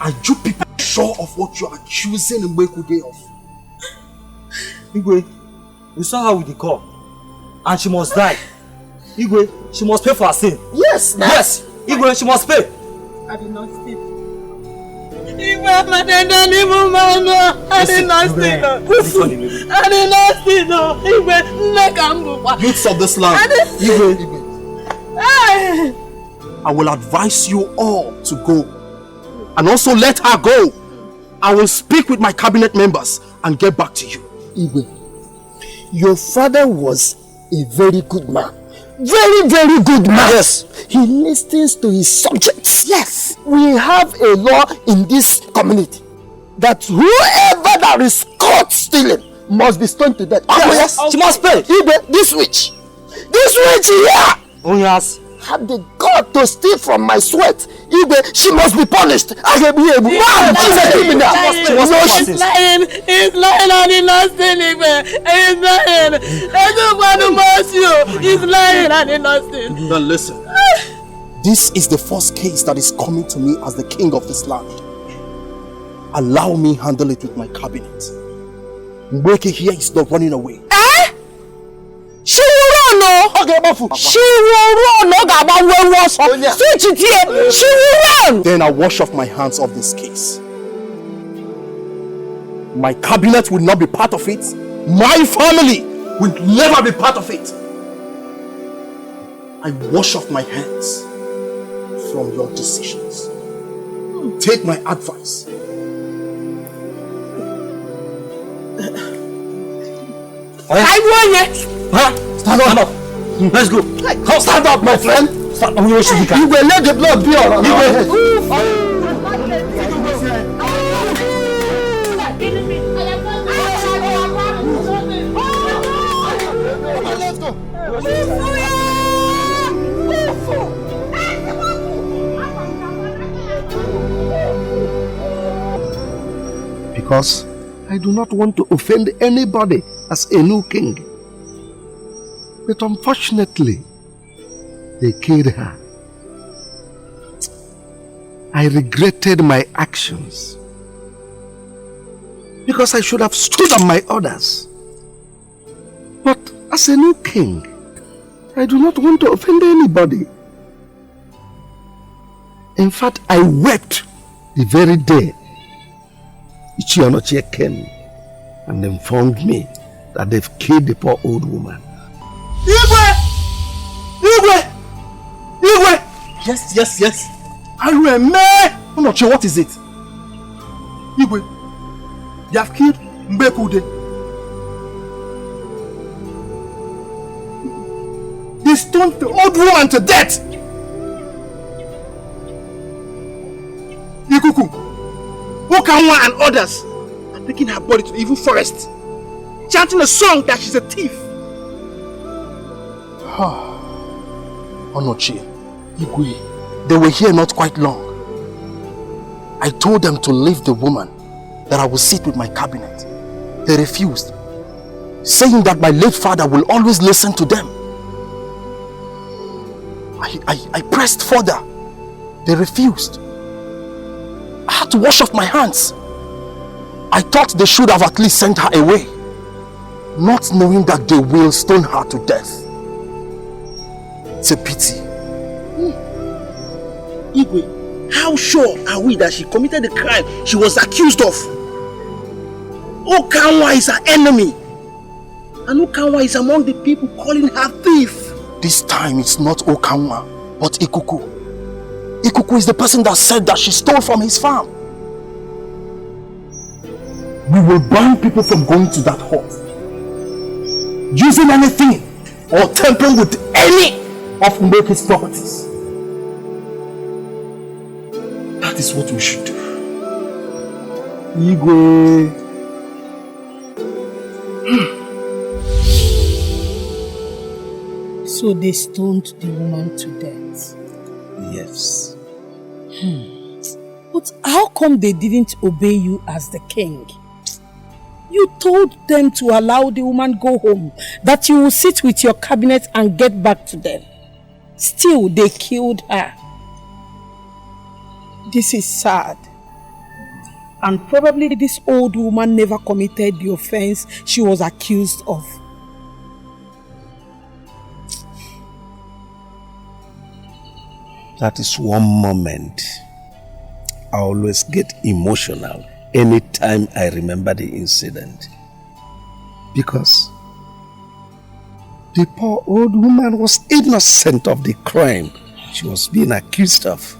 Speaker 14: Are you people sure of what you are accusing Mbekude of?
Speaker 20: Igwe, we saw her with the car. And she must die. Igwe, she must pay for her sin.
Speaker 13: Yes.
Speaker 20: Yes. Igwe, she must pay.
Speaker 12: I did not steal. Igwe, I did not steal. I did not steal. Igwe,
Speaker 14: youths of this land. Igwe. I will advise you all to go. And also let her go. I will speak with my cabinet members and get back to you.
Speaker 6: Igwe, your father was a very good man. Very, very good man.
Speaker 14: Yes.
Speaker 6: He listens to his subjects. Yes. We have a law in this community that whoever that is caught stealing must be stoned to death.
Speaker 20: Yes. She must pay.
Speaker 6: Igwe, this witch here.
Speaker 20: Oh yes.
Speaker 6: Had the God to steal from my sweat, Igwe, she must be punished. I can be able.
Speaker 12: He's lying. He's lying on the last thing, Igwe. He's lying. Everyone must you. He's lying on the last thing.
Speaker 14: Now listen. This is the first case that is coming to me as the king of this land. Allow me handle it with my cabinet. Mbeke here is not running away.
Speaker 6: She will run, no. Okay, she will run, no. Switch it here. She will run.
Speaker 14: Then I'll wash off my hands of this case. My cabinet will not be part of it. My family will never be part of it. I wash off my hands from your decisions. Take my advice.
Speaker 6: I want it.
Speaker 20: Huh? Stand up. Let's go.
Speaker 6: Come stand up, my friend.
Speaker 20: Stand up. You
Speaker 6: will let the blood be on our head.
Speaker 17: Because I do not want to offend anybody as a new king. But unfortunately, they killed her. I regretted my actions. Because I should have stood on my orders. But as a new king, I do not want to offend anybody. In fact, I wept the very day Ichionochie came and informed me that they've killed the poor old woman.
Speaker 14: Igwe! Yes. I remember. Onochie, what is it? Igwe, they have killed Mbekude. They stoned the old woman to death. Ikuku, Okanwa and others are taking her body to the evil forest, chanting a song that she's a thief. Onochie, Igwe, they were here not quite long. I told them to leave the woman, that I will sit with my cabinet. They refused, saying that my late father will always listen to them. I pressed further. They refused. I had to wash off my hands. I thought they should have at least sent her away, not knowing that they will stone her to death. It's a pity.
Speaker 13: Igwe, how sure are we that she committed the crime she was accused of? Okanwa is her enemy. And Okanwa is among the people calling her thief.
Speaker 14: This time it's not Okanwa, but Ikuku. Ikuku is the person that said that she stole from his farm. We will ban people from going to that hut, using anything or tampering with any of Mbeke's properties. That is what we should do. Igwe.
Speaker 18: So they stoned the woman to death.
Speaker 14: Yes.
Speaker 18: But how come they didn't obey you as the king? You told them to allow the woman go home, that you will sit with your cabinet and get back to them. Still, they killed her. This is sad. And probably this old woman never committed the offense she was accused of.
Speaker 6: That is one moment I always get emotional anytime I remember the incident. Because the poor old woman was innocent of the crime she was being accused of.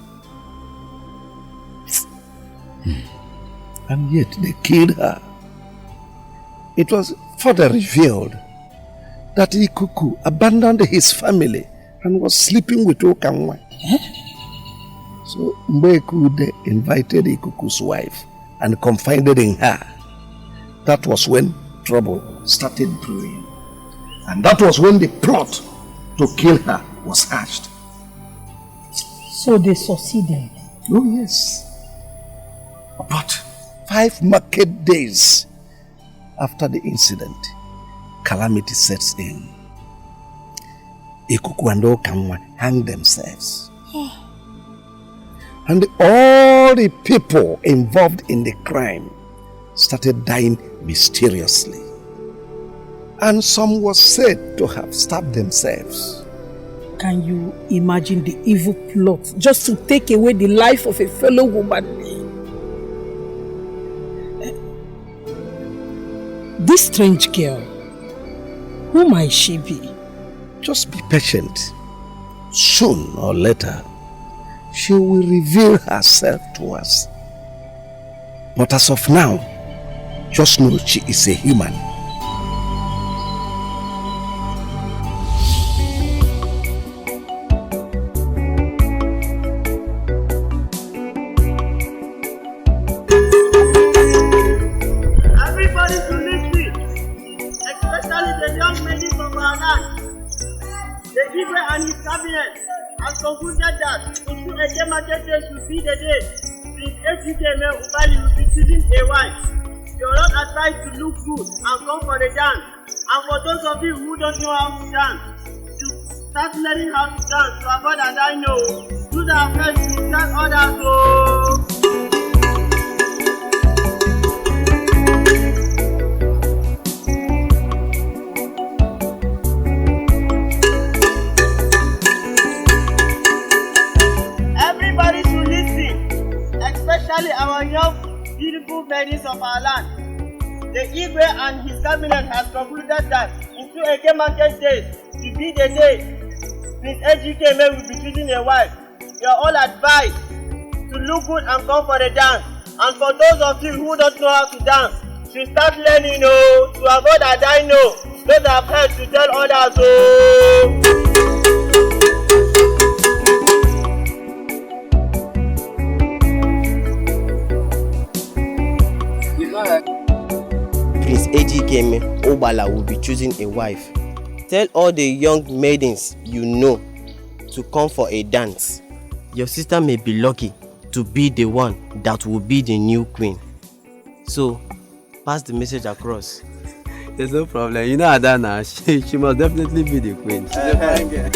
Speaker 6: And yet they killed her. It was further revealed that Ikuku abandoned his family and was sleeping with Okanwa. So Mbekude invited Ikuku's wife and confided in her. That was when trouble started brewing. And that was when the plot to kill her was hatched.
Speaker 18: So they succeeded?
Speaker 6: Oh yes. But 5 market days after the incident, calamity sets in. Ikuku and Okanwa hang themselves. And all the people involved in the crime started dying mysteriously. And some was said to have stabbed themselves.
Speaker 18: Can you imagine the evil plot just to take away the life of a fellow human being? This strange girl, who might she be?
Speaker 6: Just be patient. Soon or later, she will reveal herself to us. But as of now, just know she is a human.
Speaker 19: Everybody to listen, especially the young ladies of our land. The Igwe and his cabinet has concluded that Osu Eke Market Day should be the day Chinenye Ubah will be choosing a wife. You are not advised to look good and come for the dance. And for those of you who don't know how to dance, to start learning how to dance to avoid that I know. Do that first to tell others. Everybody should listen, especially our young, beautiful ladies of our land. The Igwe and his cabinet has concluded that into Eke Market Day to be the day Prince Ejike will be choosing a wife. You are all advised to look good and come for the dance. And for those of you who don't know how to dance, to start learning to avoid that I know. Those have heard to tell others.
Speaker 22: Prince Nigerian Ubah will be choosing a wife. Tell all the young maidens you know to come for a dance. Your sister may be lucky to be the one that will be the new queen. So, pass the message across.
Speaker 23: There's no problem. You know Adana, she must definitely be the queen. Thank you.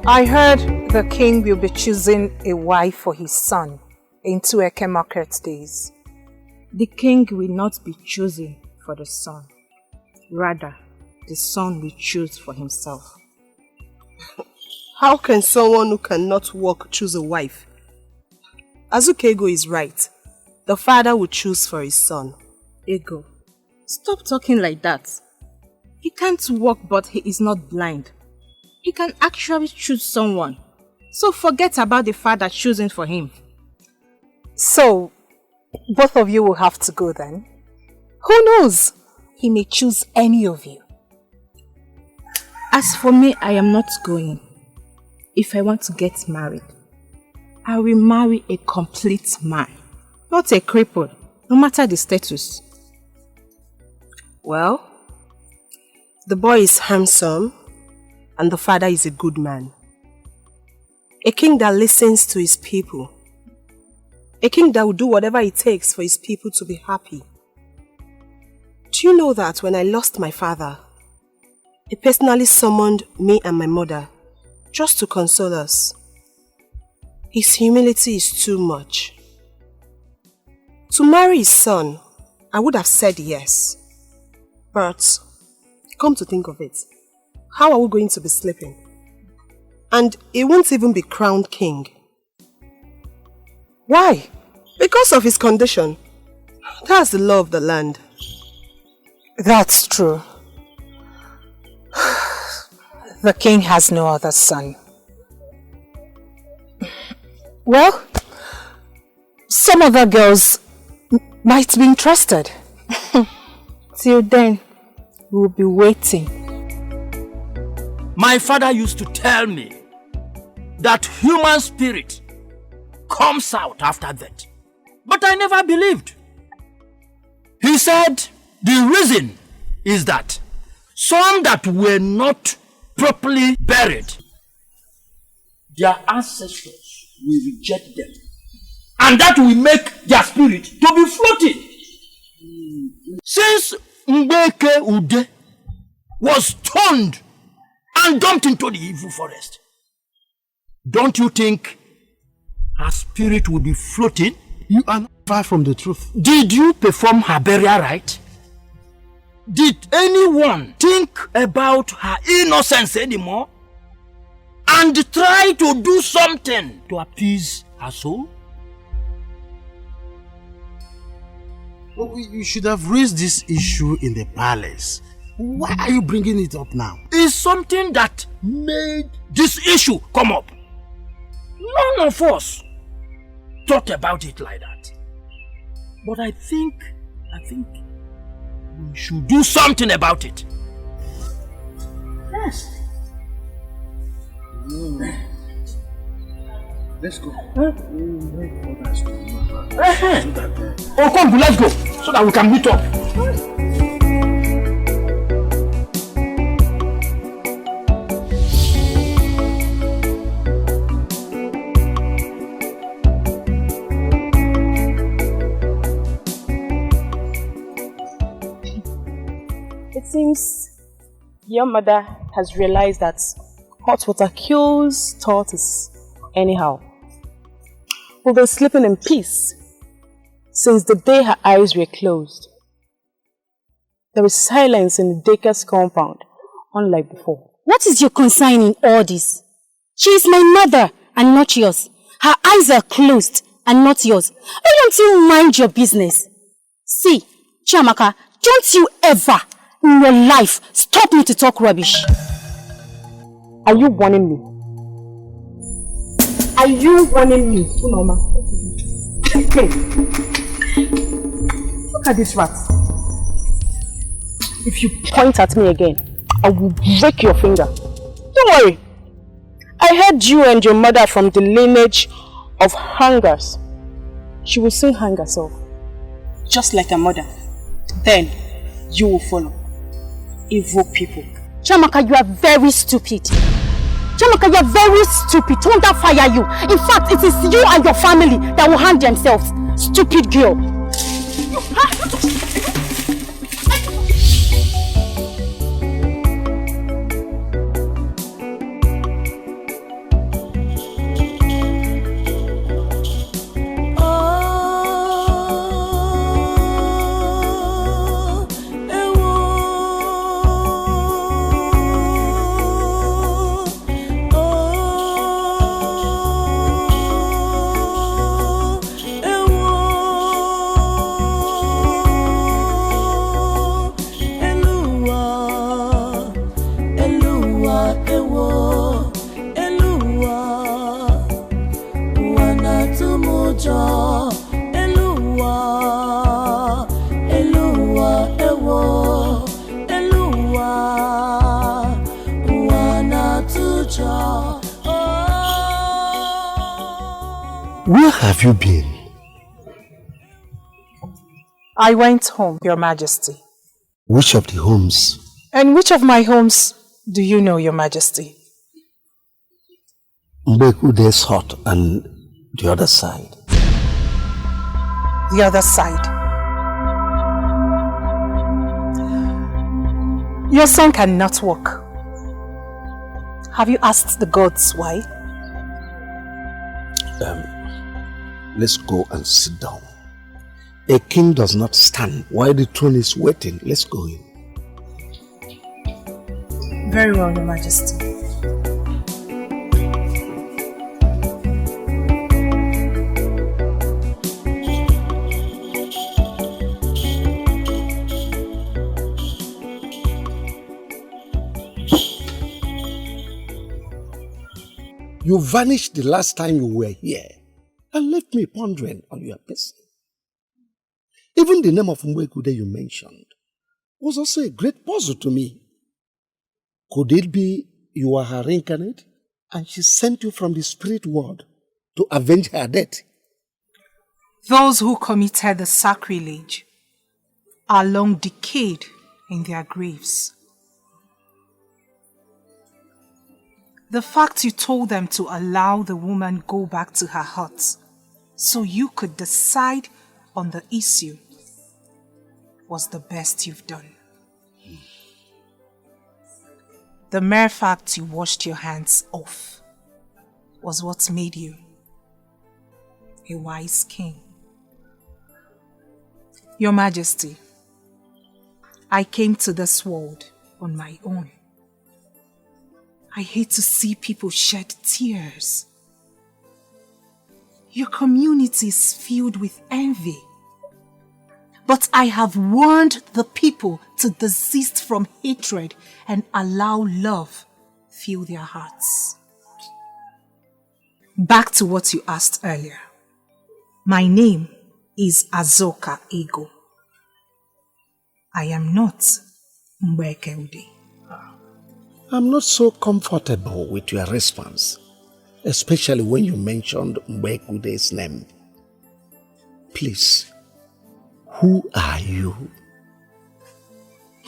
Speaker 5: I heard the king will be choosing a wife for his son into Eke Market Days.
Speaker 3: The king will not be chosen for the son. Rather, the son will choose for himself.
Speaker 4: How can someone who cannot walk choose a wife? Azukego is right. The father will choose for his son.
Speaker 3: Ego, stop talking like that. He can't walk, but he is not blind. He can actually choose someone. So forget about the father choosing for him.
Speaker 5: So, both of you will have to go then? Who knows? He may choose any of you.
Speaker 3: As for me, I am not going. if I want to get married, I will marry a complete man, not a cripple, no matter the status. Well, the boy is handsome and the father is a good man. A king that listens to his people. A king that will do whatever it takes for his people to be happy. Do you know that when I lost my father, he personally summoned me and my mother just to console us? His humility is too much. To marry his son, I would have said yes. But, come to think of it, how are we going to be sleeping? And he won't even be crowned king. Why? Because of his condition. That's the law of the land.
Speaker 8: That's true. The king has no other son. Well, some other girls might be interested. Till then, we'll be waiting.
Speaker 20: My father used to tell me that human spirit comes out after death. But I never believed. He said the reason is that some that were not properly buried, their ancestors will reject them. And that will make their spirit to be floating. Since Mbeke Ude was stoned and dumped into the evil forest, don't you think her spirit will be floating?
Speaker 14: You are not far from the truth.
Speaker 20: Did you perform her burial rite? Did anyone think about her innocence anymore? And try to do something to appease her soul?
Speaker 14: Well, you should have raised this issue in the palace. Why are you bringing it up now?
Speaker 20: It's something that made this issue come up. None of us thought about it like that. But I think we should do something about it. Yes.
Speaker 14: Let's go.
Speaker 20: Oh, come, let's go, so that we can meet up.
Speaker 7: It seems your mother has realized that hot water kills tortoise anyhow. We've been sleeping in peace since the day her eyes were closed. There is silence in the Daker's compound, unlike before.
Speaker 11: What is your concern in all this? She is my mother and not yours. Her eyes are closed and not yours. Why don't you mind your business? See, Chiamaka, don't you ever in your life stop me to talk rubbish.
Speaker 7: Are you warning me? Are you warning me, Unoma? Hey, look at this rat. If you point at me again, I will break your finger. Don't worry. I heard you and your mother from the lineage of hangers. She will soon hang herself, just like her mother. Then you will follow. Evil people.
Speaker 11: Chiamaka, you are very stupid. Chiamaka, you are very stupid. Won't that fire you? In fact, it is you and your family that will hang themselves. Stupid girl.
Speaker 15: Oh
Speaker 6: Where have you been?
Speaker 8: I went home, Your Majesty.
Speaker 6: Which of the homes?
Speaker 8: And which of my homes do you know, Your Majesty?
Speaker 6: Mbekude's hut and the other side.
Speaker 8: The other side. Your son cannot walk. Have you asked the gods why?
Speaker 6: Let's go and sit down. A king does not stand while the throne is waiting. Let's go in.
Speaker 8: Very well, Your Majesty.
Speaker 6: You vanished the last time you were here and left me pondering on your person. Even the name of Mbekude you mentioned was also a great puzzle to me. Could it be you are her reincarnate and she sent you from the spirit world to avenge her death?
Speaker 8: Those who committed the sacrilege are long decayed in their graves. The fact you told them to allow the woman go back to her hut so you could decide on the issue was the best you've done. The mere fact you washed your hands off was what made you a wise king. Your Majesty, I came to this world on my own. I hate to see people shed tears. Your community is filled with envy. But I have warned the people to desist from hatred and allow love fill their hearts. Back to what you asked earlier. My name is Azoka Ego. I am not Mbekude.
Speaker 6: I'm not so comfortable with your response, especially when you mentioned Mbekude's name. Please, who are you?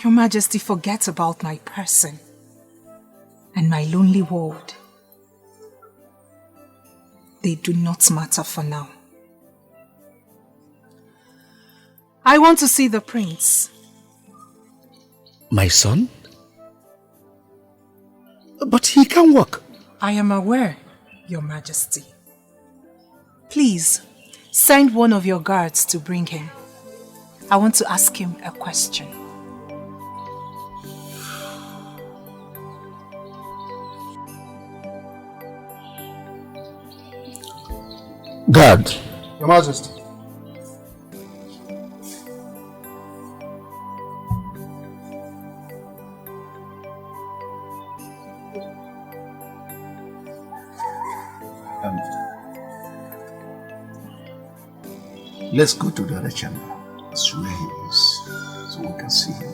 Speaker 8: Your Majesty, forget about my person and my lonely world. They do not matter for now. I want to see the prince.
Speaker 6: My son? But he can walk.
Speaker 8: I am aware, Your Majesty. Please, send one of your guards to bring him. I want to ask him a question.
Speaker 6: Guard.
Speaker 9: Your Majesty.
Speaker 6: Let's go to the other chamber. It's where he is, so we can see him.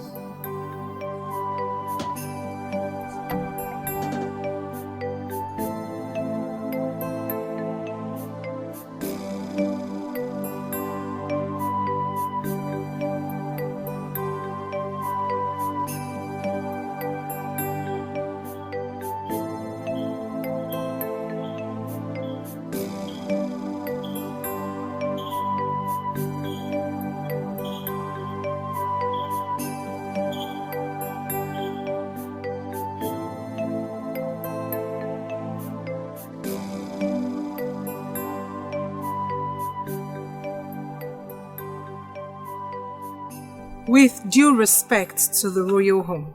Speaker 8: With due respect to the royal home,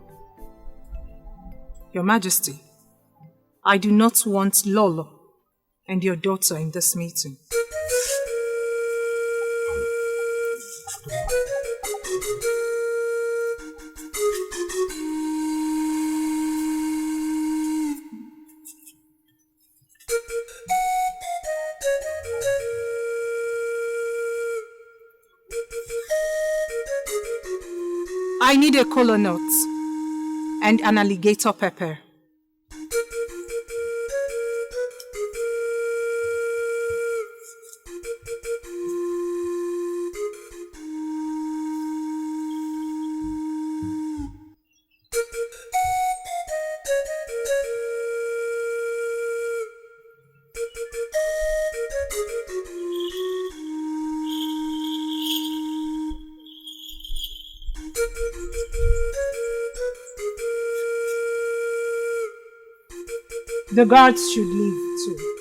Speaker 8: Your Majesty, I do not want Lolo and your daughter in this meeting. I need a kola nut and an alligator pepper. The guards should leave too.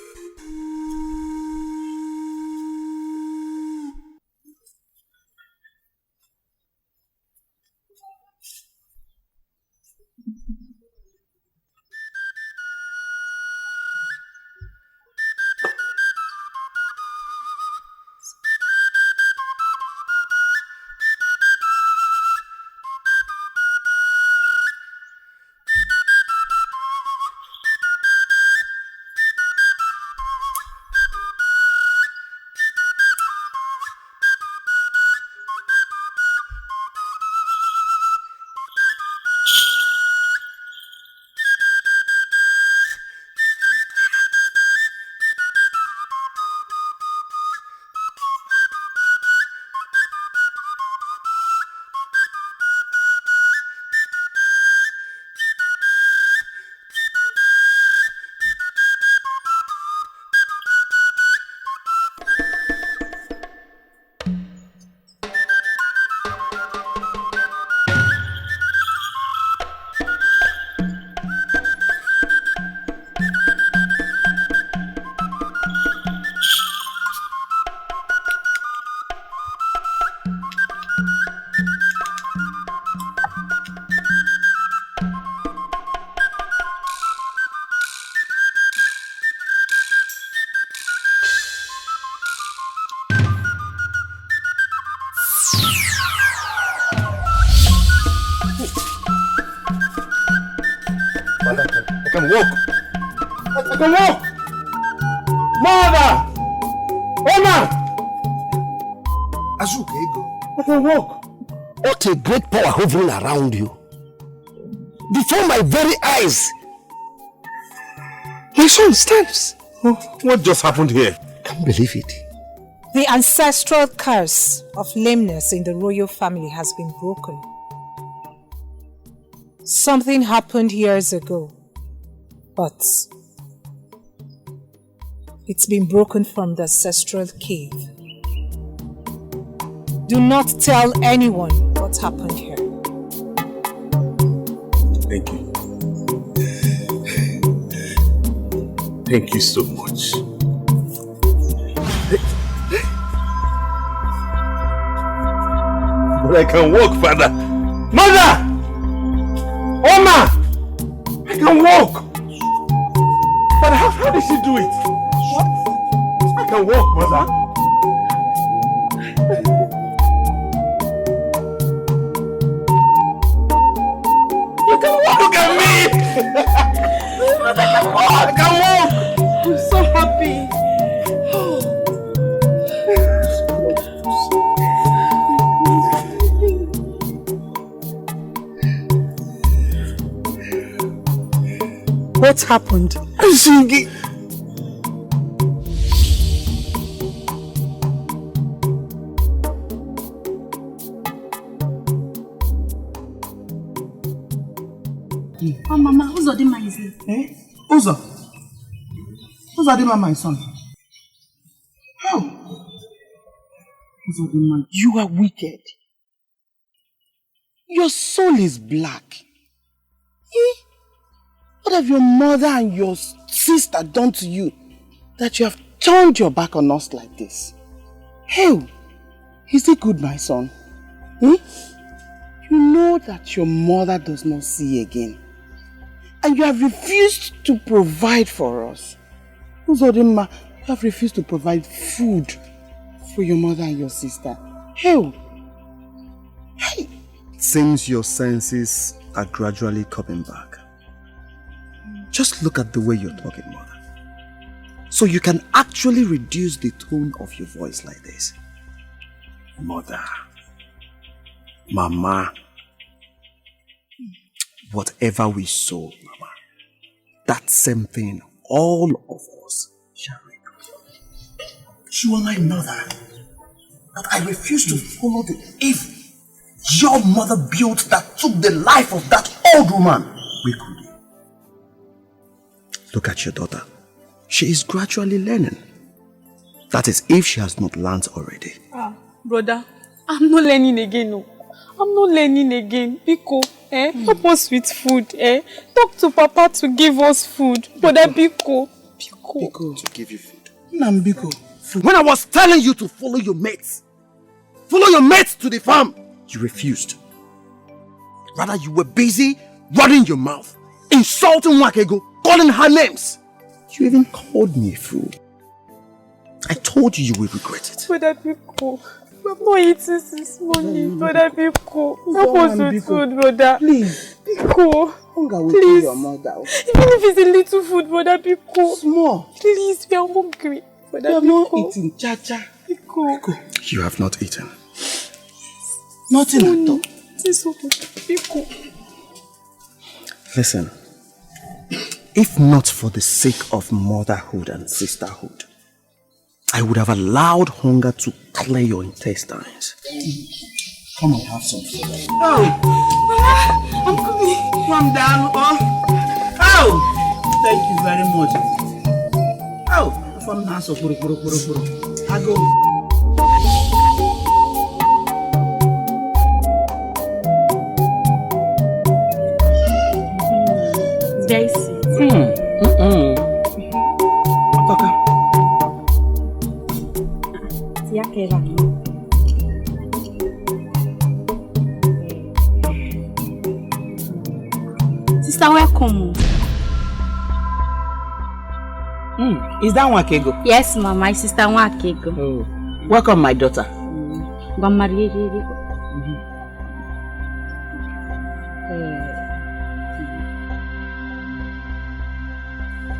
Speaker 17: I can walk. I can walk. Mother! Oma! I can walk.
Speaker 6: What a great power hovering around you. Before my very eyes. My son stands.
Speaker 17: Oh, what just happened here?
Speaker 6: I can't believe it.
Speaker 8: The ancestral curse of lameness in the royal family has been broken. Something happened years ago, but it's been broken from the ancestral cave. Do not tell anyone what happened here.
Speaker 17: Thank you. Thank you so much. But I can walk, Father. Mother! Oma! I can walk! But how did she do it? What? I can walk, Mother. You can walk! Look at me! I can walk!
Speaker 7: I'm so happy.
Speaker 18: What happened?
Speaker 17: Singing.
Speaker 11: Oh, Mama, Uzodinma is here.
Speaker 13: Eh? Uzodinma, my son. How? Uzodinma,
Speaker 18: You are wicked. Your soul is black. Eh? What have your mother and your sister done to you that you have turned your back on us like this? Hell, is it good, my son? Hmm? You know that your mother does not see again. And you have refused to provide for us. Uzodinma, you have refused to provide food for your mother and your sister. Hell. Hey.
Speaker 1: It seems your senses are gradually coming back. Just look at the way you're talking, Mother. So you can actually reduce the tone of your voice like this. Mother. Mama. Whatever we sow, Mama, that same thing all of us shall reap.
Speaker 14: You are my mother. But I refuse to follow the evil your mother built that took the life of that old woman. Wekude. Look at your daughter. She is gradually learning. That is, if she has not learned already.
Speaker 7: Brother, I'm not learning again. No. I'm not learning again. Biko, help us with food. Talk to Papa to give us food. Brother Biko.
Speaker 14: Biko. To give you food. Biko. When I was telling you to follow your mates to the farm, you refused. Rather, you were busy running your mouth, insulting Wakego, calling her names. You even called me a fool. I told you you will regret it.
Speaker 7: Brother Biko, we're not eating since morning. Brother Biko, help us with food, brother.
Speaker 13: Please.
Speaker 7: Biko,
Speaker 13: hunger will
Speaker 7: please.
Speaker 13: kill your mother.
Speaker 7: Even if it's a little food, brother Biko.
Speaker 13: Small.
Speaker 7: Please, we are hungry. Brother
Speaker 13: You have
Speaker 7: Biko.
Speaker 13: not eaten, Chacha.
Speaker 7: Biko.
Speaker 14: You have not eaten.
Speaker 13: Nothing at all.
Speaker 7: Biko.
Speaker 14: Listen, if not for the sake of motherhood and sisterhood, I would have allowed hunger to clear your intestines. Come and have some food.
Speaker 13: Oh, I'm coming. Calm down. Oh, thank you very much. Oh, from Naso, I go.
Speaker 11: Very sweet. Sister, welcome.
Speaker 13: Is that Wakego?
Speaker 11: Yes, ma, my sister Wakego.
Speaker 13: Oh, welcome, my daughter.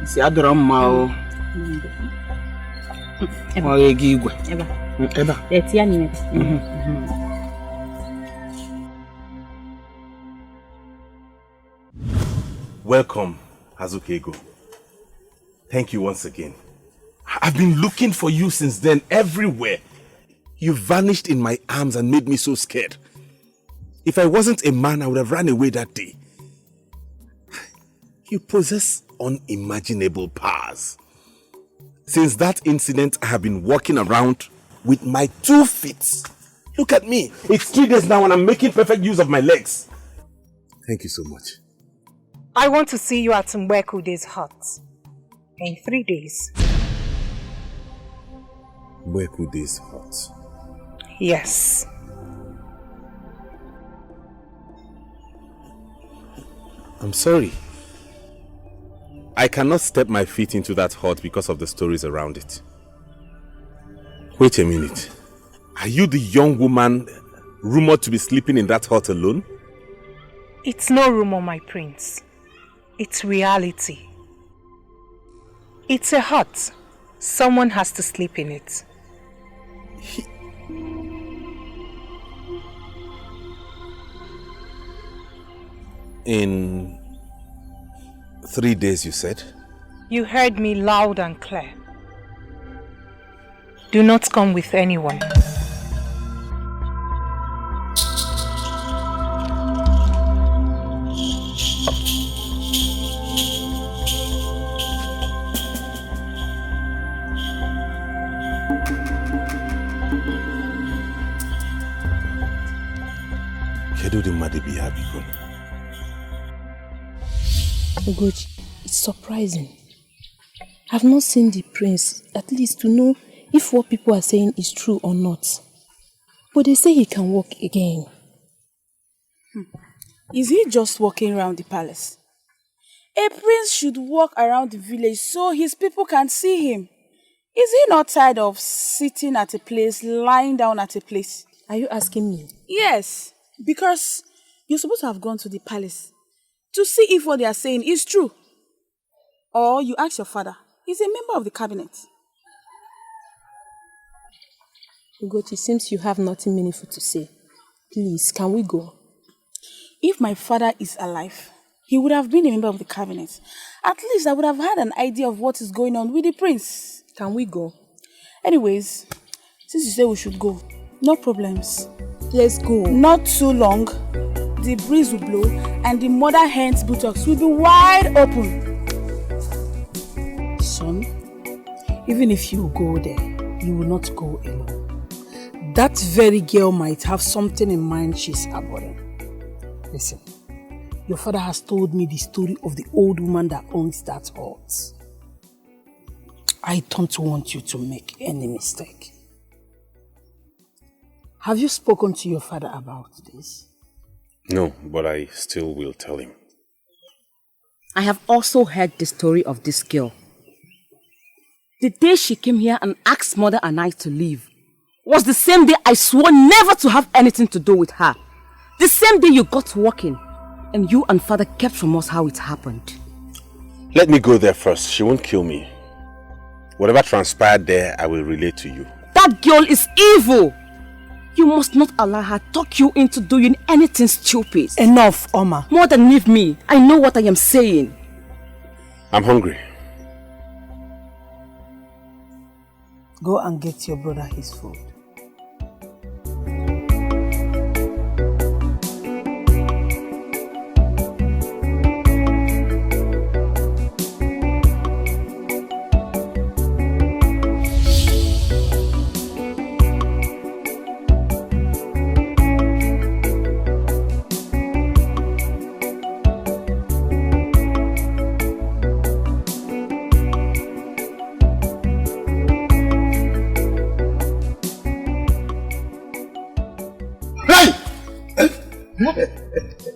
Speaker 13: Si adoro mma o. Igwe. Eba.
Speaker 10: Welcome, Hazukego. Thank you once again. I've been looking for you since then everywhere. You vanished in my arms and made me so scared. If I wasn't a man, I would have run away that day. You possess unimaginable powers. Since that incident, I have been walking around with my 2 feet. Look at me. It's 3 days now and I'm making perfect use of my legs. Thank you so much.
Speaker 5: I want to see you at Mwekude's hut in 3 days.
Speaker 10: Mwekude's hut?
Speaker 5: Yes.
Speaker 10: I'm sorry. I cannot step my feet into that hut because of the stories around it. Wait a minute. Are you the young woman rumored to be sleeping in that hut alone?
Speaker 5: It's no rumor, my prince. It's reality. It's a hut. Someone has to sleep in it.
Speaker 10: In 3 days, you said?
Speaker 5: You heard me loud and clear. Do not come with anyone.
Speaker 15: Ugochi, it's surprising. I've not seen the prince, at least to know if what people are saying is true or not. But they say he can walk again.
Speaker 2: Is he just walking around the palace? A prince should walk around the village so his people can see him. Is he not tired of sitting at a place, lying down at a place?
Speaker 15: Are you asking me?
Speaker 2: Yes, because you're supposed to have gone to the palace to see if what they are saying is true. Or you ask your father. He's a member of the cabinet.
Speaker 15: Ugochi, it seems you have nothing meaningful to say. Please, can we go?
Speaker 2: If my father is alive, he would have been a member of the cabinet. At least I would have had an idea of what is going on with the prince.
Speaker 15: Can we go?
Speaker 2: Anyways, since you say we should go, no problems.
Speaker 15: Let's go.
Speaker 2: Not too long, the breeze will blow and the mother hen's buttocks will be wide open.
Speaker 18: Son, even if you go there, you will not go alone. That very girl might have something in mind she's harboring. Listen, your father has told me the story of the old woman that owns that hut. I don't want you to make any mistake. Have you spoken to your father about this?
Speaker 10: No, but I still will tell him.
Speaker 7: I have also heard the story of this girl. The day she came here and asked Mother and I to leave was the same day I swore never to have anything to do with her. The same day you got walking and you and Father kept from us how it happened.
Speaker 10: Let me go there first. She won't kill me. Whatever transpired there, I will relate to you.
Speaker 7: That girl is evil. You must not allow her talk you into doing anything stupid.
Speaker 18: Enough, Oma.
Speaker 7: More than leave me. I know what I am saying.
Speaker 10: I'm hungry.
Speaker 18: Go and get your brother his food.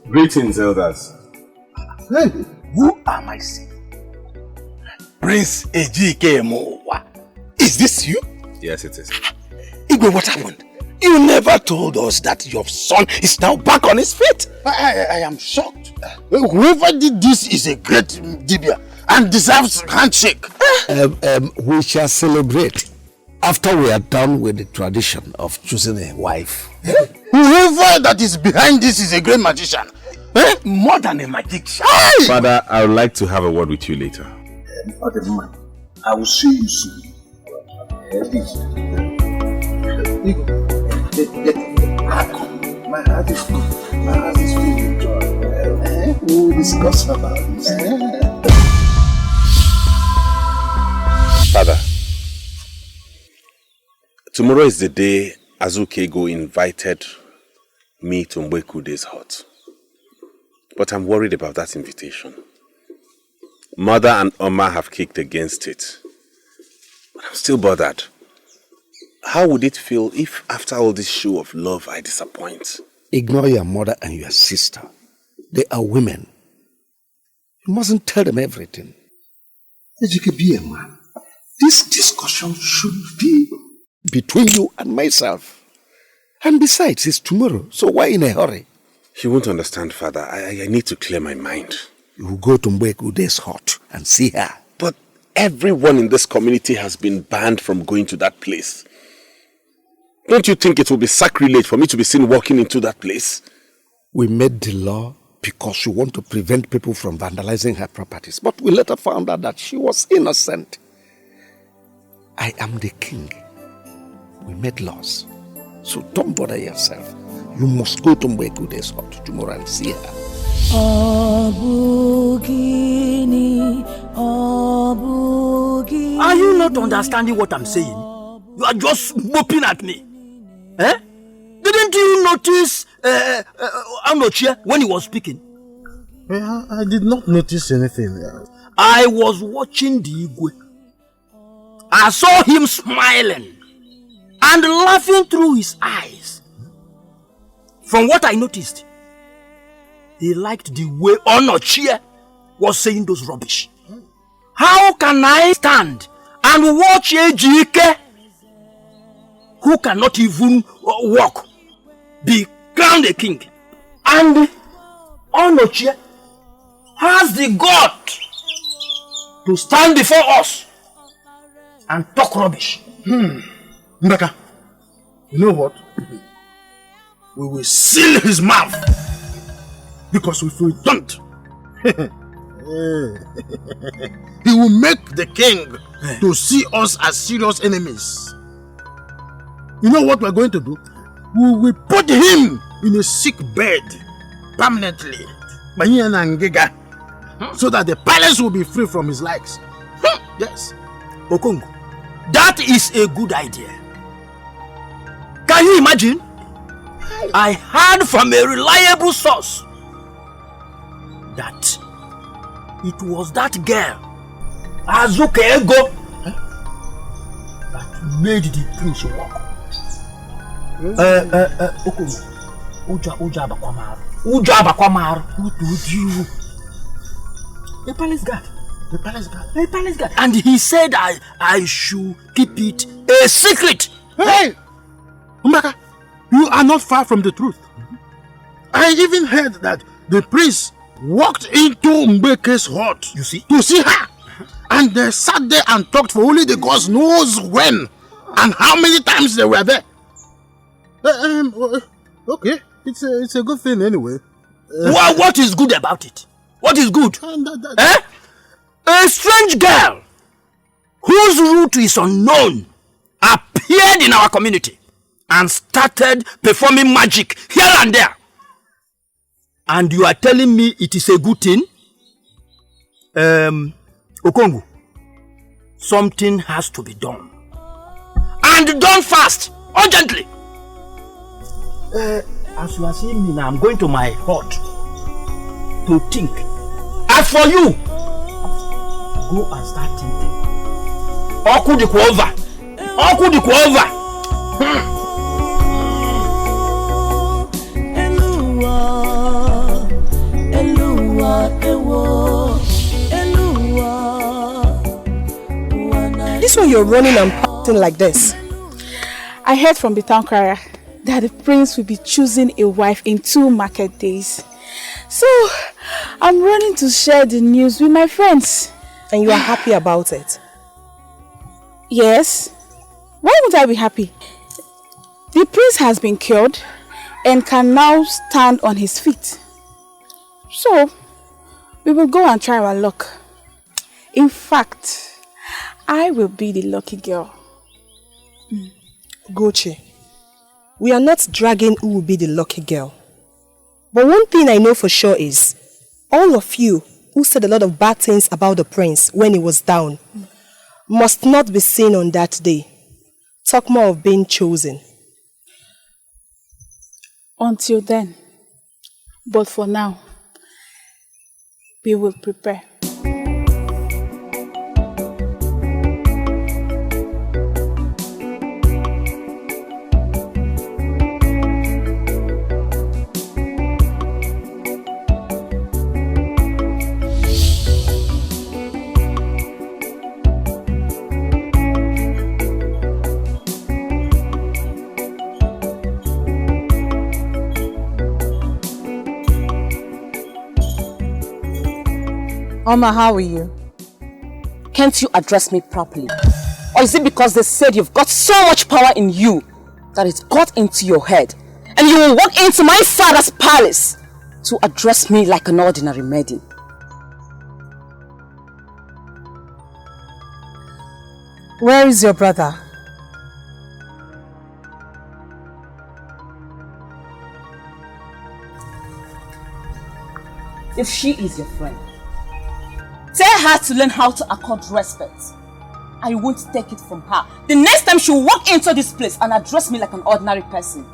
Speaker 10: Greetings, elders.
Speaker 20: Hey, who am I seeing? Prince Ejike Mowa. Is this you?
Speaker 10: Yes, it is.
Speaker 20: Igwe, what happened? You never told us that your son is now back on his feet. I am shocked. Whoever did this is a great Dibia and deserves handshake.
Speaker 6: We shall celebrate after we are done with the tradition of choosing a wife.
Speaker 20: Whoever that is behind this is a great magician. More than a magician.
Speaker 10: Father, I would like to have a word with you later.
Speaker 6: I will see you soon. My heart is good. My heart is full of joy. We will discuss about this.
Speaker 10: Father, tomorrow is the day Azukego invited me to Mwekude's hut. But I'm worried about that invitation. Mother and Oma have kicked against it. But I'm still bothered. How would it feel if after all this show of love I disappoint?
Speaker 6: Ignore your mother and your sister. They are women. You mustn't tell them everything. Ejike, be a man. This discussion should be between you and myself. And besides, it's tomorrow, so why in a hurry?
Speaker 10: You won't understand, Father. I need to clear my mind.
Speaker 6: You will go to Mwekude's hut and see her.
Speaker 10: But everyone in this community has been banned from going to that place. Don't you think it will be sacrilege for me to be seen walking into that place?
Speaker 6: We made the law because we want to prevent people from vandalizing her properties. But we later found out that she was innocent. I am the king. We made laws. So don't bother yourself. You must go to Mwekude's hut tomorrow and see her.
Speaker 20: Are you not understanding what I'm saying? You are just moping at me. Eh? Didn't you notice Anochie when he was speaking?
Speaker 9: I did not notice anything.
Speaker 20: I was watching the Igwe. I saw him smiling and laughing through his eyes. From what I noticed, he liked the way Anochie was saying those rubbish. How can I stand and watch Ejike, who cannot even walk, be crowned a king? And Anochie has the gut to stand before us and talk rubbish.
Speaker 9: Mbeka, you know what? We will seal his mouth. Because if we don't, he
Speaker 12: he will make the king to see us as serious enemies. You know what we're going to do? We will put him in a sick bed permanently. So that the palace will be free from his likes. Yes.
Speaker 20: Okongo, that is a good idea. Can you imagine? I heard from a reliable source that it was that girl, Azukego, that made the prince walk. Okongo, Uja Abakwamar. What would you? The palace guard. The palace guard. And he said I should keep it a secret.
Speaker 12: Hey! Umaka, you are not far from the truth. I even heard that the priest walked into Mbeke's hut, you see, to see her. And they sat there and talked for only the gods knows when and how many times they were there. Okay, it's a good thing anyway.
Speaker 20: What is good about it? What is good? A strange girl whose route is unknown appeared in our community and started performing magic here and there. And you are telling me it is a good thing? Okongo, something has to be done. And done fast, urgently. As you are seeing me now, I'm going to my hut to think. As for you, go and start thinking. Oku the over.
Speaker 4: This one you're running and parting like this.
Speaker 2: I heard from the town crier that the prince will be choosing a wife in 2 market days. So, I'm running to share the news with my friends.
Speaker 4: And you are happy about it?
Speaker 2: Yes. Why would I be happy? The prince has been cured and can now stand on his feet. So, we will go and try our luck. In fact, I will be the lucky girl.
Speaker 4: Goche, we are not dragging who will be the lucky girl. But one thing I know for sure is, all of you who said a lot of bad things about the prince when he was down must not be seen on that day. Talk more of being chosen.
Speaker 2: Until then. But for now, we will prepare.
Speaker 5: Oma, how are you? Can't you address me properly? Or is it because they said you've got so much power in you that it got into your head and you will walk into my father's palace to address me like an ordinary maiden?
Speaker 4: Where is your brother?
Speaker 5: If she is your friend, tell her to learn how to accord respect. I won't take it from her. The next time she'll walk into this place and address me like an ordinary person.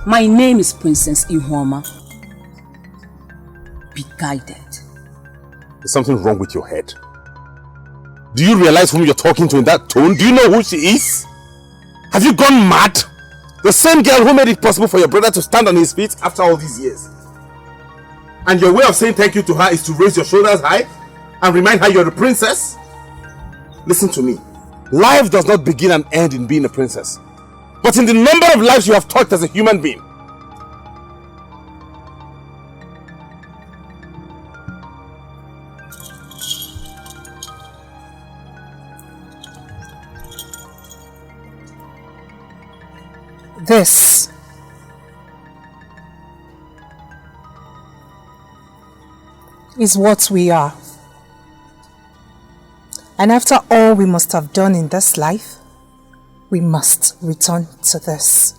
Speaker 5: My name is Princess Ihuoma. Be guided.
Speaker 10: There's something wrong with your head. Do you realize whom you're talking to in that tone? Do you know who she is? Have you gone mad? The same girl who made it possible for your brother to stand on his feet after all these years. And your way of saying thank you to her is to raise your shoulders high and remind her you're a princess? Listen to me. Life does not begin and end in being a princess, but in the number of lives you have touched as a human being.
Speaker 8: is what we are. And after all we must have done in this life, we must return to this.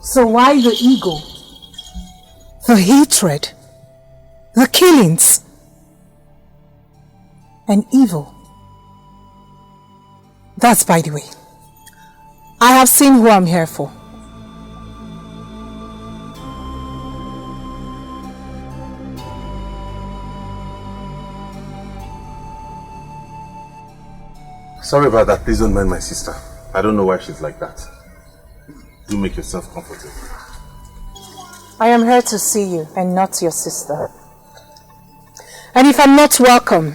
Speaker 8: So why the ego? The hatred? The killings? And evil? That's by the way. I have seen who I'm here for.
Speaker 10: Sorry about that. Please don't mind my sister. I don't know why she's like that. Do make yourself comfortable.
Speaker 8: I am here to see you and not your sister. And if I'm not welcome,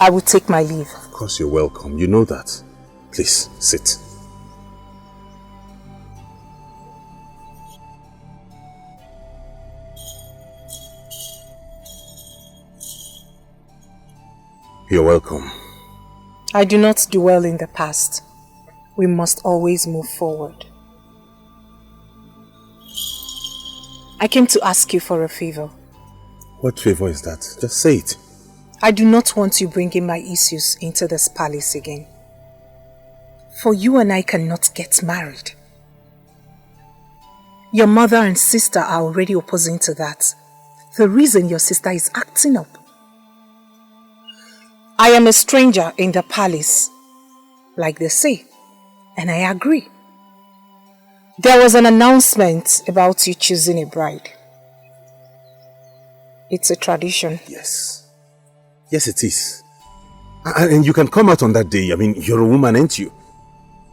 Speaker 8: I will take my leave.
Speaker 10: Of course you're welcome. You know that. Please, sit. You're welcome.
Speaker 8: I do not dwell in the past. We must always move forward. I came to ask you for a favor.
Speaker 10: What favor is that? Just say it.
Speaker 8: I do not want you bringing my issues into this palace again. For you and I cannot get married. Your mother and sister are already opposing to that. The reason your sister is acting up. I am a stranger in the palace, like they say, and I agree. There was an announcement about you choosing a bride. It's a tradition.
Speaker 10: Yes. Yes, it is. And you can come out on that day. I mean, you're a woman, ain't you?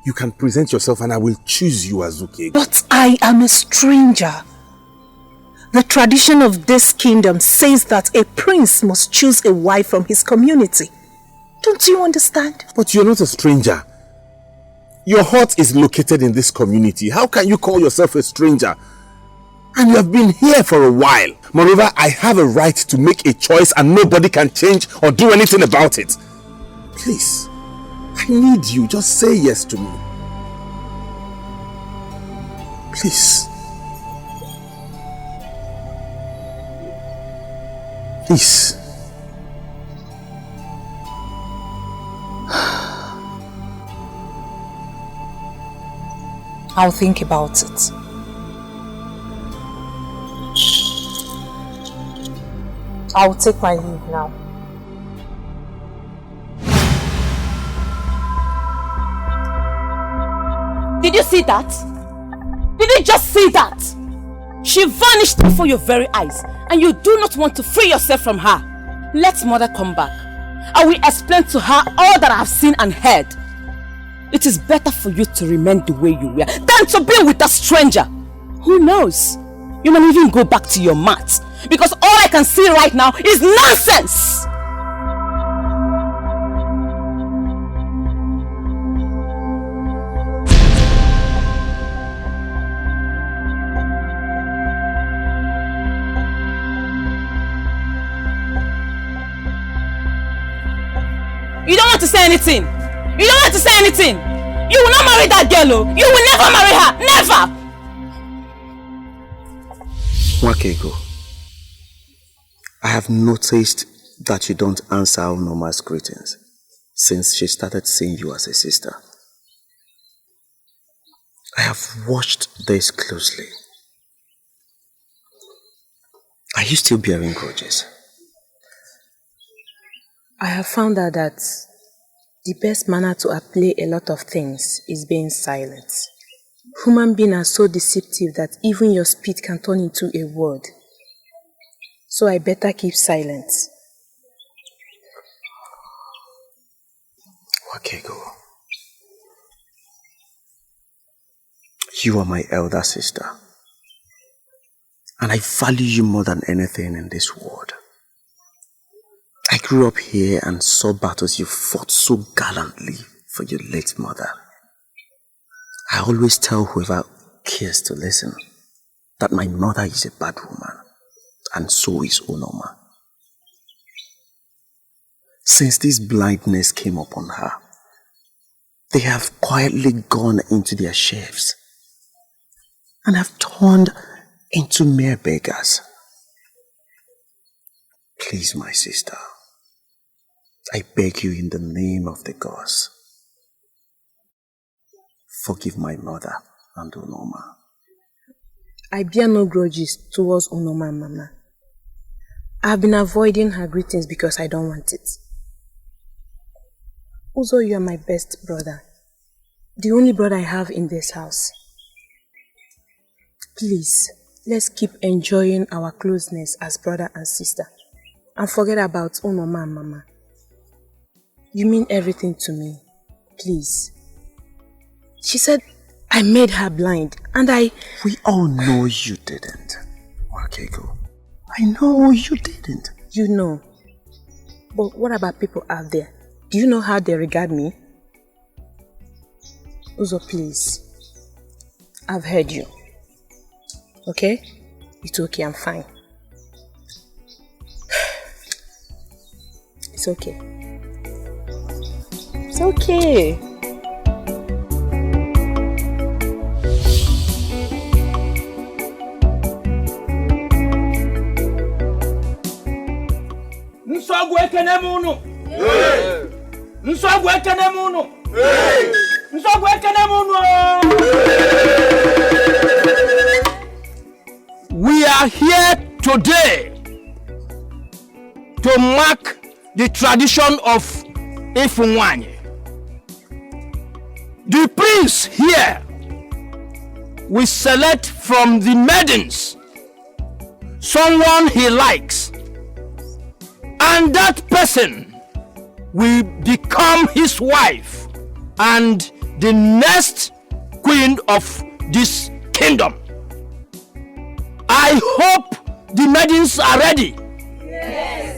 Speaker 10: You can present yourself and I will choose you as Azuke.
Speaker 8: But I am a stranger. The tradition of this kingdom says that a prince must choose a wife from his community. Don't you understand?
Speaker 10: But you're not a stranger. Your heart is located in this community. How can you call yourself a stranger? And you have been here for a while. Moreover, I have a right to make a choice and nobody can change or do anything about it. Please, I need you. Just say yes to me. Please. Please.
Speaker 8: I'll think about it. I'll take my leave now.
Speaker 11: Did you see that? Did you just see that? She vanished before your very eyes and you do not want to free yourself from her. Let mother come back. I will explain to her all that I have seen and heard. It is better for you to remain the way you were than to be with a stranger. Who knows? You might even go back to your mat because all I can see right now is nonsense. You don't want to say anything. You don't want to say anything. You will not marry that girl. Oh. You will never marry her. Never.
Speaker 17: Wakego, I have noticed that you don't answer Unoma's greetings since she started seeing you as a sister. I have watched this closely. Are you still bearing grudges?
Speaker 15: I have found out that the best manner to outplay a lot of things is being silent. Human beings are so deceptive that even your speech can turn into a word. So I better keep silent.
Speaker 17: Wakego, you are my elder sister. And I value you more than anything in this world. I grew up here and saw battles you fought so gallantly for your late mother. I always tell whoever cares to listen that my mother is a bad woman, and so is Unoma. Since this blindness came upon her, they have quietly gone into their shelves and have turned into mere beggars.
Speaker 14: Please, my sister, I beg you in the name of the gods, forgive my mother and Unoma.
Speaker 15: I bear no grudges towards Unoma and Mama. I've been avoiding her greetings because I don't want it. Uzo, you are my best brother. The only brother I have in this house. Please, let's keep enjoying our closeness as brother and sister. And forget about Unoma and Mama. You mean everything to me. Please. She said I made her blind and
Speaker 14: We all know you didn't, Wakego. I know you didn't.
Speaker 15: You know. But what about people out there? Do you know how they regard me? Uzo, please. I've heard you. Okay? It's okay, I'm fine. It's okay. It's okay.
Speaker 20: Nsogbu ekene munu. Nsogbu ekene munu. Nsogbu ekene munu. We are here today to mark the tradition of Ifunwanye. The prince here will select from the maidens someone he likes, and that person will become his wife and the next queen of this kingdom. I hope the maidens are ready. Yes.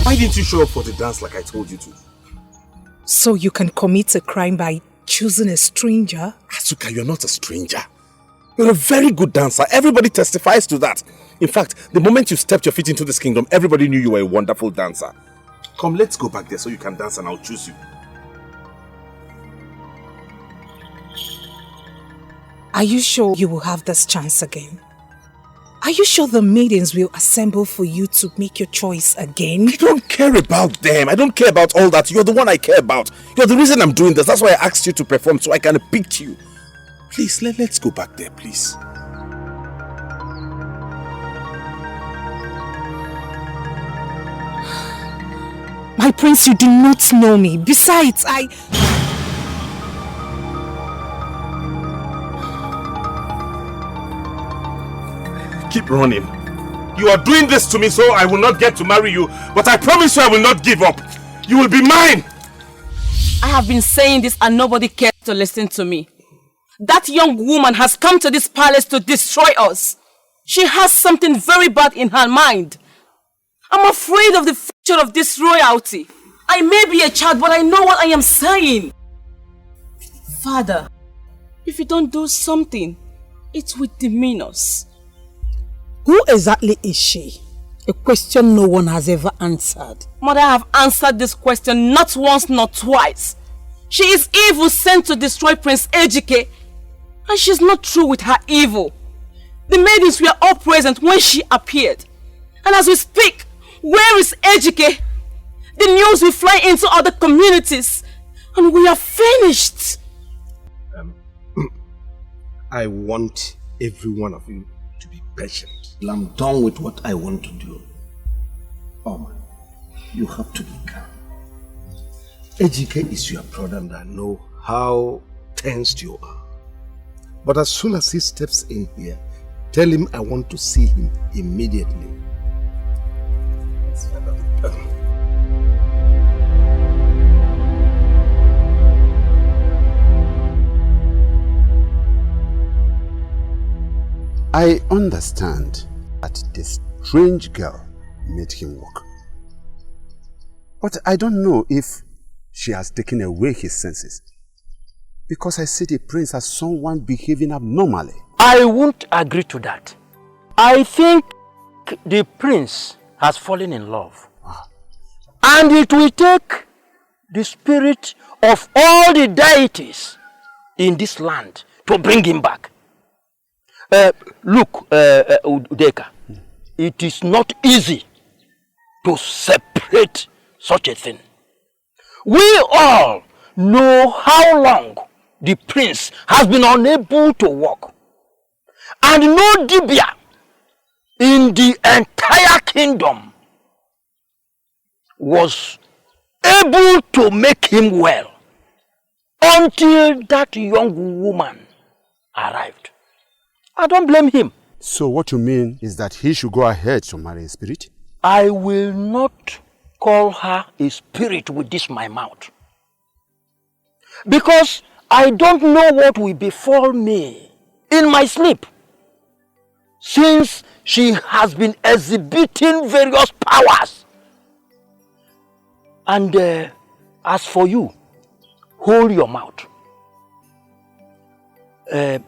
Speaker 10: Why didn't you show up for the dance like I told you to?
Speaker 8: So you can commit a crime by choosing a stranger?
Speaker 10: Asuka, you're not a stranger. You're a very good dancer. Everybody testifies to that. In fact, the moment you stepped your feet into this kingdom, everybody knew you were a wonderful dancer. Come, let's go back there so you can dance and I'll choose you.
Speaker 8: Are you sure you will have this chance again? Are you sure the maidens will assemble for you to make your choice again?
Speaker 10: I don't care about them. I don't care about all that. You're the one I care about. You're the reason I'm doing this. That's why I asked you to perform so I can pick you. Please, let's go back there, please.
Speaker 4: My prince, you do not know me. Besides,
Speaker 10: Keep running. You are doing this to me so I will not get to marry you, but I promise you I will not give up. You will be mine.
Speaker 7: I have been saying this and nobody cares to listen to me. That young woman has come to this palace to destroy us. She has something very bad in her mind. I'm afraid of the future of this royalty. I may be a child, but I know what I am saying. Father, if you don't do something, it will demean us.
Speaker 18: Who exactly is she? A question no one has ever answered.
Speaker 7: Mother, I have answered this question not once, not twice. She is evil sent to destroy Prince Ejike. And she's not true with her evil. The maidens were all present when she appeared. And as we speak, where is Ejike? The news will fly into other communities. And we are finished.
Speaker 6: I want every one of you to be patient. I'm done with what I want to do. Oma, you have to be calm. Ejike is your brother and I know how tensed you are. But as soon as he steps in here, tell him I want to see him immediately.
Speaker 1: I understand that this strange girl made him walk. But I don't know if she has taken away his senses. Because I see the prince as someone behaving abnormally.
Speaker 20: I won't agree to that. I think the prince has fallen in love. And it will take the spirit of all the deities in this land to bring him back. Look, Udeka, it is not easy to separate such a thing. We all know how long the prince has been unable to walk. And no Dibia in the entire kingdom was able to make him well until that young woman arrived. I don't blame him.
Speaker 1: So what you mean is that he should go ahead to marry a spirit?
Speaker 20: I will not call her a spirit with this my mouth. Because I don't know what will befall me in my sleep. Since she has been exhibiting various powers. And as for you, hold your mouth.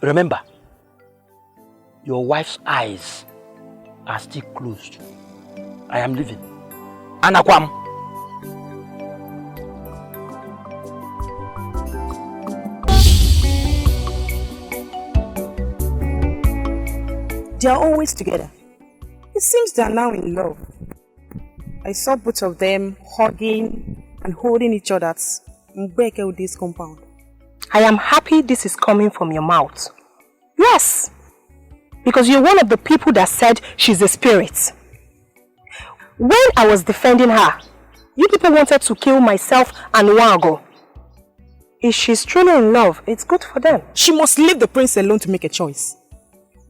Speaker 20: Remember, your wife's eyes are still closed. I am leaving. Anakwam.
Speaker 2: They are always together. It seems they are now in love. I saw both of them hugging and holding each other at Mbeke compound.
Speaker 4: I am happy this is coming from your mouth. Yes, because you're one of the people that said she's a spirit. When I was defending her, you people wanted to kill myself and Wango. If she's truly in love, it's good for them.
Speaker 2: She must leave the prince alone to make a choice.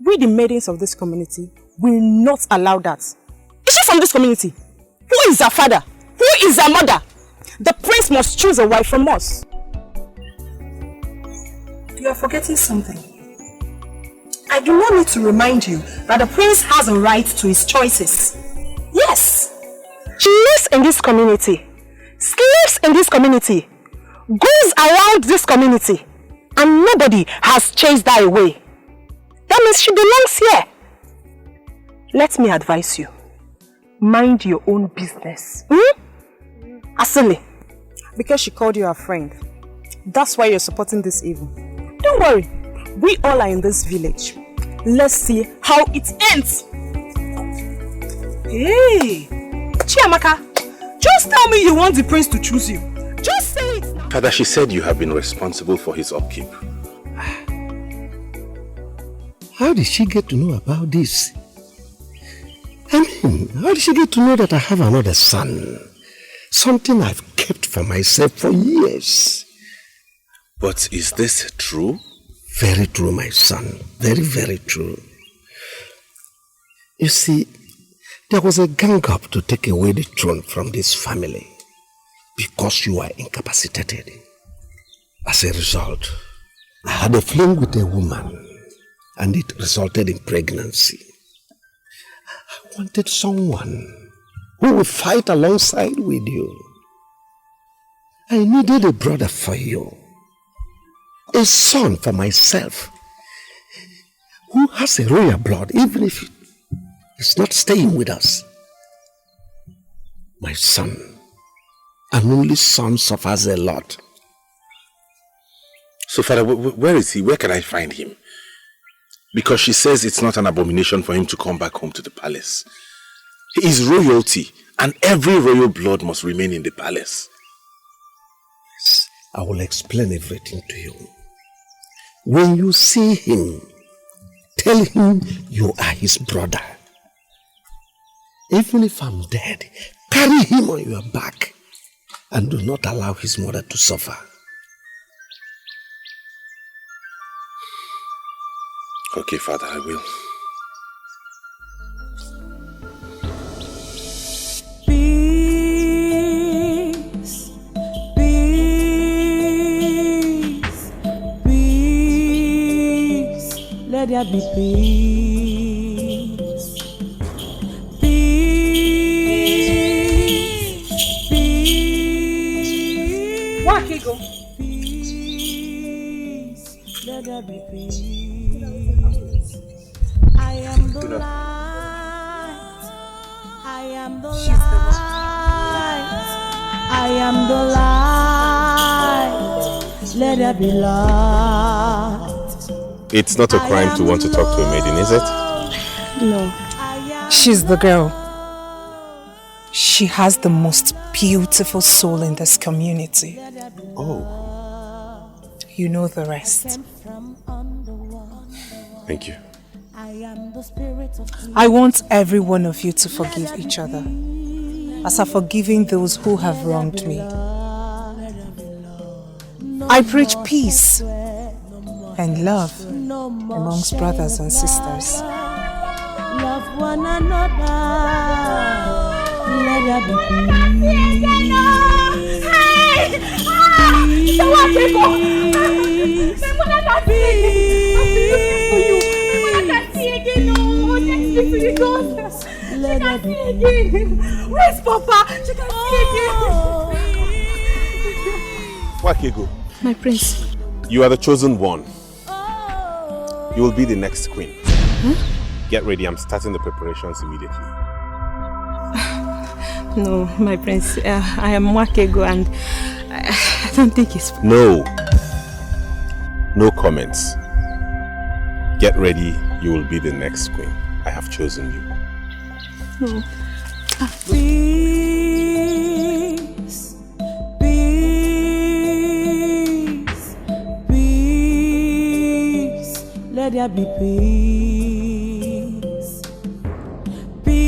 Speaker 2: We, the maidens of this community, will not allow that. Is she from this community? Who is her father? Who is her mother? The prince must choose a wife from us.
Speaker 4: You are forgetting something. I do not need to remind you that the prince has a right to his choices. Yes! She lives in this community, sleeps in this community, goes around this community, and nobody has chased her away. That means she belongs here. Let me advise you. Mind your own business. Asili.
Speaker 2: Because she called you her friend. That's why you're supporting this evil. Don't worry. We all are in this village. Let's see how it ends.
Speaker 4: Hey! Chiamaka, just tell me you want the prince to choose you. Just say it.
Speaker 10: Father, she said you have been responsible for his upkeep.
Speaker 6: How did she get to know about this? I mean, how did she get to know that I have another son? Something I've kept for myself for years.
Speaker 10: But is this true?
Speaker 6: Very true, my son. Very, very true. You see, there was a gang up to take away the throne from this family because you are incapacitated. As a result, I had a fling with a woman and it resulted in pregnancy. I wanted someone who would fight alongside with you. I needed a brother for you, a son for myself, who has a royal blood, even if he's not staying with us. My son, an only son, suffers a lot.
Speaker 10: So, Father, where is he? Where can I find him? Because she says it's not an abomination for him to come back home to the palace. He is royalty, and every royal blood must remain in the palace.
Speaker 6: Yes, I will explain everything to you. When you see him, tell him you are his brother. Even if I'm dead, carry him on your back and do not allow his mother to suffer.
Speaker 10: Okay, Father, I will.
Speaker 16: Peace, peace, peace, let there be peace. Peace, peace.
Speaker 2: Wakigo.
Speaker 16: Peace, let there be peace. I am the light. I am the light. I am the light. Let there be light.
Speaker 10: It's not a crime to want to talk to a maiden, is it?
Speaker 4: No. She's the girl. She has the most beautiful soul in this community.
Speaker 10: Oh.
Speaker 4: You know the rest.
Speaker 10: Thank you.
Speaker 4: I want every one of you to forgive each other, as I've forgiven those who have wronged me. I preach peace and love amongst brothers and sisters.
Speaker 16: Love one another. Let there be
Speaker 2: Where's Papa? She can see again.
Speaker 10: Wakigo.
Speaker 15: My prince.
Speaker 10: You are the chosen one. You will be the next queen.
Speaker 15: Huh?
Speaker 10: Get ready, I'm starting the preparations immediately.
Speaker 15: No, my prince, I am Wakego and I don't think it's...
Speaker 10: No. No comments. Get ready, you will be the next queen. I have chosen you.
Speaker 15: No.
Speaker 16: Peace, peace, peace, let there be peace. Peace,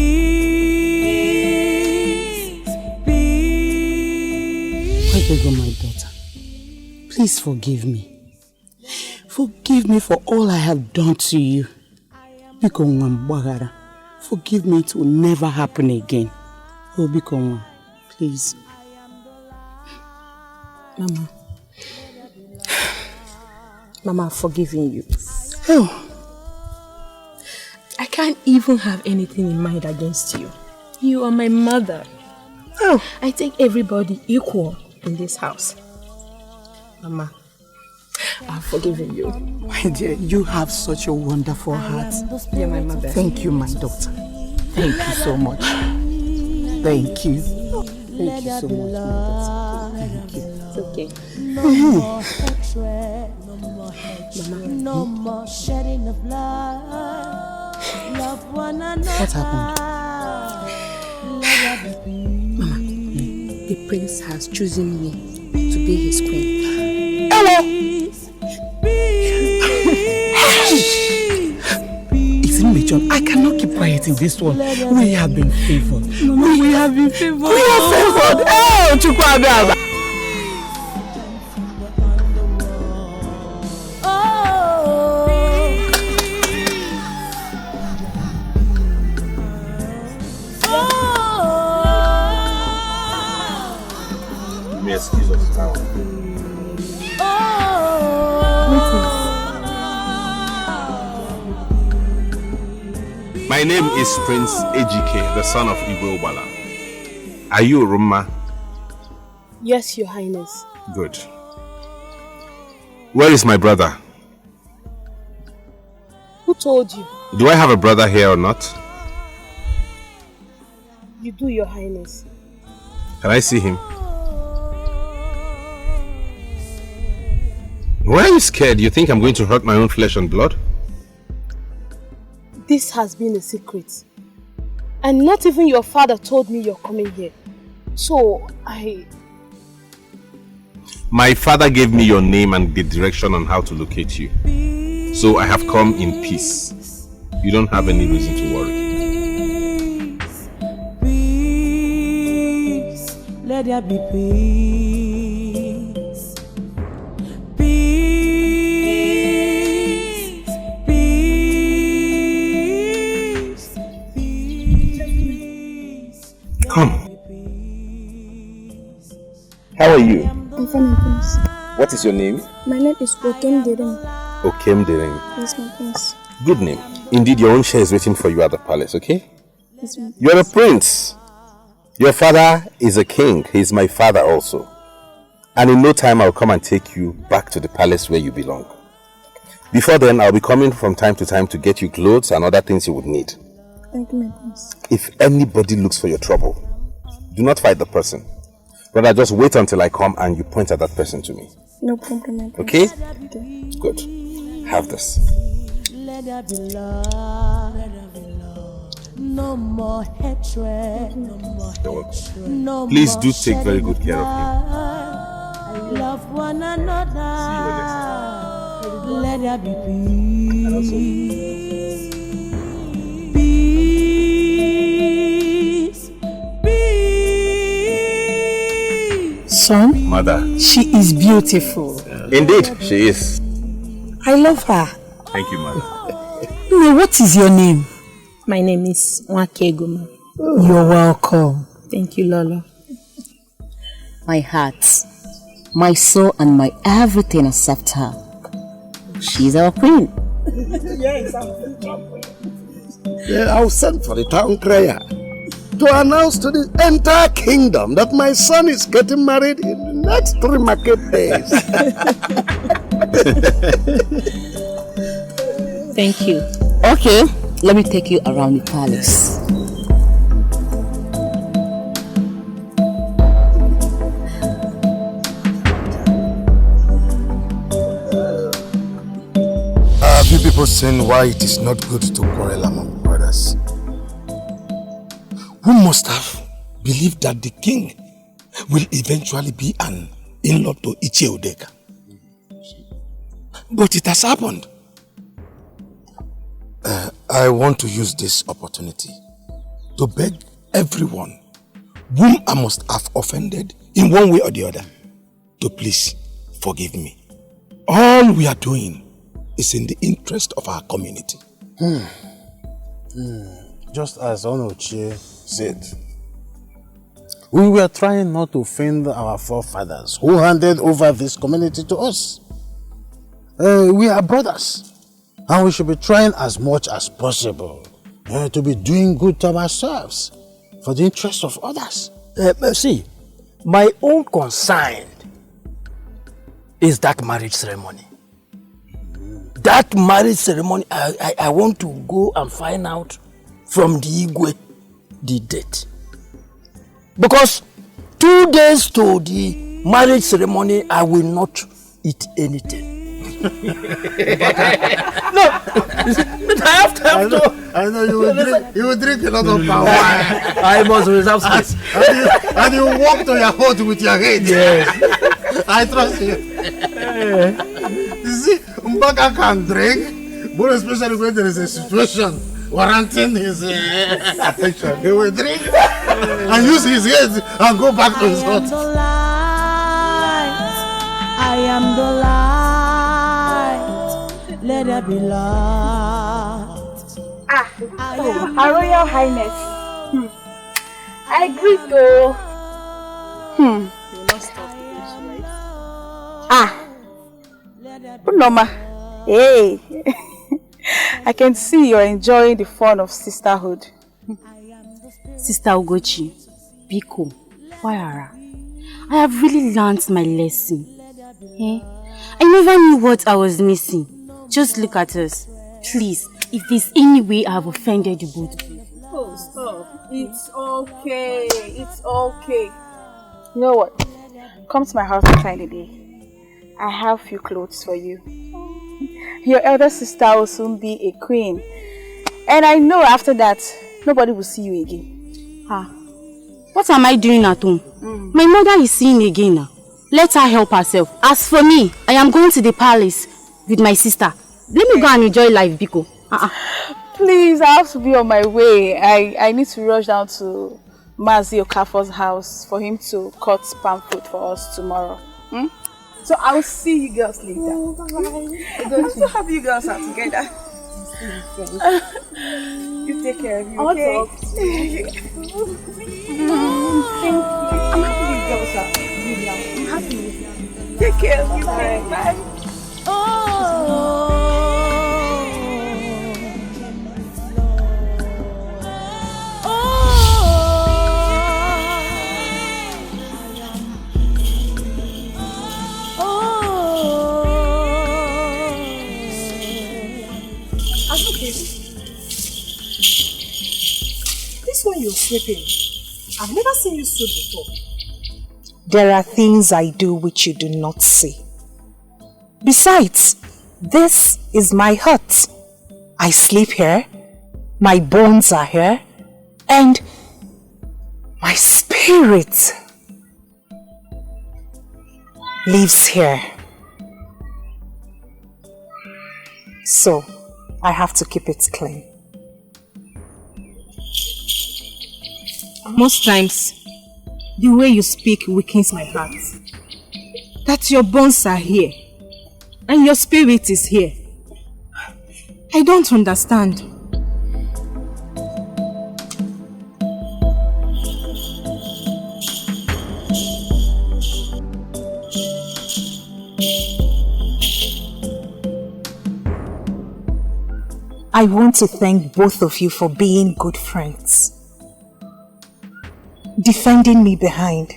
Speaker 16: peace.
Speaker 18: Wakego, my daughter, please forgive me. Forgive me for all I have done to you. Biko Mwambagara. Forgive me, it will never happen again. Oh, Biko, please.
Speaker 15: Mama, I've forgiven you.
Speaker 18: Oh.
Speaker 15: I can't even have anything in mind against you. You are my mother.
Speaker 18: Oh.
Speaker 15: I take everybody equal in this house. Mama, I've forgiven you.
Speaker 18: My dear, you have such a wonderful heart.
Speaker 15: You're my mother.
Speaker 18: Thank you, my daughter. Thank you so much. Thank you. Thank you so much, my daughter. Thank you.
Speaker 15: It's okay.
Speaker 16: No more hatred, no more shedding of blood. Love one another.
Speaker 18: What happened?
Speaker 15: Mama, the prince has chosen me to be his queen.
Speaker 16: Peace, peace,
Speaker 19: forgetting this one. We have been favored.
Speaker 7: We have been favored.
Speaker 19: We are favored. Oh, Chukwababa.
Speaker 10: Excuse us now. My name is Prince Ejike, the son of Nigerian Ubah. Are you Ruma?
Speaker 11: Yes, Your Highness.
Speaker 10: Good. Where is my brother?
Speaker 11: Who told you?
Speaker 10: Do I have a brother here or not?
Speaker 11: You do, Your Highness.
Speaker 10: Can I see him? Why are you scared? You think I'm going to hurt my own flesh and blood?
Speaker 11: This has been a secret. And not even your father told me you're coming here. So,
Speaker 10: My father gave me your name and the direction on how to locate you. So I have come in peace. You don't have any reason to worry.
Speaker 16: Peace, let there be peace. Peace, peace.
Speaker 10: Come. How are you?
Speaker 21: I'm fine, Prince.
Speaker 10: What is your name?
Speaker 21: My name is Okem Dering.
Speaker 10: Okem Dering.
Speaker 21: Yes, my prince.
Speaker 10: Good name. Indeed, your own share is waiting for you at the palace, okay?
Speaker 21: Yes, my prince.
Speaker 10: You're a prince. Your father is a king. He's my father also. And in no time, I'll come and take you back to the palace where you belong. Before then, I'll be coming from time to time to get you clothes and other things you would need.
Speaker 21: Thank you, my prince.
Speaker 10: If anybody looks for your trouble, do not fight the person. Rather, just wait until I come and you point at that person to me.
Speaker 21: No problem, my prince.
Speaker 10: Okay?
Speaker 21: Okay.
Speaker 10: Good. Have this.
Speaker 16: Let there be love. Let there be love. No more hatred. No more hatred. No
Speaker 10: Please
Speaker 16: more
Speaker 10: do take very good care of him.
Speaker 16: him. Love one another. Let there be peace. Peace. Peace.
Speaker 18: Son?
Speaker 10: Mother.
Speaker 18: She is beautiful.
Speaker 10: Indeed, she is.
Speaker 18: I love her.
Speaker 10: Thank you, Mother.
Speaker 18: What is your name?
Speaker 15: My name is Nwakegoma.
Speaker 18: You're welcome.
Speaker 15: Thank you, Lolo.
Speaker 22: My heart, my soul, and my everything accept her. She's our queen.
Speaker 6: I'll send for the town crier to announce to the entire kingdom that my son is getting married in the next 3 market days.
Speaker 22: Thank you. Okay, let me take you around the palace.
Speaker 12: You people saying why it is not good to quarrel among brothers. Who must have believed that the king will eventually be an in-law to Ichie Udeka? But it has happened. I want to use this opportunity to beg everyone whom I must have offended in one way or the other to please forgive me. All we are doing is in the interest of our community.
Speaker 24: Just as Onochie said, we were trying not to offend our forefathers who handed over this community to us. We are brothers, and we should be trying as much as possible to be doing good to ourselves for the interest of others.
Speaker 20: See, my own concern is that marriage ceremony. That marriage ceremony, I want to go and find out from the Igwe the date. Because 2 days to the marriage ceremony, I will not eat anything.
Speaker 12: No, I have to. I know you will drink a lot of power.
Speaker 20: I must reserve space.
Speaker 12: And you walk to your hut with your head.
Speaker 20: Yes.
Speaker 12: I trust you. You see, Mbaka can drink, but especially when there is a situation warranting his attention. He will drink and use his head and go back to his hut.
Speaker 16: I am the light. Let there be light.
Speaker 2: Our Royal Highness. I agree though. You will not stop the right? Noma. Hey. I can see you're enjoying the fun of sisterhood.
Speaker 11: Sister Ugochi, Biko, Waira, I have really learned my lesson. I never knew what I was missing. Just look at us. Please, if there's any way I have offended you both.
Speaker 2: Oh, stop. It's okay. It's okay. You know what? Come to my house on Chinenye. I have few clothes for you. Your elder sister will soon be a queen. And I know after that, nobody will see you again.
Speaker 11: What am I doing at home? My mother is seeing again now. Let her help herself. As for me, I am going to the palace with my sister. Let me go and enjoy life, Biko.
Speaker 2: Please, I have to be on my way. I need to rush down to Mazi Okafor's house for him to cut palm fruit for us tomorrow. So I will see you girls later. I'm so happy you girls are together. You take care of you, okay? I'm happy you girls are really out. I'm happy with you. Take care of you, bye.
Speaker 8: This one you're sweeping, I've never seen you sweep before. There are things I do which you do not see. Besides, this is my hut. I sleep here, my bones are here, and my spirit lives here. So, I have to keep it clean.
Speaker 4: Most times, the way you speak weakens my heart. That your bones are here and your spirit is here. I don't understand.
Speaker 8: I want to thank both of you for being good friends, defending me behind,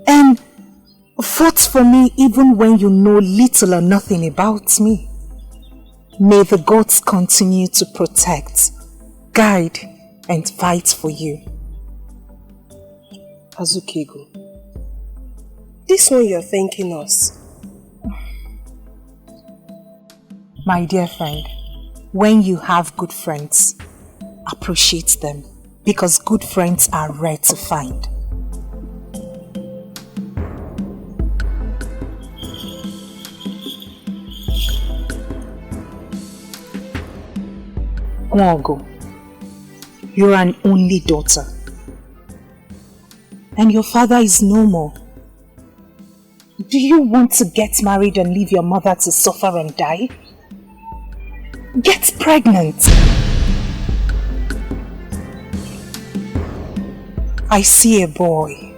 Speaker 8: and fought for me even when you know little or nothing about me. May the gods continue to protect, guide, and fight for you.
Speaker 3: Azukego, this one you're thanking us.
Speaker 8: My dear friend, when you have good friends, appreciate them, because good friends are rare to find. Nwogo, you're an only daughter, and your father is no more. Do you want to get married and leave your mother to suffer and die? Get pregnant. I see a boy.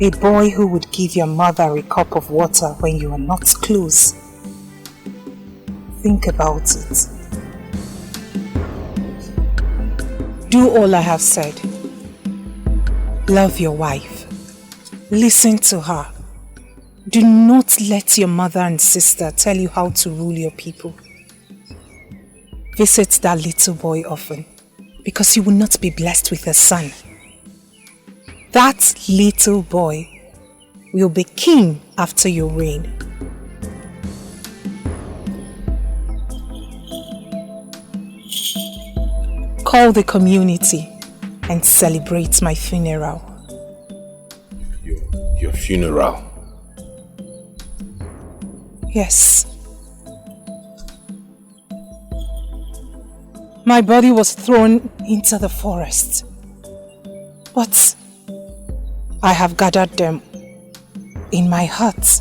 Speaker 8: A boy who would give your mother a cup of water when you are not close. Think about it. Do all I have said. Love your wife. Listen to her. Do not let your mother and sister tell you how to rule your people. Visit that little boy often, because you will not be blessed with a son. That little boy will be king after your reign. Call the community and celebrate my funeral.
Speaker 10: Your funeral?
Speaker 8: Yes. my body was thrown into the forest. But I have gathered them in my heart.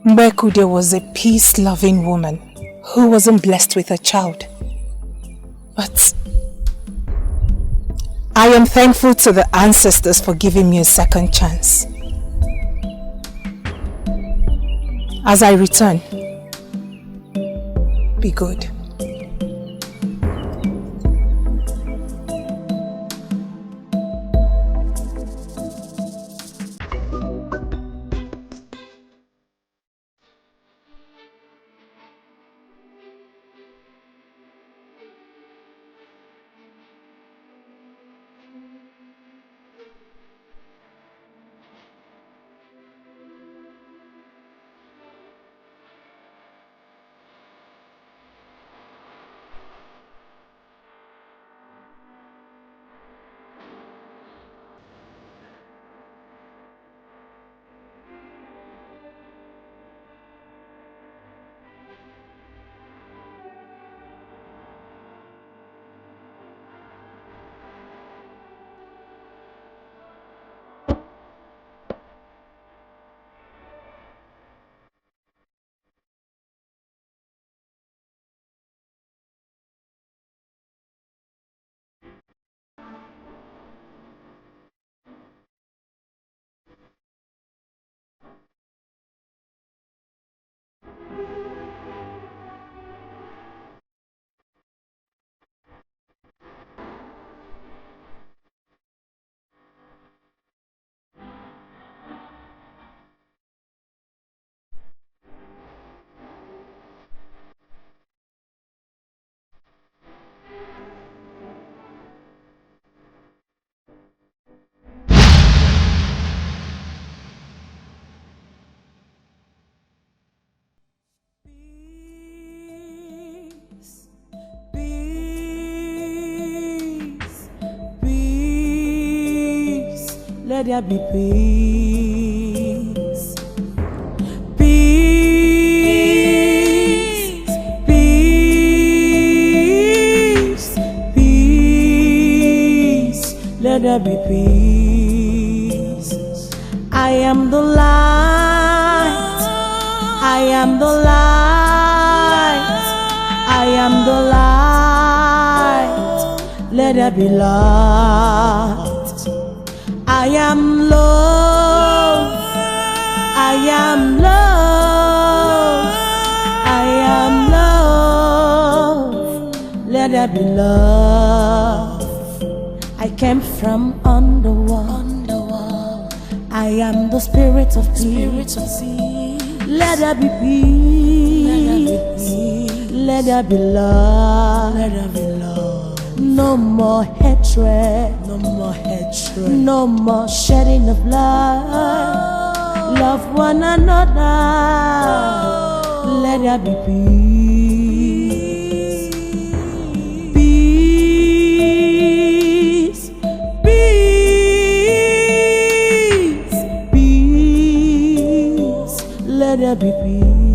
Speaker 8: Mbekude was a peace-loving woman who wasn't blessed with a child. But I am thankful to the ancestors for giving me a second chance. As I return, be good.
Speaker 16: Let there be peace. Peace. Peace. Peace. Let there be peace. I am the light. I am the light. I am the light. Let there be light. I am love, I am love, I am love, let there be love. I came from underworld, I am the spirit of peace. Let there be peace, let there be love, let there be love. No more hatred, no more hatred, no more shedding of blood. Love one another. Let there be peace. Peace. Peace. Peace. Let there be peace.